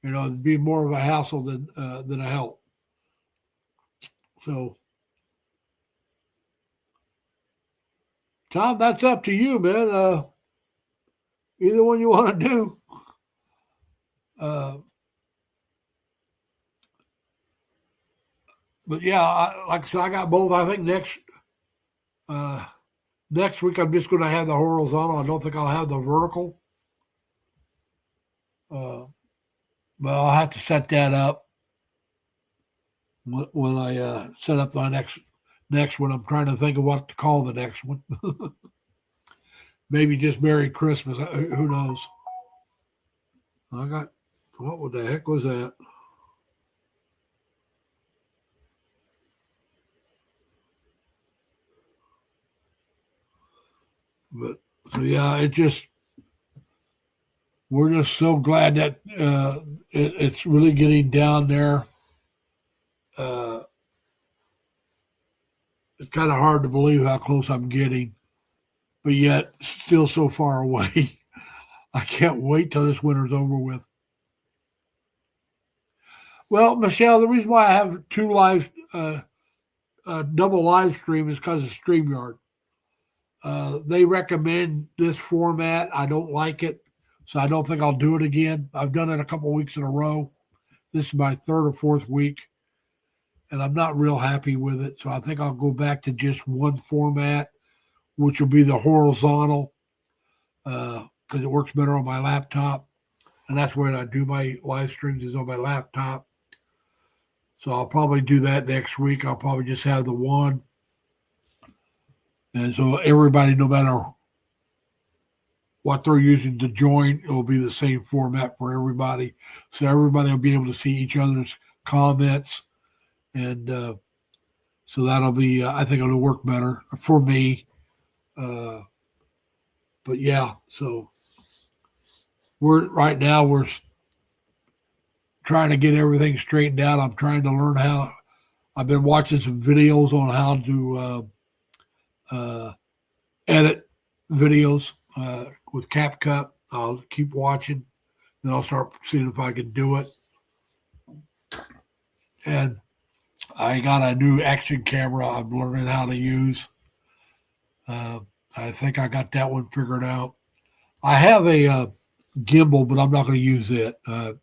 It'd be more of a hassle than a help. So, Tom, that's up to you, man. Either one you want to do. But yeah, like I said, I got both. I think next week I'm just going to have the horizontal. I don't think I'll have the vertical. But I'll have to set that up when I set up my next one. I'm trying to think of what to call the next one. Maybe just Merry Christmas. Who knows? What the heck was that? But so yeah, we're just so glad that it's really getting down there. It's kind of hard to believe how close I'm getting, but yet still so far away. I can't wait till this winter's over with. Well, Michelle, the reason why I have two double live stream is because of StreamYard. They recommend this format. I don't like it, so I don't think I'll do it again. I've done it a couple of weeks in a row. This is my third or fourth week, and I'm not real happy with it. So I think I'll go back to just one format, which will be the horizontal, because it works better on my laptop, and that's where I do my live streams is on my laptop. So I'll probably do that next week. I'll probably just have the one. And so everybody, no matter what they're using to join, it will be the same format for everybody. So everybody will be able to see each other's comments. And so that'll be, I think it'll work better for me. But yeah, so right now we're trying to get everything straightened out. I'm trying to learn how. I've been watching some videos on how to edit videos with CapCut. I'll keep watching, then I'll start seeing if I can do it. And I got a new action camera I'm learning how to use. I think I got that one figured out. I have a gimbal, but I'm not going to use it. I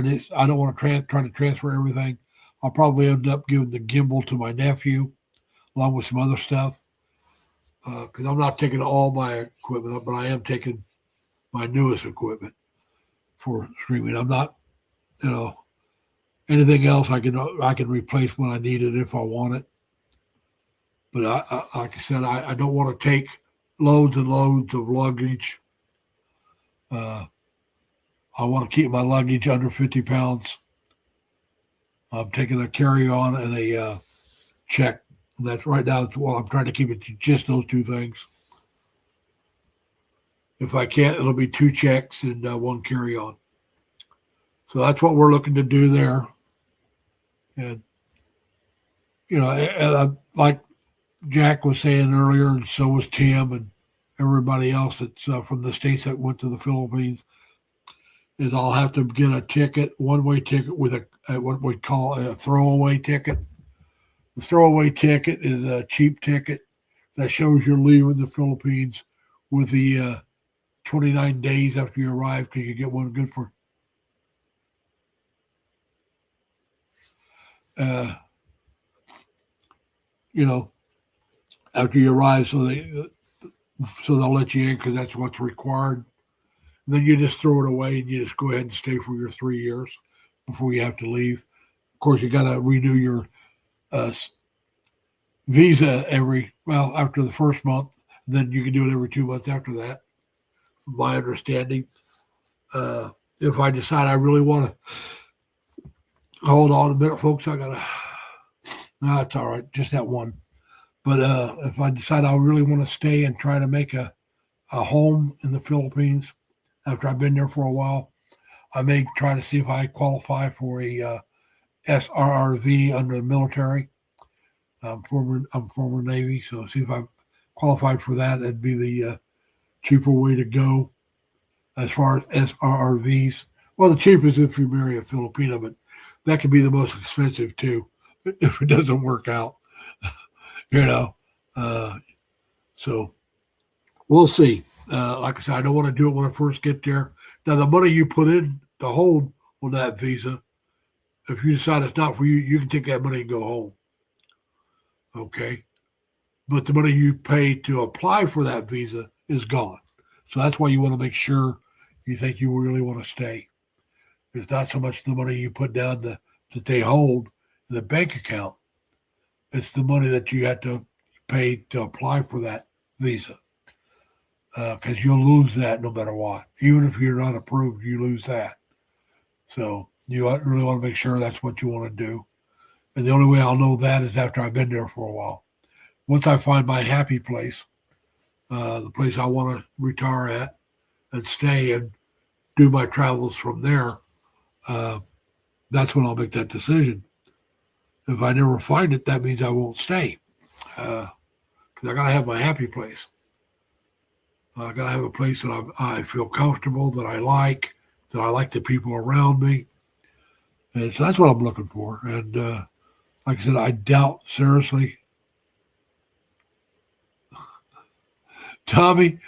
don't want to try to transfer everything. I'll probably end up giving the gimbal to my nephew, along with some other stuff. Because I'm not taking all my equipment up, but I am taking my newest equipment for streaming. I'm not, anything else I can replace when I need it if I want it. But like I said, I don't want to take loads and loads of luggage. I want to keep my luggage under 50 pounds. I'm taking a carry-on and a check. And that's right now. I'm trying to keep it to just those two things. If I can't, it'll be 2 checks and 1 carry-on. So that's what we're looking to do there. And like Jack was saying earlier, and so was Tim and everybody else that's from the states that went to the Philippines, is I'll have to get a ticket, one-way ticket with what we call a throwaway ticket. The throwaway ticket is a cheap ticket that shows you're leaving the Philippines with the 29 days after you arrive, because you get one good for after you arrive, so they'll let you in because that's what's required. And then you just throw it away and you just go ahead and stay for your 3 years before you have to leave. Of course, you got to renew your visa after the first month. Then you can do it every 2 months after that, from my understanding. If I decide I really want to, hold on a minute, folks, no, it's all right, just that one. But if I decide I really want to stay and try to make a home in the Philippines after I've been there for a while, I may try to see if I qualify for a SRRV under the military. I'm former Navy, so see if I qualified for that. That'd be the cheaper way to go as far as SRRVs. Well, the cheapest if you marry a Filipino, but that could be the most expensive too if it doesn't work out. So we'll see. Like I said, I don't want to do it when I first get there. Now, the money you put in to hold on that visa, if you decide it's not for you, you can take that money and go home. Okay. But the money you pay to apply for that visa is gone. So that's why you want to make sure you think you really want to stay. It's not so much the money you put down that they hold in the bank account. It's the money that you have to pay to apply for that visa. Because you'll lose that no matter what. Even if you're not approved, you lose that. So you really want to make sure that's what you want to do. And the only way I'll know that is after I've been there for a while. Once I find my happy place, the place I want to retire at and stay and do my travels from there, that's when I'll make that decision. If I never find it, that means I won't stay, because I got to have my happy place. I got to have a place that I feel comfortable, that I like the people around me. And so that's what I'm looking for. And like I said, I doubt seriously. Tommy,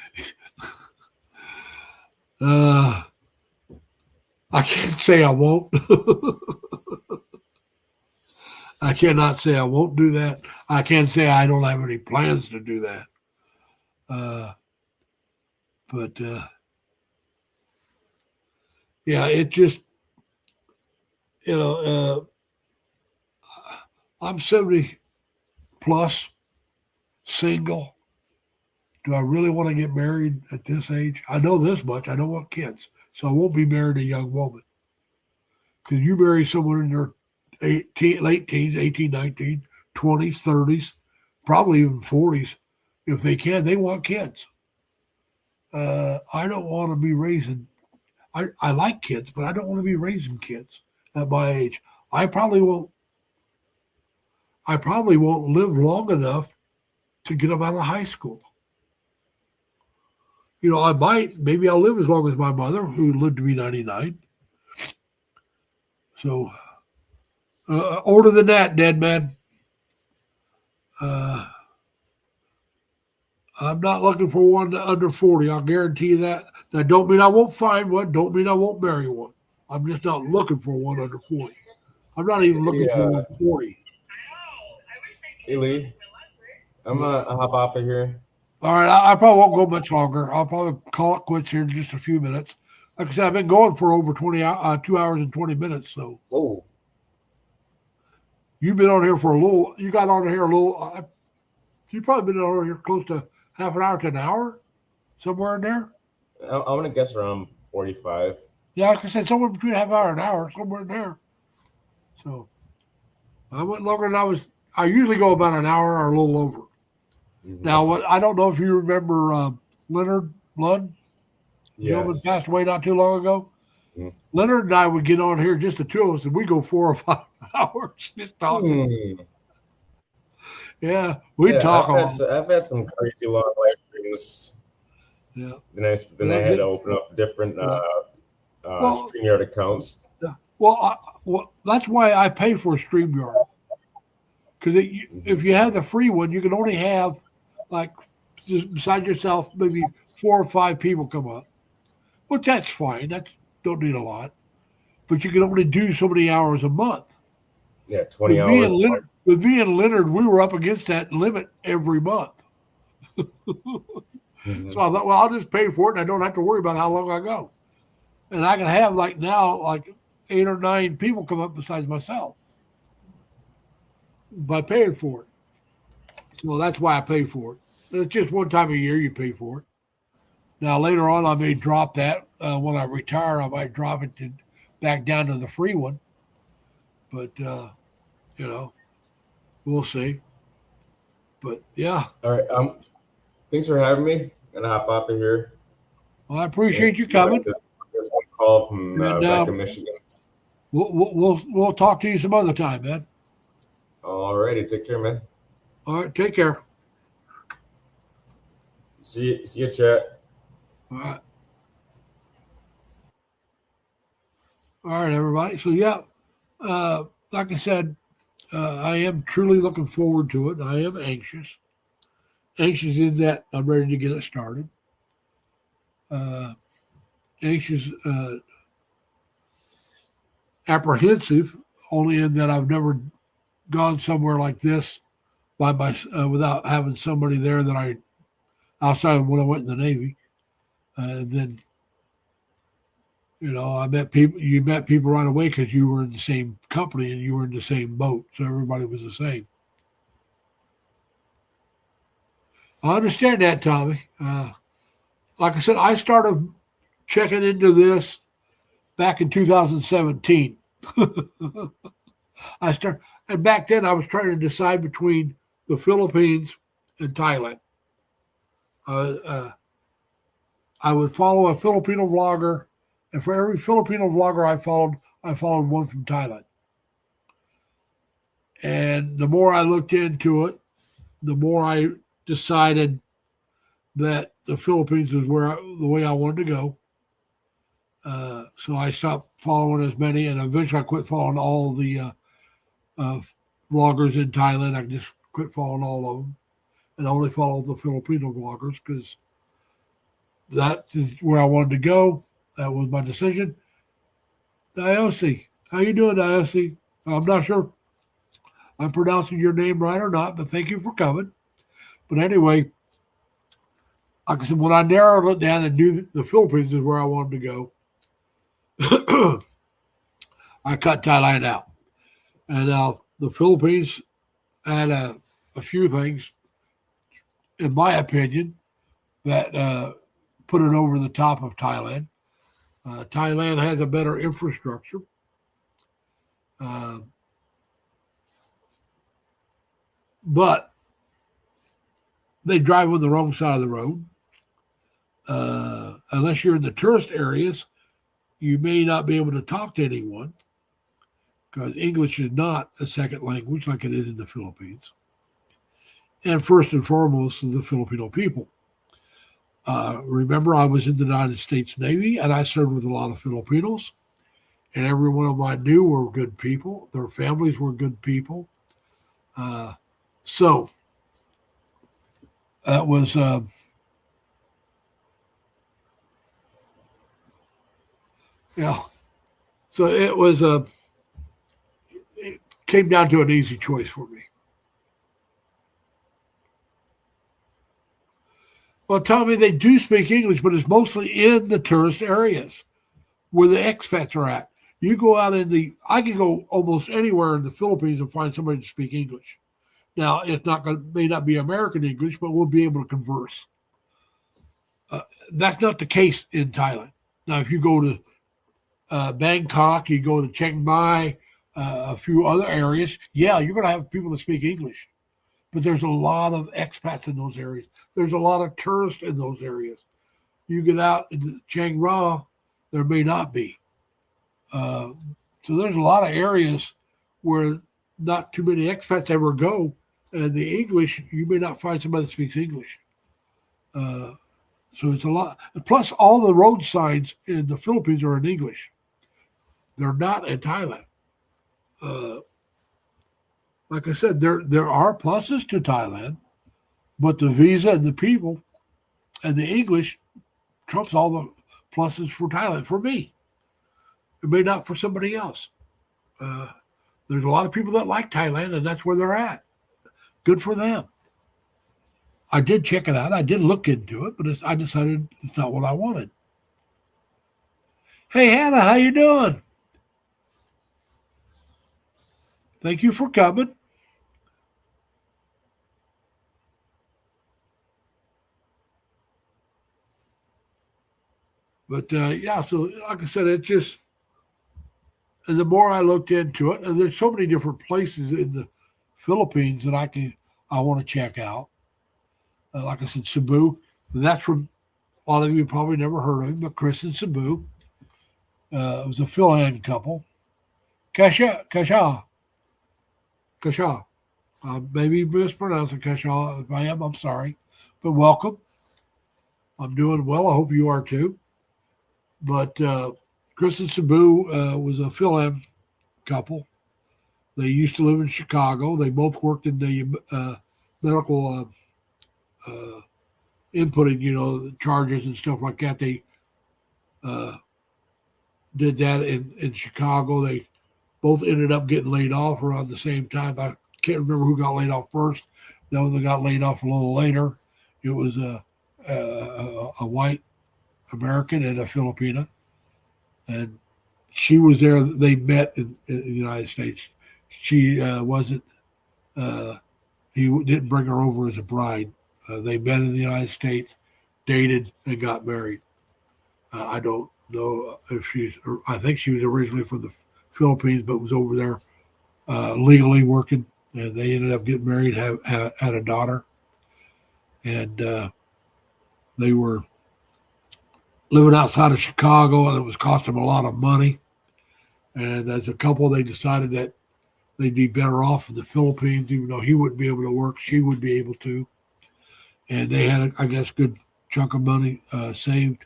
uh, I can't say I won't. I cannot say I won't do that. I can't say I don't have any plans to do that. Uh, but yeah, it just, you know, I'm 70 plus, single. Do I really want to get married at this age? I know this much. I don't want kids. So I won't be married a young woman. Because you marry someone in their late teens, 18, 19, 20s, 30s, probably even 40s. If they can, they want kids. I don't want to be raising, I like kids, but I don't want to be raising kids at my age. I probably won't. I probably won't live long enough to get them out of high school. I might. Maybe I'll live as long as my mother, who lived to be 99. So older than that, dead man. Uh, I'm not looking for one under 40. I'll guarantee you that. That don't mean I won't find one. Don't mean I won't marry one. I'm just not looking for one under 40. I'm not even looking for one 40. Hey, Lee. I'm going to hop off of here. All right. I probably won't go much longer. I'll probably call it quits here in just a few minutes. Like I said, I've been going for over 2 hours and 20 minutes. So Whoa. You've been on here for a little. You got on here a little. You've probably been on here close to half an hour to an hour, somewhere in there. I'm going to guess around 45. Yeah, like I said, somewhere between half hour and an hour, somewhere in there. So I went longer than I usually go about an hour or a little over. Mm-hmm. Now, I don't know if you remember Leonard Blood. Yes. Gentleman passed away not too long ago. Mm-hmm. Leonard and I would get on here, just the two of us, and we go 4 or 5 hours just talking. Mm. Yeah, we talk. I've had some crazy long live streams. Yeah. Then I had to open up different StreamYard accounts. Well, that's why I pay for StreamYard. Because if you have the free one, you can only have, like, just beside yourself, maybe 4 or 5 people come up. Which that's fine. Don't need a lot. But you can only do so many hours a month. Yeah, 20 hours. With me and Leonard, we were up against that limit every month. Mm-hmm. So I thought, well, I'll just pay for it, and I don't have to worry about how long I go. And I can have, like 8 or 9 people come up besides myself by paying for it. So that's why I pay for it. And it's just one time a year you pay for it. Now, later on, I may drop that. When I retire, I might drop it back down to the free one. But, we'll see. But, yeah. All right. Thanks for having me. I'm going to hop off of here. Well, I appreciate you coming. There's one call from back in Michigan. We'll talk to you some other time, man. All righty. Take care, man. All right. Take care. See you, chat. All right. All right, everybody. So, yeah, like I said, I am truly looking forward to it. I am anxious. Anxious in that I'm ready to get it started. Anxious, apprehensive, only in that I've never gone somewhere like this by without having somebody there that outside of when I went in the Navy. And then, I met people. You met people right away because you were in the same company and you were in the same boat. So everybody was the same. I understand that, Tommy. Like I said, I started checking into this back in 2017. And back then I was trying to decide between the Philippines and Thailand. I would follow a Filipino vlogger, and for every Filipino vlogger I followed one from Thailand. And the more I looked into it, the more I decided that the Philippines was the way I wanted to go. So I stopped following as many, and eventually I quit following all the vloggers in Thailand. I just quit following all of them and only follow the Filipino vloggers because that is where I wanted to go. That was my decision. Diosi, how you doing, Diosi? I'm not sure I'm pronouncing your name right or not, but thank you for coming. But anyway, like I said, when I narrowed it down and knew the Philippines is where I wanted to go, I cut Thailand out. And the Philippines had a few things, in my opinion, that put it over the top of Thailand. Thailand has a better infrastructure. But they drive on the wrong side of the road. Unless you're in the tourist areas, you may not be able to talk to anyone because English is not a second language like it is in the Philippines. And first and foremost, the Filipino people. Remember, I was in the United States Navy and I served with a lot of Filipinos, and every one of them I knew were good people. Their families were good people. So that was yeah. So it was it came down to an easy choice for me. Well, tell me they do speak English, but it's mostly in the tourist areas where the expats are at. You go out I can go almost anywhere in the Philippines and find somebody to speak English. Now, it's may not be American English, but we'll be able to converse. That's not the case in Thailand. Now, if you go to Bangkok, you go to Chiang Mai, a few other areas, yeah, you're going to have people that speak English. But there's a lot of expats in those areas. There's a lot of tourists in those areas. You get out into Chiang Rai, there may not be. So there's a lot of areas where not too many expats ever go. And the English, you may not find somebody that speaks English. So it's a lot. Plus, all the road signs in the Philippines are in English. They're not in Thailand. Like I said, there are pluses to Thailand, but the visa and the people and the English trumps all the pluses for Thailand for me. It may not for somebody else. There's a lot of people that like Thailand, and that's where they're at. Good for them. I did check it out. I did look into it, but I decided it's not what I wanted. Hey, Hannah, how you doing? Thank you for coming. But yeah, so like I said, it just, and the more I looked into it, and there's so many different places in the Philippines that I want to check out. Like I said, Cebu, that's from, a lot of you probably never heard of him, but Chris and Cebu. It was a Phil-Ann couple. Kasha. Maybe mispronouncing Kasha. If I am, I'm sorry. But welcome. I'm doing well. I hope you are too. But Chris and Cebu was a Phil-Ann couple. They used to live in Chicago. They both worked in the medical inputting, charges and stuff like that. They did that in Chicago. They both ended up getting laid off around the same time. I can't remember who got laid off first. The other got laid off a little later. It was a white American and a Filipina. And she was there. They met in the United States. She wasn't, he didn't bring her over as a bride. They met in the United States, dated, and got married. I don't know if I think she was originally from the Philippines, but was over there legally working. And they ended up getting married, had a daughter. And they were living outside of Chicago, and it was costing them a lot of money. And as a couple, they decided that they'd be better off in the Philippines, even though he wouldn't be able to work, she would be able to. And they had, I guess, good chunk of money saved.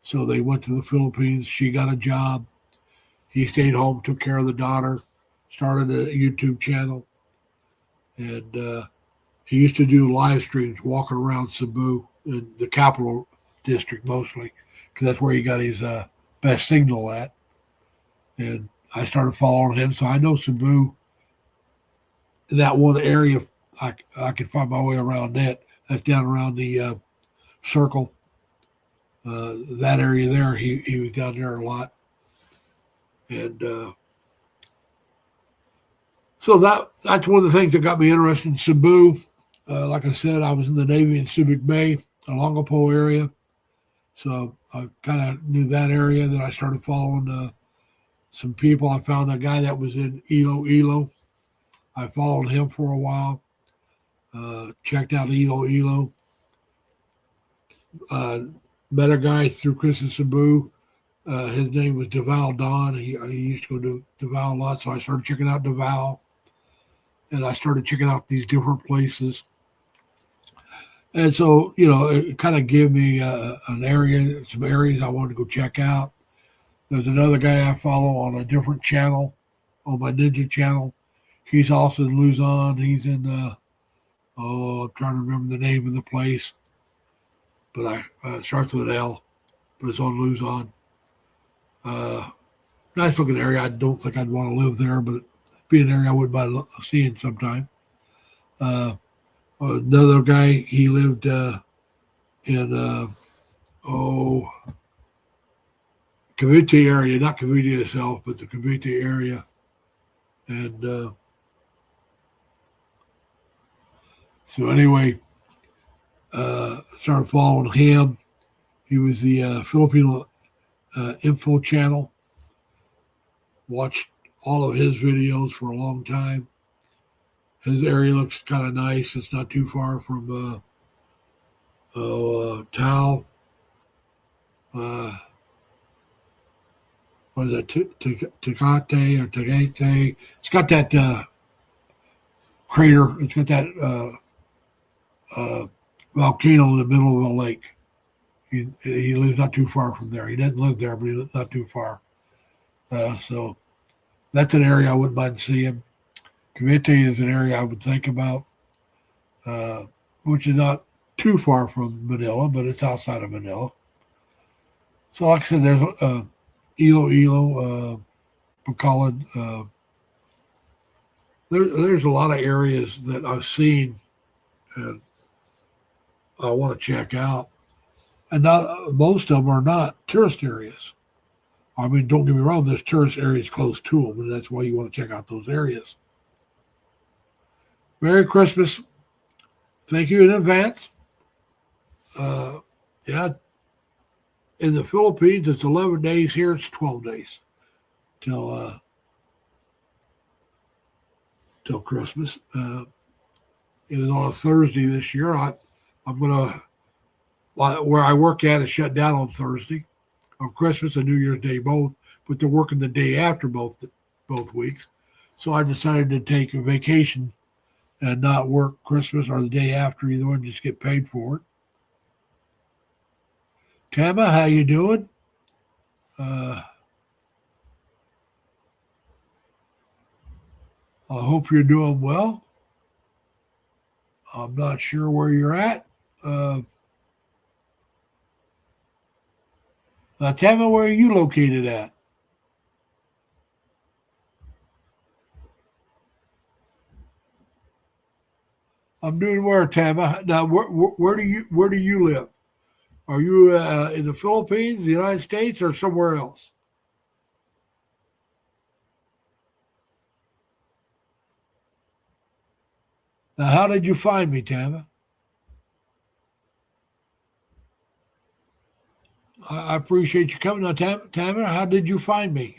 So they went to the Philippines. She got a job. He stayed home, took care of the daughter, started a YouTube channel, and he used to do live streams walking around Cebu in the capital district mostly, because that's where he got his best signal at. And I started following him, so I know Cebu. In that one area, I could find my way around that. That's down around the circle. That area there, he was down there a lot. And so that's one of the things that got me interested in Cebu. Like I said, I was in the Navy in Subic Bay, Olongapo area. So I kind of knew that area. Then I started following some people. I found a guy that was in Iloilo. I followed him for a while. Checked out Iloilo. Met a guy through Chris in Cebu. His name was Deval Don. He used to go to Deval a lot, so I started checking out Deval. And I started checking out these different places. And so, it kind of gave me some areas I wanted to go check out. There's another guy I follow on a different channel, on my Ninja channel. He's also in Luzon. He's in, I'm trying to remember the name of the place. But it starts with an L, but it's on Luzon. Nice looking area. I don't think I'd want to live there, but it'd be an area I wouldn't mind seeing sometime. Another guy, he lived in Cavite area, not Cavite itself, but the Cavite area. And so anyway, started following him. He was the Filipino info channel. Watched all of his videos for a long time. His area looks kind of nice. It's not too far from Tao. What is that? Tecate or Tagate? It's got that crater. It's got that volcano in the middle of a lake. He lives not too far from there. He doesn't live there, but he lives not too far. So that's an area I wouldn't mind seeing. Cavite is an area I would think about, which is not too far from Manila, but it's outside of Manila. So like I said, there's Iloilo, Bacolod. There's a lot of areas that I've seen and I want to check out. And not most of them are not tourist areas. I mean, don't get me wrong, there's tourist areas close to them, and that's why you want to check out those areas. Merry Christmas. Thank you in advance. Yeah, in the Philippines, it's 11 days. Here, it's 12 days till Christmas. It was on a Thursday this year. I'm going to, where I work at is shut down on Thursday, on Christmas and New Year's Day both, but they're working the day after both weeks. So I decided to take a vacation and not work Christmas or the day after either one, just get paid for it. Tama, how you doing? I hope you're doing well. I'm not sure where you're at. Tama, where are you located at? I'm doing where, Tama? Now, where do you live? Are you in the Philippines, the United States, or somewhere else? Now, how did you find me, Tama? I appreciate you coming. Now, Tama, how did you find me?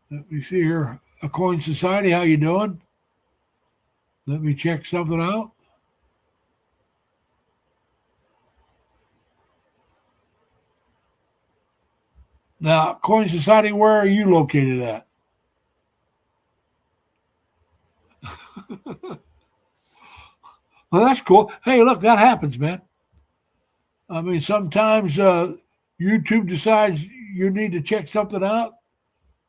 Let me see here. A Coin Society, how you doing? Let me check something out. Now, Coin Society, where are you located at? Well, that's cool. Hey, look, that happens, man. I mean, sometimes YouTube decides you need to check something out,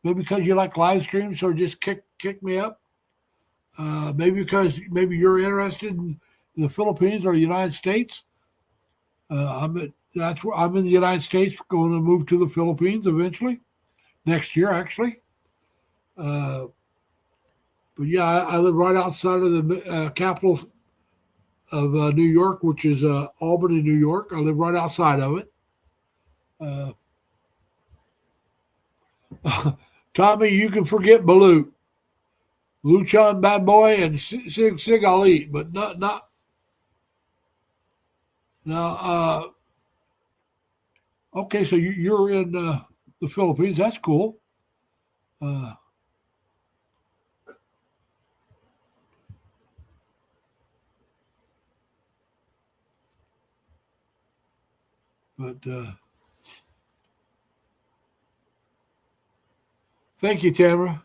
maybe because you like live streams, or just kick me up. Maybe because maybe you're interested in the Philippines or the United States. That's where I'm in the United States, going to move to the Philippines eventually next year, actually. Uh, but yeah, I live right outside of the capital of New York, which is Albany, New York. I live right outside of it. Uh, Tommy, you can forget Balut, Luchon Bad Boy, and Sig Ali, but not now. Okay, so you're in the Philippines. That's cool. Uh, but thank you, Tamara.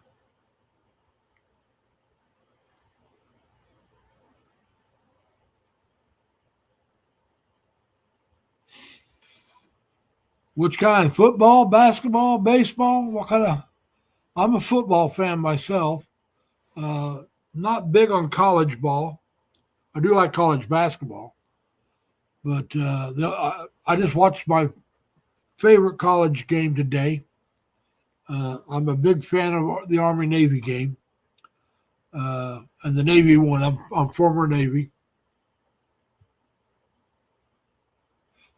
Which kind? Football, basketball, baseball? What kind of? I'm a football fan myself. Uh, Not big on college ball. I do like college basketball, but I just watched my favorite college game today. I'm a big fan of the Army Navy game, and the Navy won. I'm former Navy.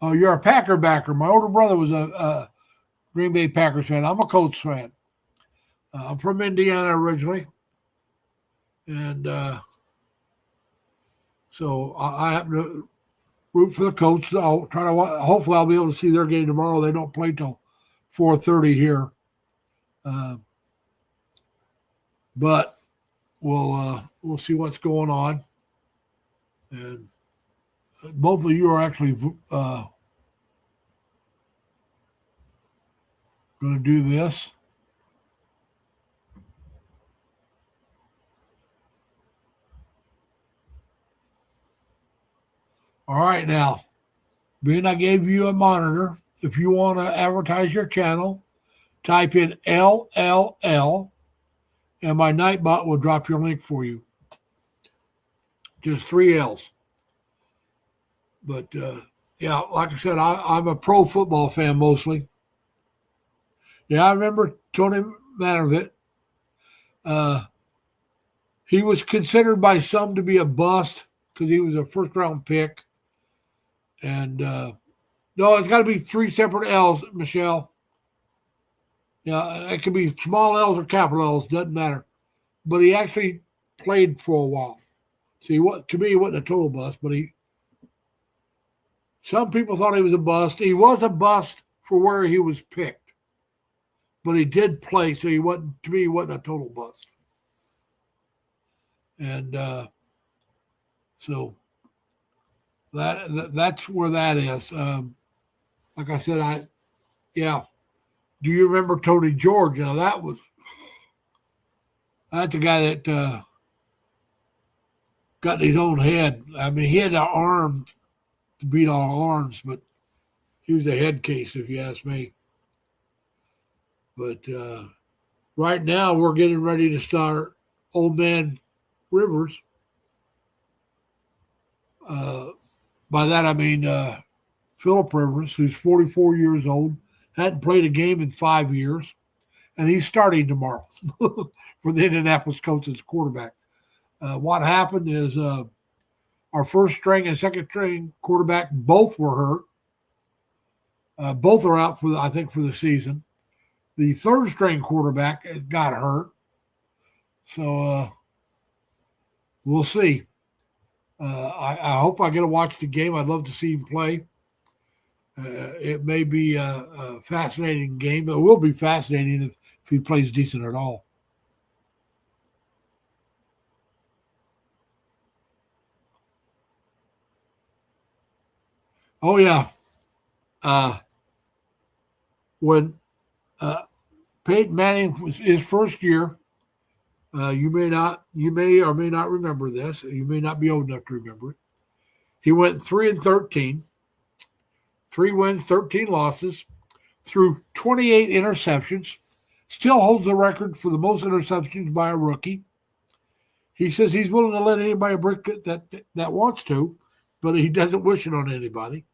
Oh, you're a Packer backer. My older brother was a Green Bay Packers fan. I'm a Colts fan. I'm from Indiana originally, and so I happen to root for the Colts. I'll try to. Hopefully, I'll be able to see their game tomorrow. They don't play till 4:30 here, uh, but we'll see what's going on. And both of you are actually going to do this. All right, now, being I gave you a monitor, if you want to advertise your channel, type in LLL, and my Nightbot will drop your link for you. Just 3 L's. But yeah, like I said, I'm a pro football fan mostly. Yeah, I remember Tony Manovic. He was considered by some to be a bust because he was a first round pick. And no, it's got to be 3 separate L's, Michelle. Yeah, it could be small L's or capital L's, doesn't matter. But he actually played for a while. See, what to me, he wasn't a total bust, but some people thought he was a bust. He was a bust for where he was picked, but he did play, so he wasn't. To me, he wasn't a total bust. And so that's where that is. Like I said, yeah. Do you remember Tony George? You know, that's a guy that got in his own head. I mean, he had an arm to beat all arms, but he was a head case, if you ask me. But right now, we're getting ready to start Old Man Rivers. By that, I mean Philip Rivers, who's 44 years old, hadn't played a game in 5 years, and he's starting tomorrow for the Indianapolis Colts as quarterback. What happened is our first string and second string quarterback both were hurt. Both are out I think, for the season. The third string quarterback got hurt. So we'll see. I hope I get to watch the game. I'd love to see him play. It may be a fascinating game. It will be fascinating if he plays decent at all. Oh yeah. When Peyton Manning was his first year, you may or may not remember this. You may not be old enough to remember it. He went 3-13, 3 wins, 13 losses, threw 28 interceptions, still holds the record for the most interceptions by a rookie. He says he's willing to let anybody break it that wants to, but he doesn't wish it on anybody.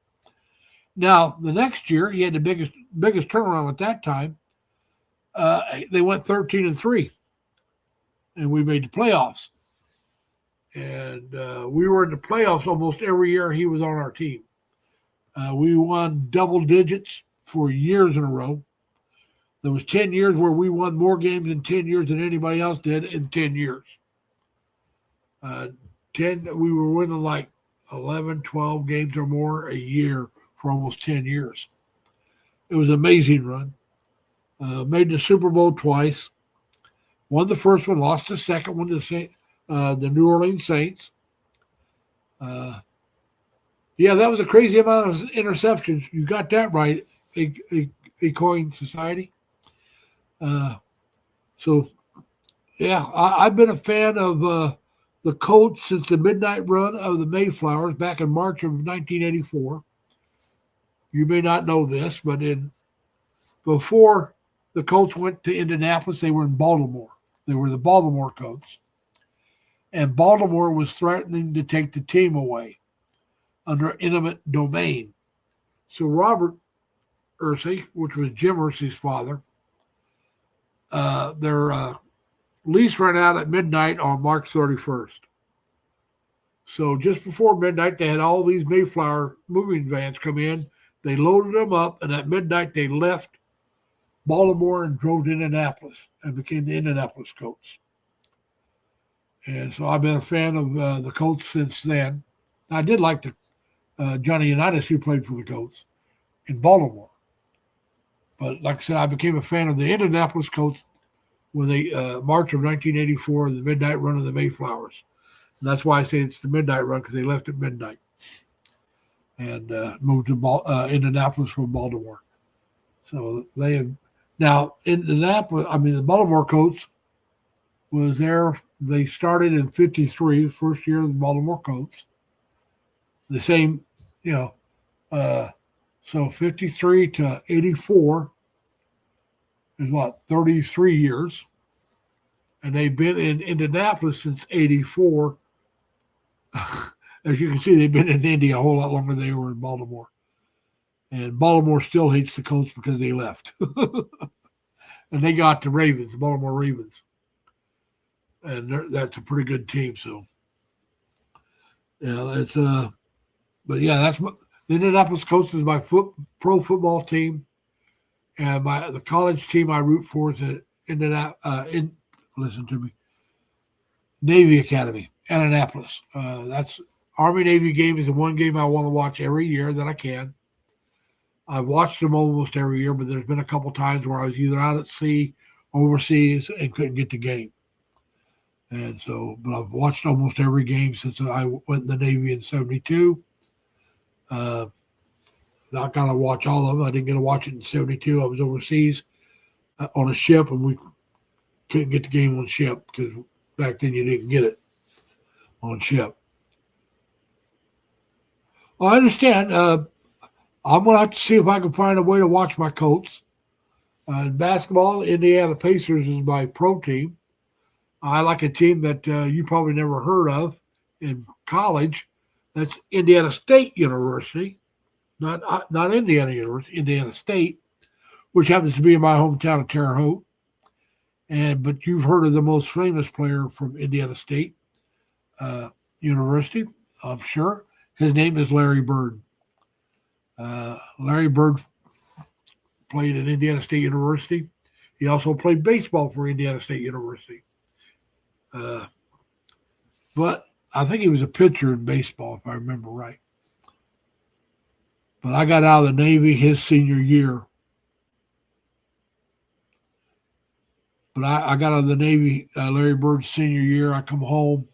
Now, the next year, he had the biggest turnaround at that time. They went 13-3, and we made the playoffs. And we were in the playoffs almost every year he was on our team. We won double digits for years in a row. There was 10 years where we won more games in 10 years than anybody else did in 10 years. We were winning like 11, 12 games or more a year for almost 10 years. It was an amazing run. Made the Super Bowl twice. Won the first one, lost the second one to the New Orleans Saints. Yeah, that was a crazy amount of interceptions. You got that right, a coin society. So, yeah, I've been a fan of the Colts since the midnight run of the Mayflowers back in March of 1984. You may not know this, but before the Colts went to Indianapolis, they were in Baltimore. They were the Baltimore Colts. And Baltimore was threatening to take the team away under eminent domain. So Robert Irsay, which was Jim Irsay's father, their lease ran out at midnight on March 31st. So just before midnight, they had all these Mayflower moving vans come in. They loaded them up, and at midnight they left Baltimore and drove to Indianapolis and became the Indianapolis Colts. And so I've been a fan of the Colts since then. I did like Johnny Unitas, who played for the Colts in Baltimore. But like I said, I became a fan of the Indianapolis Colts when they March of 1984, the midnight run of the Mayflowers. And that's why I say it's the midnight run, because they left at midnight and moved to Indianapolis from Baltimore. So they have now Indianapolis. I mean, the Baltimore Colts was there. They started in '53, first year of the Baltimore Colts. The same, so 53 to 84 is what, 33 years. And they've been in Indianapolis since 84. As you can see, they've been in Indy a whole lot longer than they were in Baltimore. And Baltimore still hates the Colts because they left. And they got the Ravens, the Baltimore Ravens. And that's a pretty good team. So, yeah, that's but yeah, that's the Indianapolis Colts is my pro football team, and the college team I root for is listen to me, Navy Academy, Indianapolis. That's Army Navy game is the one game I want to watch every year that I can. I've watched them almost every year, but there's been a couple times where I was either out at sea, overseas, and couldn't get the game. And so, but I've watched almost every game since I went in the Navy in '72. I got to watch all of them. I didn't get to watch it in '72. I was overseas on a ship, and we couldn't get the game on ship because back then you didn't get it on ship. Well, I understand. I'm going to have to see if I can find a way to watch my Colts. In basketball, Indiana Pacers is my pro team. I like a team that you probably never heard of in college. That's Indiana State University, not Indiana University, Indiana State, which happens to be in my hometown of Terre Haute. But you've heard of the most famous player from Indiana State University, I'm sure. His name is Larry Bird. Larry Bird played at Indiana State University. He also played baseball for Indiana State University. But I think he was a pitcher in baseball, if I remember right. But I got out of the Navy his senior year. But I got out of the Navy Larry Bird's senior year. I come home.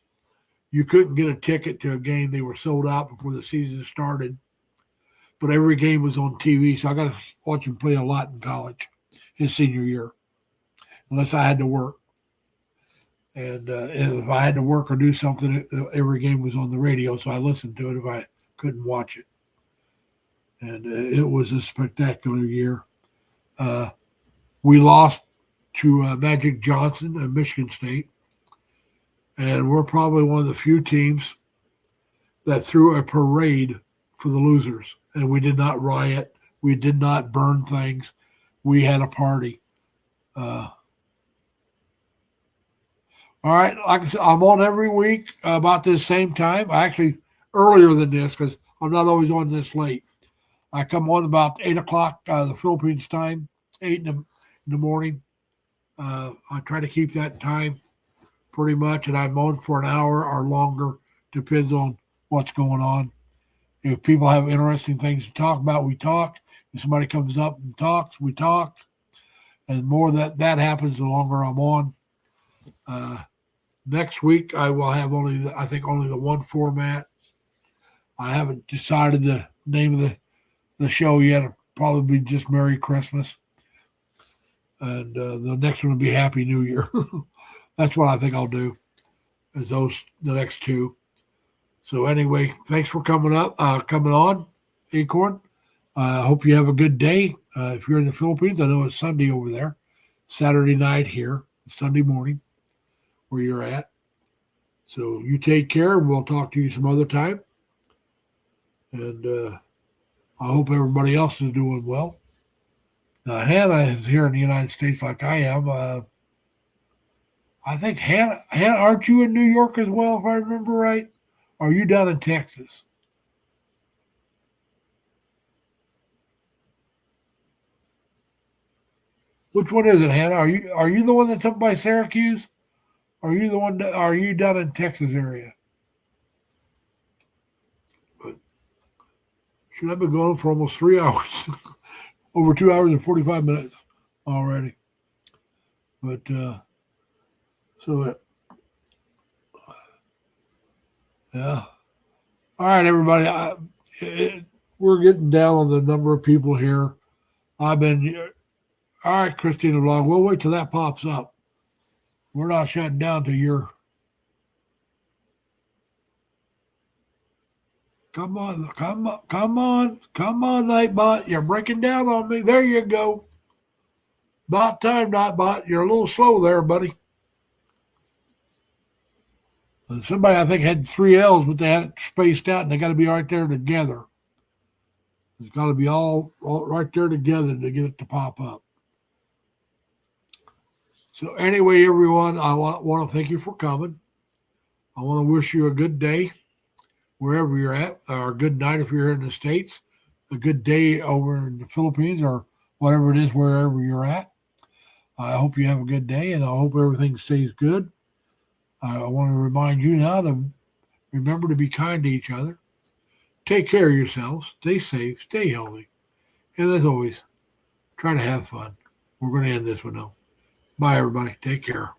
You couldn't get a ticket to a game. They were sold out before the season started. But every game was on TV, so I got to watch him play a lot in college his senior year, unless I had to work. And if I had to work or do something, every game was on the radio, so I listened to it if I couldn't watch it. And it was a spectacular year. We lost to Magic Johnson at Michigan State. And we're probably one of the few teams that threw a parade for the losers. And we did not riot. We did not burn things. We had a party. All right, like I said, I'm on every week about this same time. Actually, earlier than this because I'm not always on this late. I come on about 8 o'clock the Philippines time, 8 in the morning. I try to keep that time pretty much, and I'm on for an hour or longer. Depends on what's going on. If people have interesting things to talk about, we talk. If somebody comes up and talks, we talk. And the more that happens, the longer I'm on. Next week, I will have only the one format. I haven't decided the name of the show yet. It'll probably be just Merry Christmas. And the next one will be Happy New Year. That's what I think I'll do, is the next two. So anyway, thanks for coming on, Acorn. I hope you have a good day. If you're in the Philippines, I know it's Sunday over there. Saturday night here, Sunday morning, where you're at. So you take care, and we'll talk to you some other time. And I hope everybody else is doing well. Now, Hannah is here in the United States like I am. I think, Hannah, aren't you in New York as well, if I remember right? Or are you down in Texas? Which one is it, Hannah? Are you the one that's up by Syracuse? Or are you down in Texas area? But should have been going for almost 3 hours. Over 2 hours and 45 minutes already. But yeah. All right, everybody. We're getting down on the number of people here. All right, Christina Vlog. We'll wait till that pops up. We're not shutting down till you're. Come on, Nightbot. You're breaking down on me. There you go. About time, Nightbot. You're a little slow there, buddy. Somebody, I think, had 3 L's, but they had it spaced out, and they got to be right there together. It's got to be all right there together to get it to pop up. So anyway, everyone, I want to thank you for coming. I want to wish you a good day wherever you're at, or a good night if you're in the States, a good day over in the Philippines, or whatever it is, wherever you're at. I hope you have a good day, and I hope everything stays good. I want to remind you now to remember to be kind to each other. Take care of yourselves. Stay safe. Stay healthy. And as always, try to have fun. We're going to end this one now. Bye, everybody. Take care.